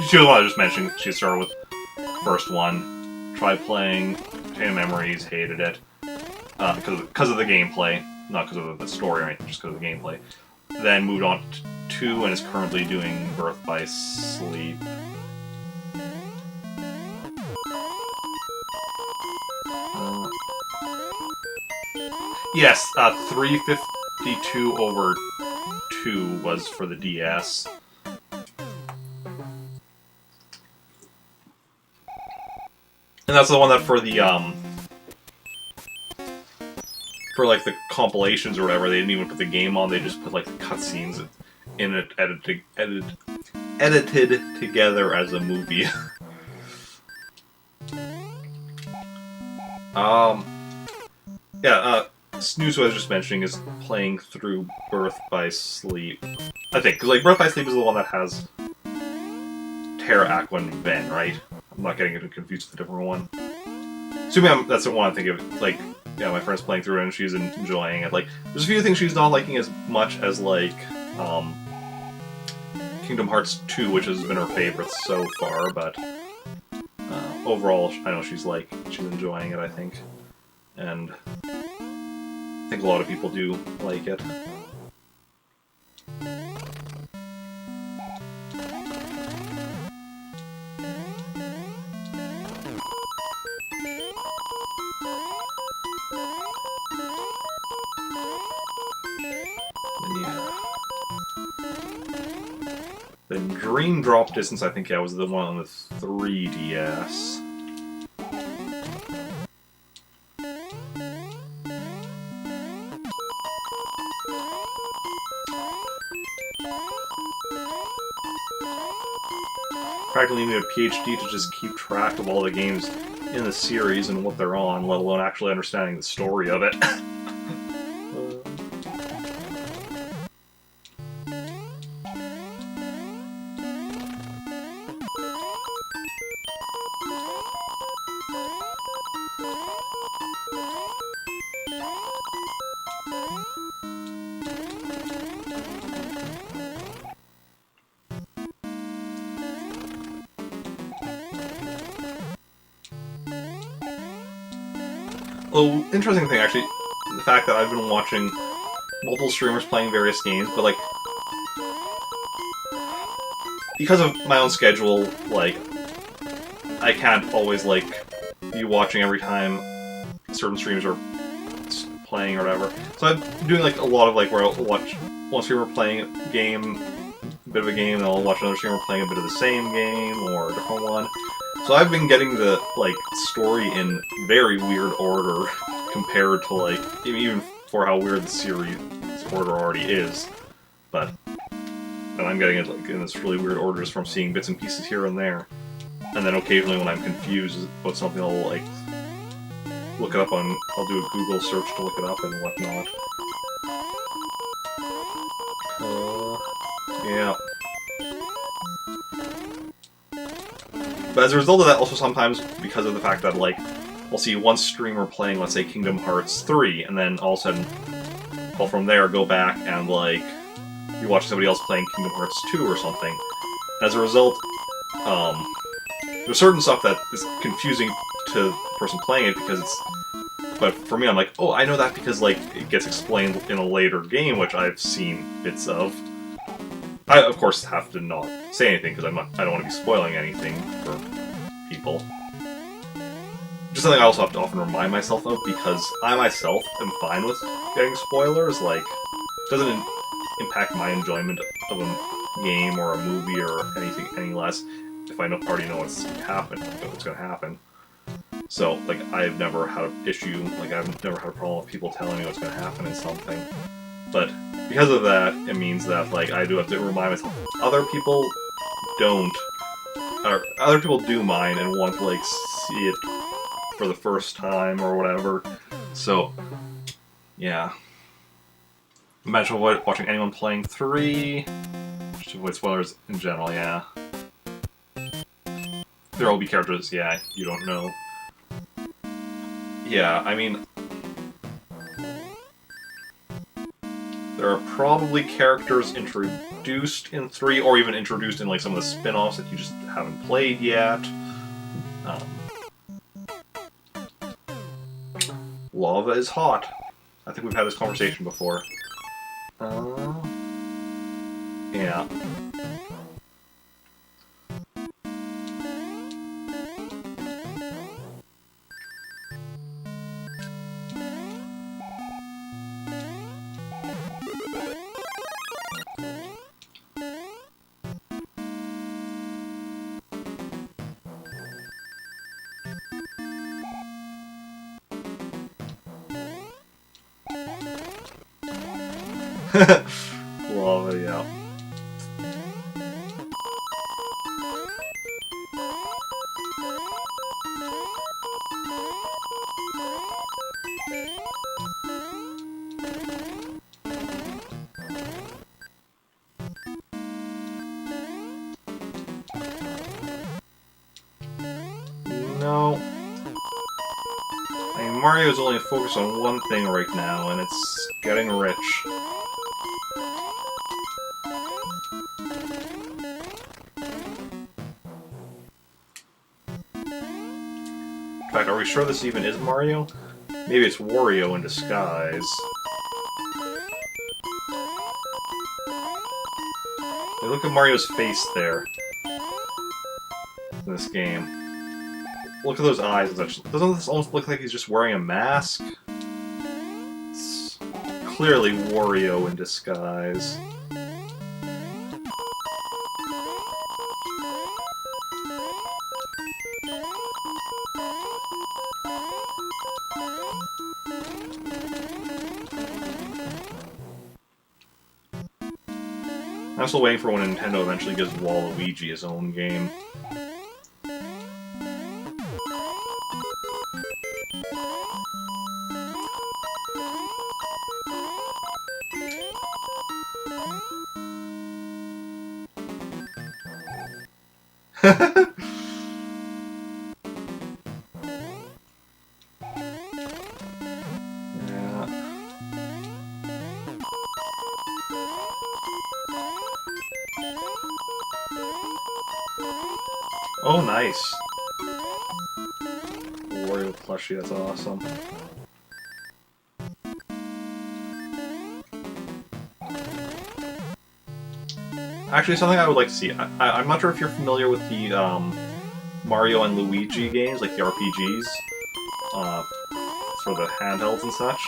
She was one I just mentioned. She started with the first one. Tried playing Chain of Memories, hated it because of the gameplay, not because of the story or anything, just because of the gameplay. Then moved on to 2 and is currently doing Birth by Sleep. Yes, 352 over 2 was for the DS. And that's the one that for the, for, like, the compilations or whatever, they didn't even put the game on, they just put, like, the cutscenes in it, edited together as a movie. Yeah, Snooze, who I was just mentioning, is playing through Birth by Sleep. I think, because, like, Birth by Sleep is the one that has Terra, Aqua, and Ven, right? I'm not getting it confused with a different one. Assuming that's the one I think of, like, yeah, my friend's playing through it and she's enjoying it. Like, there's a few things she's not liking as much as, like, Kingdom Hearts 2, which has been her favorite so far, but overall, I know she's enjoying it, I think. And I think a lot of people do like it. Then Dream Drop Distance, I think, yeah, was the one on the 3DS. Practically need a PhD to just keep track of all the games in the series and what they're on, let alone actually understanding the story of it. Oh, interesting thing, actually, the fact that I've been watching multiple streamers playing various games, but, like, because of my own schedule, like, I can't always, like, be watching every time certain streamers are playing or whatever. So I'm doing, like, a lot of, like, where I'll watch one streamer playing a game, a bit of a game, and I'll watch another streamer playing a bit of the same game, or a different one. So I've been getting the, like, story in very weird order compared to, like, even for how weird the series order already is. But then I'm getting it, like, in this really weird order just from seeing bits and pieces here and there. And then occasionally when I'm confused about something, I'll, like, look it up on, I'll do a Google search to look it up and whatnot. Yeah. But as a result of that, also sometimes, because of the fact that, like, we'll see one streamer playing, let's say, Kingdom Hearts 3, and then all of a sudden, well, from there, go back and, like, you watch somebody else playing Kingdom Hearts 2 or something. As a result, there's certain stuff that is confusing to the person playing it, because it's... But for me, I'm like, oh, I know that because, like, it gets explained in a later game, which I've seen bits of. I, of course, have to not say anything, because I don't want to be spoiling anything for people. Just something I also have to often remind myself of, because I myself am fine with getting spoilers. Like, it doesn't impact my enjoyment of a game or a movie or anything any less if I already know what's going to happen. So, like, I've never had an issue, like, I've never had a problem with people telling me what's going to happen in something. But because of that, it means that, like, I do have to remind myself, other people don't, or other people do mind and want to, like, see it for the first time or whatever. So, yeah. Imagine watching anyone playing 3, just to avoid spoilers in general, yeah. There will be characters, yeah, you don't know. Yeah, I mean, there are probably characters introduced in 3, or even introduced in like some of the spin-offs that you just haven't played yet. Lava is hot. I think we've had this conversation before. Yeah. Lava, yeah. No. I mean, Mario's only focused on one thing right now, and it's getting rich. In fact, are we sure this even is Mario? Maybe it's Wario in disguise. Hey, look at Mario's face there. In this game. Look at those eyes. Doesn't this almost look like he's just wearing a mask? It's clearly Wario in disguise. I'm still waiting for when Nintendo eventually gives Waluigi his own game. Oh, nice. Wario plushie, that's awesome. Actually, something I would like to see. I'm not sure if you're familiar with the Mario and Luigi games, like the RPGs, for the handhelds and such.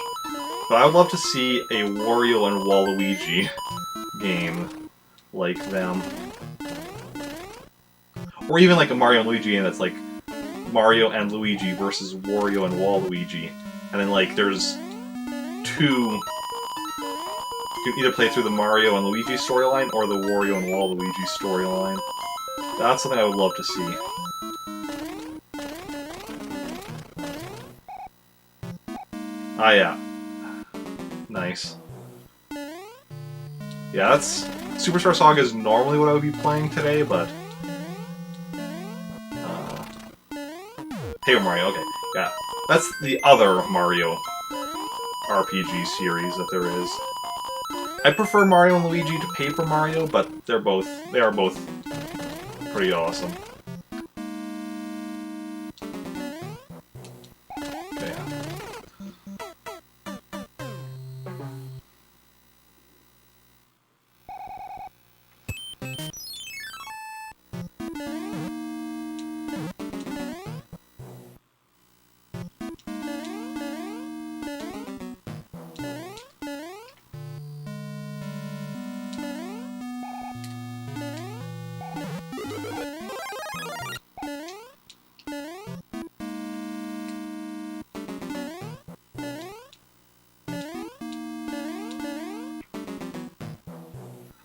But I would love to see a Wario and Waluigi game like them. Or even like a Mario and Luigi game that's like Mario and Luigi versus Wario and Waluigi. And then like there's two... You can either play through the Mario and Luigi storyline or the Wario and Waluigi storyline. That's something I would love to see. Ah, yeah. Nice. Yeah, that's... Superstar Saga is normally what I would be playing today, but... Paper Mario, okay. Yeah. That's the other Mario RPG series that there is. I prefer Mario and Luigi to Paper Mario, but they are both pretty awesome. Yeah.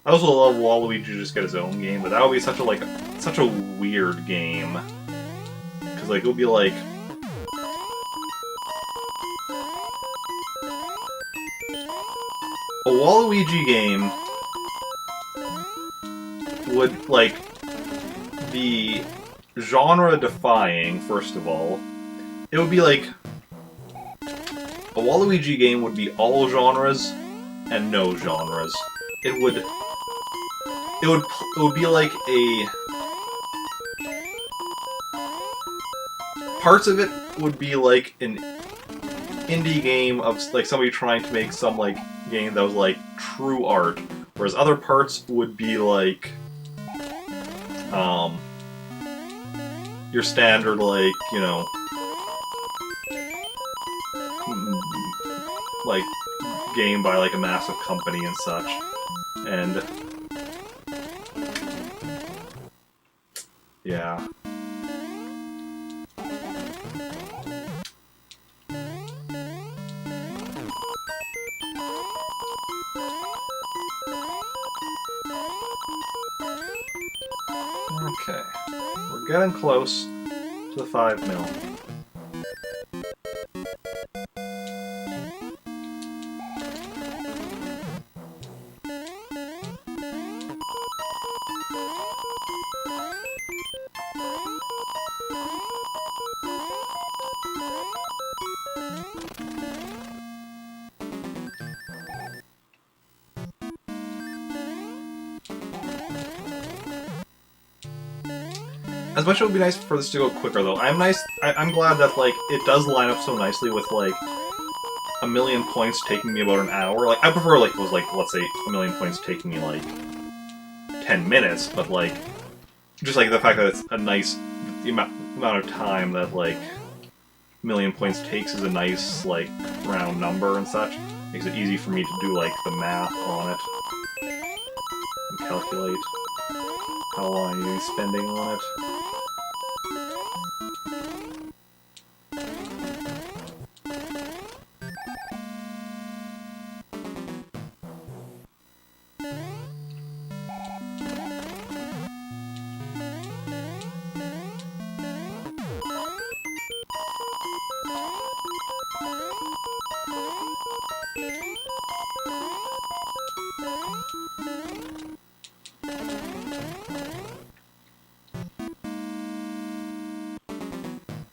I also love Waluigi just get his own game, but that would be such a weird game. Because like it would be like a Waluigi game would like be genre defying, first of all. It would be like a Waluigi game would be all genres and no genres. It would be like a parts of it would be like an indie game of like somebody trying to make some like game that was like true art, whereas other parts would be like your standard like, you know, like game by like a massive company and such. And yeah. Okay, we're getting close to the 5 mil. As much as it would be nice for this to go quicker, though, I'm glad that like it does line up so nicely with like 1,000,000 points taking me about an hour. Like I prefer like it was like, let's say 1,000,000 points taking me like 10 minutes, but like just like the fact that it's a nice the amount of time that like 1,000,000 points takes is a nice like round number and such. Makes it easy for me to do like the math on it and calculate how long I'm going to be spending on it.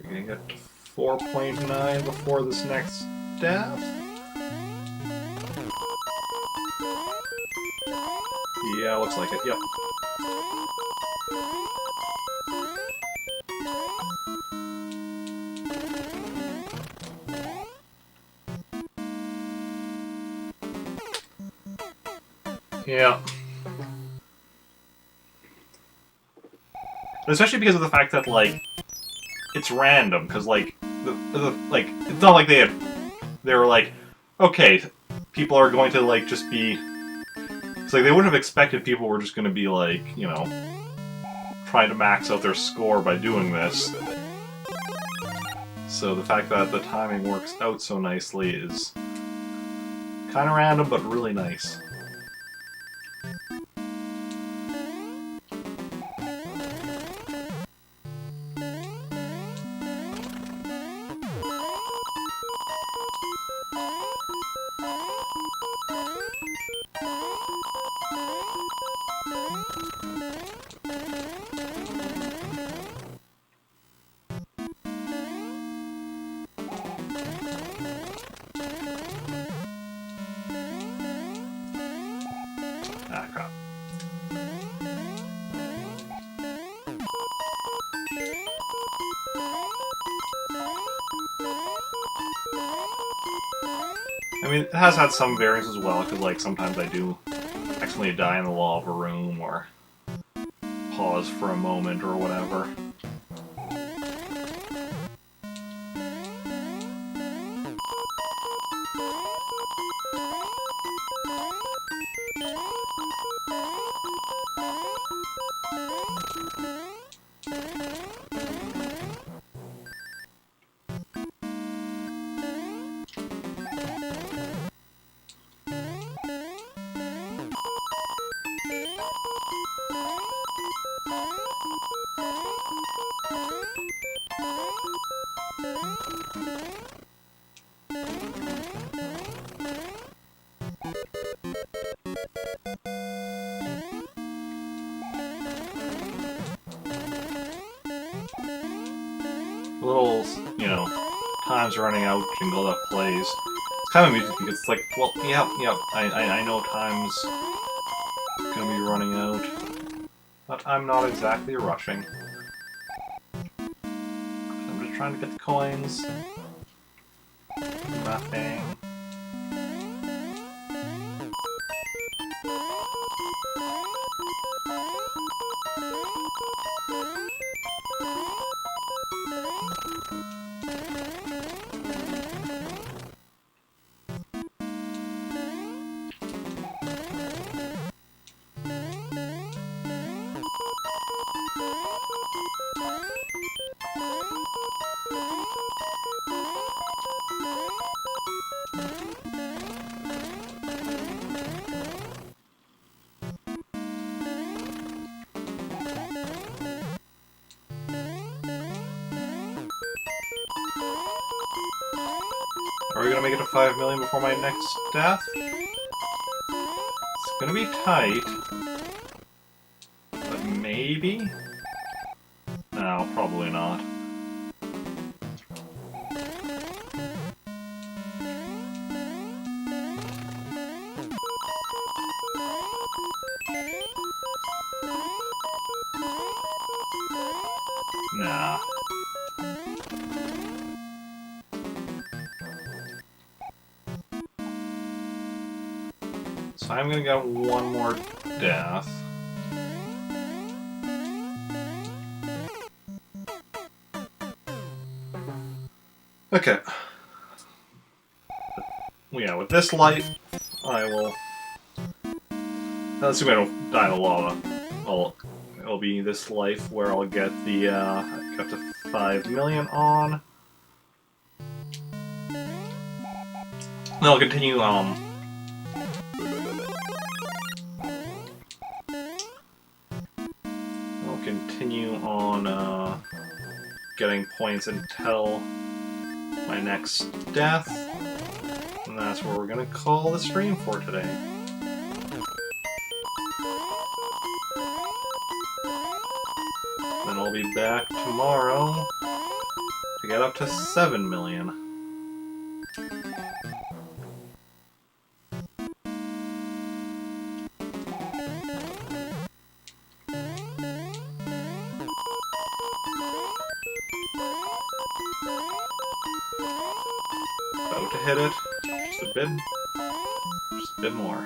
We're gonna get to 4.9 before this next death. Yeah, looks like it, yep. Yeah. Especially because of the fact that, like, it's random, because, like, like, it's not like they were like, okay, people are going to, like, just be... It's like, they wouldn't have expected people were just going to be, like, you know, trying to max out their score by doing this. So the fact that the timing works out so nicely is kind of random, but really nice. Ah, crap. I mean, it has had some variance as well, because, like, sometimes I do accidentally die in the lava room, or pause for a moment, or whatever. Little, you know, time's running out jingle that plays. It's kind of amusing because it's like, well, yep, I know time's gonna be running out, but I'm not exactly rushing. I'm just trying to get the coins. Nothing. Are we gonna make it to 5 million before my next death? It's gonna be tight. But maybe? No, probably not. Nah. So I'm gonna get one more death. Okay. Yeah, with this light, I will... Let's assume I don't die in the lava. It'll be this life where I'll get the, up to 5 million on. Then I'll continue, I'll continue on, getting points until my next death. And that's where we're gonna call the stream for today. Then I'll be back tomorrow to get up to 7 million. About to hit it. Just a bit. Just a bit more.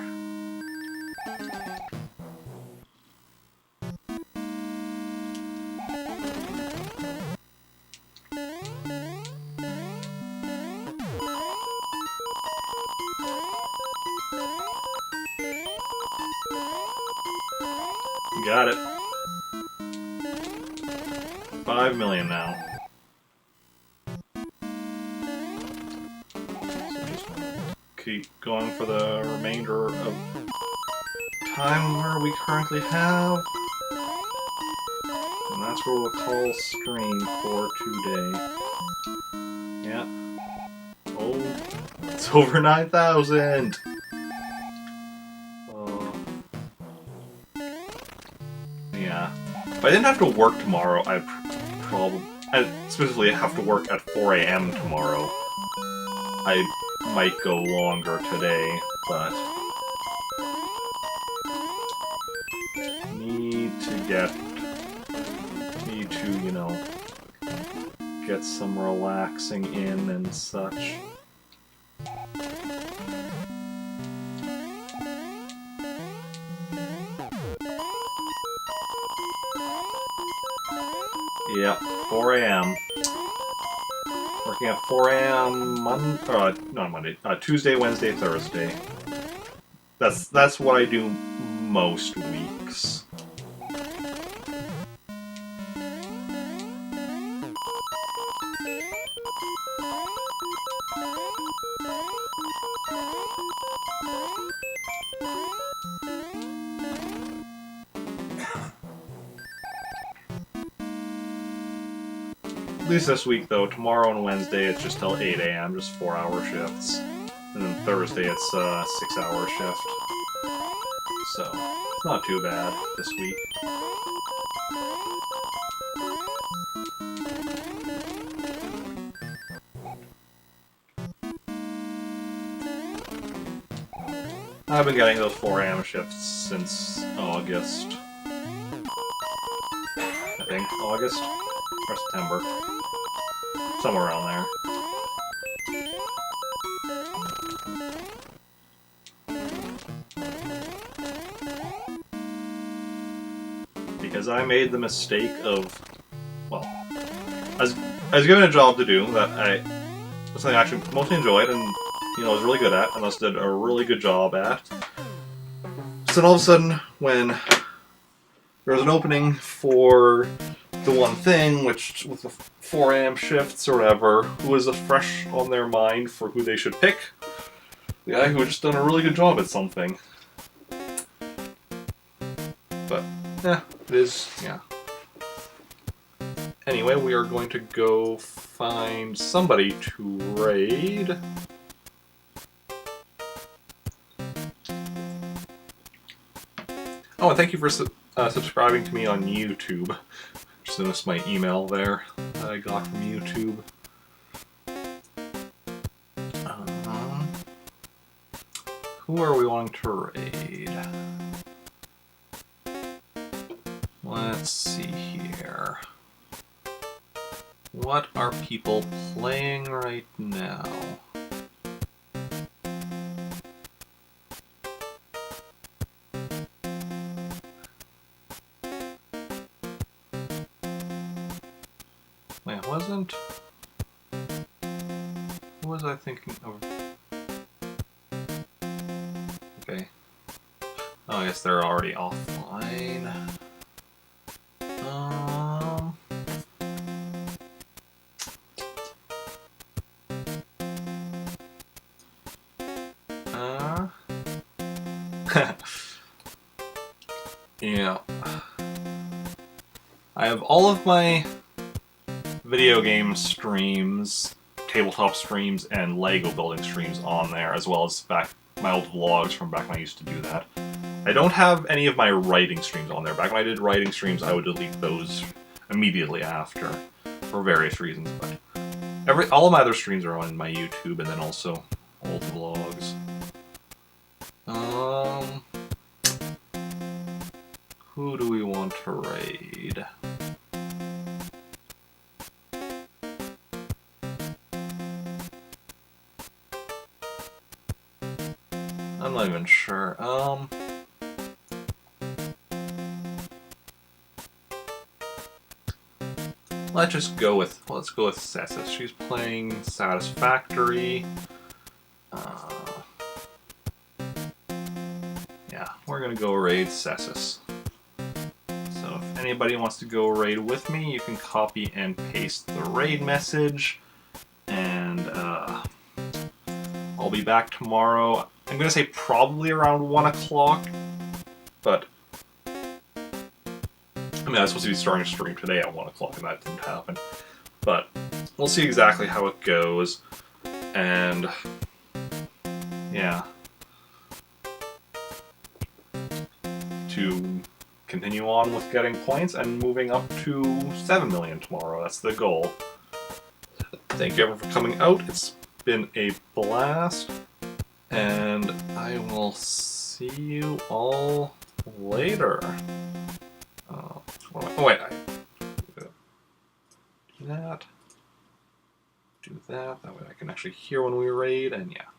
Got it. 5 million now. So just keep going for the remainder of time where we currently have. And that's where we'll call stream for today. Yeah. Oh, it's over 9,000! Yeah. If I didn't have to work tomorrow, I'd specifically have to work at 4 AM tomorrow. I might go longer today, but need to, you know, get some relaxing in and such. Yep, 4 AM. Working at 4 AM not Monday, Tuesday, Wednesday, Thursday. That's what I do most weeks. At least this week, though. Tomorrow and Wednesday, it's just till 8 a.m., just 4-hour shifts. And then Thursday, it's a 6-hour shift. So, it's not too bad this week. I've been getting those 4 a.m. shifts since August. I think August or September. Somewhere around there. Because I made the mistake of, well, I was given a job to do that something I actually mostly enjoyed and, you know, was really good at, and thus did a really good job at. So then all of a sudden, when there was an opening for the one thing, which with the 4 a.m. shifts or whatever, who was fresh on their mind for who they should pick? The guy who had just done a really good job at something. But, yeah, it is, yeah. Anyway, we are going to go find somebody to raid. Oh, and thank you for subscribing to me on YouTube. Just noticed my email there that I got from YouTube. Who are we wanting to raid? Let's see here. What are people playing right now? Wait, wasn't... What was I thinking of? Okay. Oh, I guess they're already offline. Yeah. I have all of my video game streams, tabletop streams, and Lego building streams on there, as well as my old vlogs from back when I used to do that. I don't have any of my writing streams on there. Back when I did writing streams, I would delete those immediately after, for various reasons. But all of my other streams are on my YouTube, and then also old vlogs. Who do we want to raid? I'm not even sure. Let's go with Cessus. She's playing Satisfactory. Yeah, we're gonna go raid Cessus. So if anybody wants to go raid with me, you can copy and paste the raid message, and I'll be back tomorrow. I'm gonna say probably around 1 o'clock, but I mean, I was supposed to be starting a stream today at 1 o'clock, and that didn't happen. But we'll see exactly how it goes, and yeah. To continue on with getting points and moving up to 7 million tomorrow. That's the goal. Thank you everyone for coming out. It's been a blast, and I will see you all later. Oh wait, do that. Do that. That way I can actually hear when we raid, and yeah.